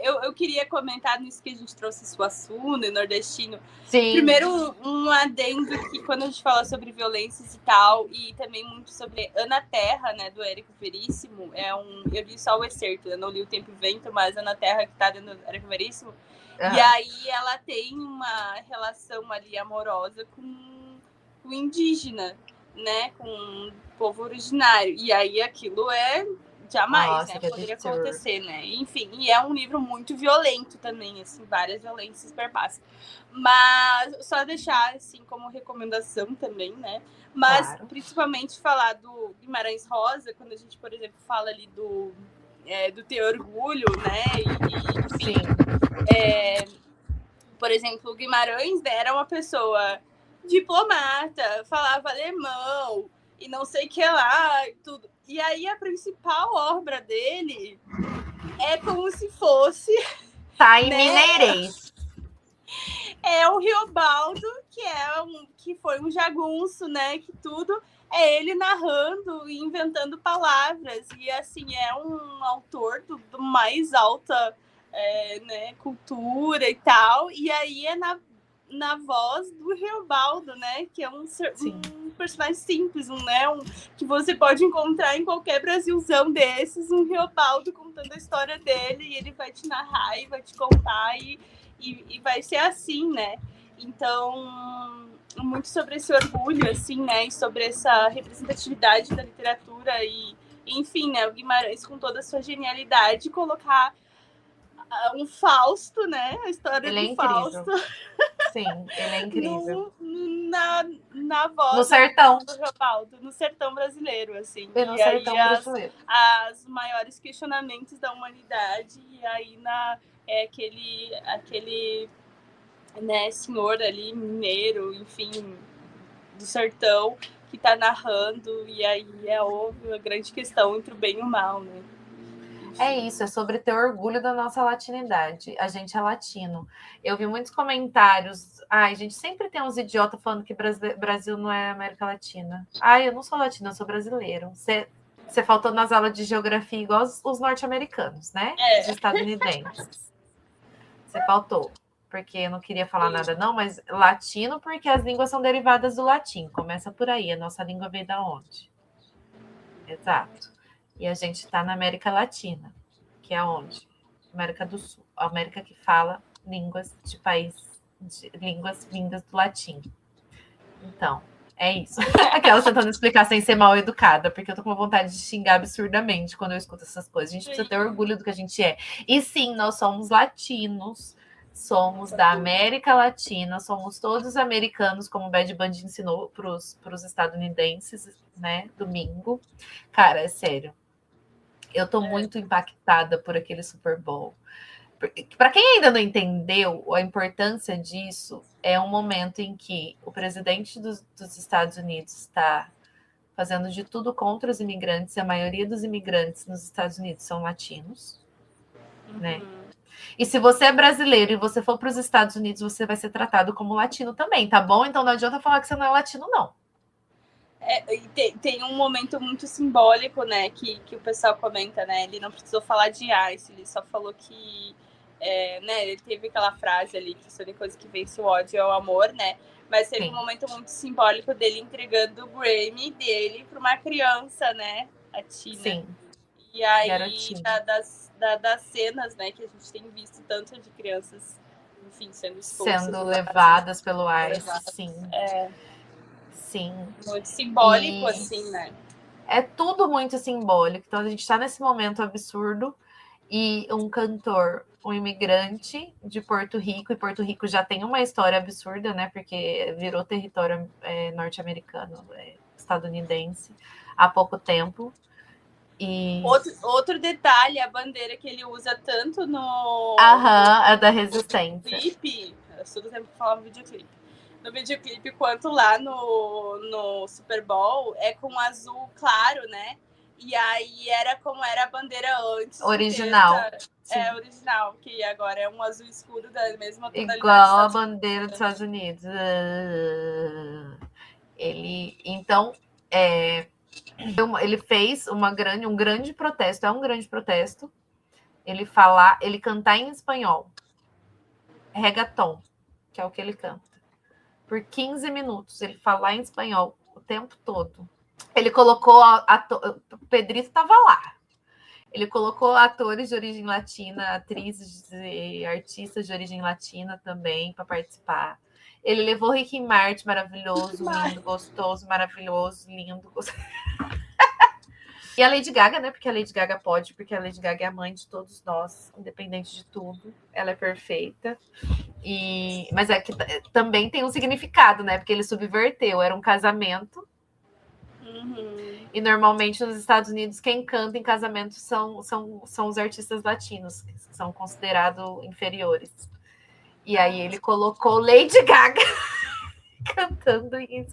Eu queria comentar nisso que a gente trouxe Suassuna e nordestino. Sim. Primeiro, um adendo que quando a gente fala sobre violências e tal, e também muito sobre Ana Terra, né, do Érico Veríssimo, eu li só o excerto, eu não li o Tempo e Vento, mas Ana Terra que tá dentro do Érico Veríssimo, e aí ela tem uma relação ali amorosa com o indígena, né, com o povo originário, e aí aquilo jamais, né? Poderia acontecer, né? Enfim, e é um livro muito violento também, assim, várias violências perpassam. Mas só deixar, assim, como recomendação também, né? Mas principalmente falar do Guimarães Rosa, quando a gente, por exemplo, fala ali do ter orgulho, né? E enfim, por exemplo, o Guimarães, né, era uma pessoa diplomata, falava alemão e não sei o que lá e tudo. E aí a principal obra dele é como se fosse... Tá em mineirês. É o Riobaldo, que foi um jagunço, né? Que tudo é ele narrando e inventando palavras. E assim, é um autor do mais alta né, cultura e tal. E aí é na voz do Riobaldo, né? Que é um personagem simples, que você pode encontrar em qualquer Brasilzão desses, um Riobaldo contando a história dele, e ele vai te narrar e vai te contar, e vai ser assim, né? Então, muito sobre esse orgulho, assim, né? E sobre essa representatividade da literatura e enfim, né? O Guimarães, com toda a sua genialidade, colocar um Fausto, né? A história do Fausto. Sim, ele é incrível. Na voz no sertão. Do Riobaldo, no sertão brasileiro, assim. No sertão brasileiro. As maiores questionamentos da humanidade, e aí aquele né, senhor ali, mineiro, enfim, do sertão, que tá narrando, e aí é óbvio a grande questão entre o bem e o mal, né? É isso, é sobre ter orgulho da nossa latinidade. A gente é latino. Eu vi muitos comentários. Ai, gente, sempre tem uns idiotas falando que Brasil não é América Latina. Ai, eu não sou latina, eu sou brasileiro. Você faltou nas aulas de geografia igual os norte-americanos, né? Os estadunidenses. Você faltou. Porque eu não queria falar nada, não, mas latino, porque as línguas são derivadas do latim. Começa por aí. A nossa língua veio da onde? Exato. E a gente está na América Latina, que é onde? América do Sul. A América que fala línguas de países de línguas vindas do latim. Então, é isso. Aquela tentando explicar sem ser mal educada, porque eu tô com uma vontade de xingar absurdamente quando eu escuto essas coisas. A gente precisa ter orgulho do que a gente é. E sim, nós somos latinos, somos da América Latina, somos todos americanos, como o Bad Bunny ensinou para os estadunidenses, né, domingo. Cara, é sério. Eu tô muito impactada por aquele Super Bowl. Para quem ainda não entendeu a importância disso, é um momento em que o presidente dos Estados Unidos está fazendo de tudo contra os imigrantes, e a maioria dos imigrantes nos Estados Unidos são latinos, né? E se você é brasileiro e você for para os Estados Unidos, você vai ser tratado como latino também, tá bom? Então não adianta falar que você não é latino, não. Tem um momento muito simbólico, né, que o pessoal comenta, né? Ele não precisou falar de ICE, ele só falou que né, ele teve aquela frase ali que só tem coisa que vence o ódio é o amor, né? Mas teve um momento muito simbólico dele entregando o Grammy dele para uma criança, né? A Tina. Sim. E aí, das cenas, né, que a gente tem visto tanto de crianças, enfim, sendo levadas pelo ICE, sim. Sim. Muito simbólico, assim, né? É tudo muito simbólico. Então, a gente está nesse momento absurdo e um cantor, um imigrante de Porto Rico, e Porto Rico já tem uma história absurda, né? Porque virou território norte-americano, estadunidense, há pouco tempo. E... Outro detalhe, a bandeira que ele usa tanto no... é da resistência. Clipe, eu sou do tempo que falava videoclipe. No videoclipe, quanto lá no Super Bowl, é com azul claro, né? E aí era como era a bandeira antes. Original. Original, que agora é um azul escuro da mesma tonalidade. Igual a bandeira dos Estados Unidos. Ele fez um grande protesto, ele cantar em espanhol. Reggaeton, que é o que ele canta. Por 15 minutos, ele falar em espanhol o tempo todo. Ele colocou o Pedrito estava lá. Ele colocou atores de origem latina, atrizes e artistas de origem latina também para participar. Ele levou Ricky Martin, maravilhoso, lindo, gostoso, maravilhoso, lindo. E a Lady Gaga, né? Porque a Lady Gaga pode, porque a Lady Gaga é a mãe de todos nós, independente de tudo. Ela é perfeita. Mas é que também tem um significado, né? Porque ele subverteu, era um casamento. E normalmente nos Estados Unidos quem canta em casamento são os artistas latinos, que são considerados inferiores. E aí ele colocou Lady Gaga cantando em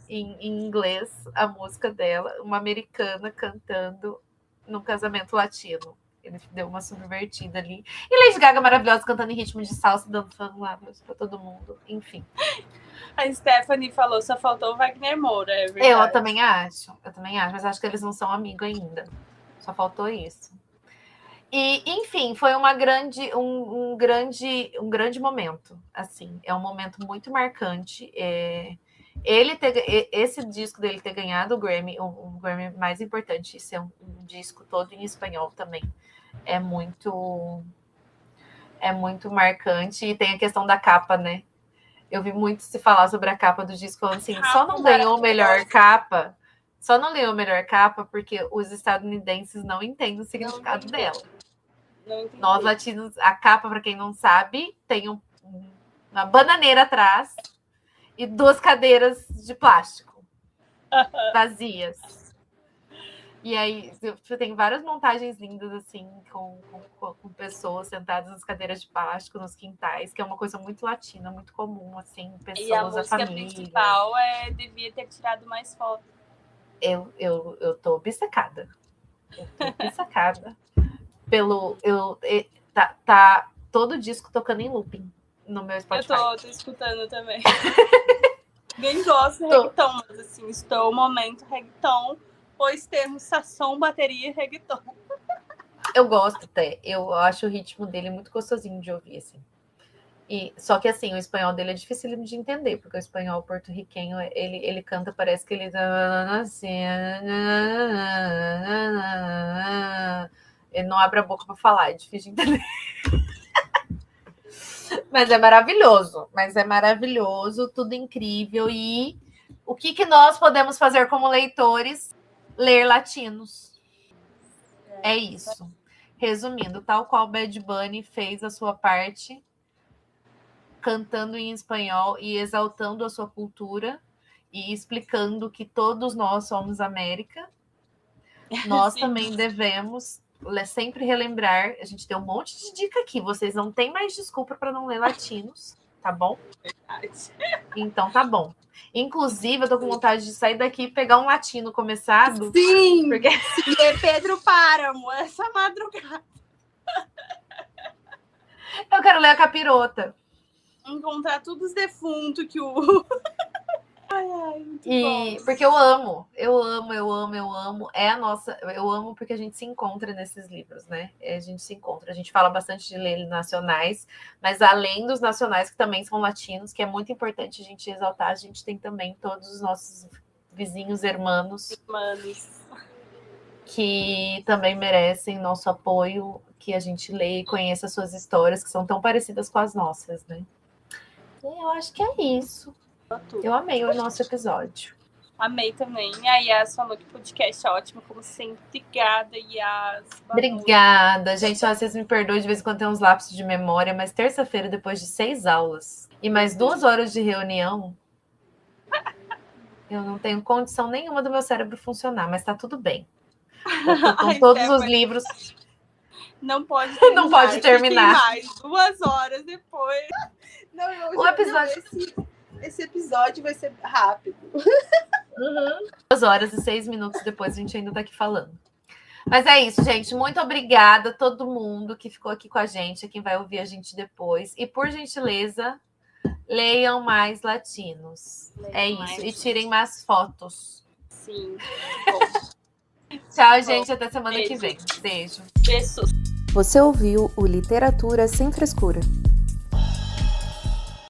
inglês a música dela, uma americana cantando num casamento latino. Ele deu uma subvertida ali. E Lady Gaga maravilhosa cantando em ritmo de salsa, dançando lá para todo mundo. Enfim. A Stephanie falou, só faltou o Wagner Moura, é verdade. Eu também acho, mas acho que eles não são amigos ainda. Só faltou isso. E, enfim, foi um grande momento. Assim, é um momento muito marcante. Esse disco dele ter ganhado o Grammy, um Grammy mais importante, ser um disco todo em espanhol também, é muito marcante. E tem a questão da capa, né? Eu vi muito se falar sobre a capa do disco, falando assim, só não ganhou melhor capa porque os estadunidenses não entendem o significado dela. Nós latinos, a capa, para quem não sabe, tem uma bananeira atrás e 2 cadeiras de plástico vazias. E aí tem várias montagens lindas, assim, com pessoas sentadas nas cadeiras de plástico, nos quintais, que é uma coisa muito latina, muito comum, assim, pessoas e a da família. principal devia ter tirado mais fotos. Eu tô obcecada. Tá todo disco tocando em looping no meu Spotify. Eu tô escutando também. Nem gosto de reggaeton, mas assim, estou momento reggaeton, pois temos Sasson, bateria e reggaeton. Eu gosto até. Eu acho o ritmo dele muito gostosinho de ouvir, assim. Só que, assim, o espanhol dele é difícil de entender, porque o espanhol porto-riquenho, ele canta, parece que ele ele não abre a boca para falar, é difícil de entender. Mas é maravilhoso, tudo incrível. E o que nós podemos fazer como leitores? Ler latinos. É isso. Resumindo, tal qual Bad Bunny fez a sua parte, cantando em espanhol e exaltando a sua cultura e explicando que todos nós somos América, nós também devemos sempre relembrar. A gente tem um monte de dica aqui, vocês não têm mais desculpa para não ler latinos, tá bom? Então tá bom. Inclusive, eu tô com vontade de sair daqui e pegar um latino começado. Sim! Porque... ler Pedro Páramo, essa madrugada. Eu quero ler a Capirota. Encontrar todos os defuntos que o... muito bom. Porque eu amo. É a nossa... Eu amo porque a gente se encontra nesses livros, né? A gente se encontra. A gente fala bastante de ler nacionais, mas além dos nacionais, que também são latinos, que é muito importante a gente exaltar, a gente tem também todos os nossos vizinhos, irmãos, que também merecem nosso apoio, que a gente lê e conheça as suas histórias, que são tão parecidas com as nossas, né? Eu acho que é isso. Eu amei o nosso episódio. Amei também. A Yas falou que o podcast é ótimo, como sempre. Obrigada, Yas. Obrigada, gente. Vocês me perdoem, de vez em quando tem uns lapsos de memória, mas terça-feira, depois de 6 aulas e mais 2 horas de reunião, eu não tenho condição nenhuma do meu cérebro funcionar, mas tá tudo bem. Com todos os livros... Não pode terminar. Não pode terminar. Mais 2 horas depois. Não, o episódio... Esse episódio vai ser rápido. 2 horas e 6 minutos depois a gente ainda tá aqui falando. Mas é isso, gente. Muito obrigada a todo mundo que ficou aqui com a gente, a quem vai ouvir a gente depois. E, por gentileza, leiam mais latinos. Isso. E tirem mais fotos. Sim. Tchau, gente. Até semana que vem. Beijo. Beijos. Você ouviu o Literatura Sem Frescura.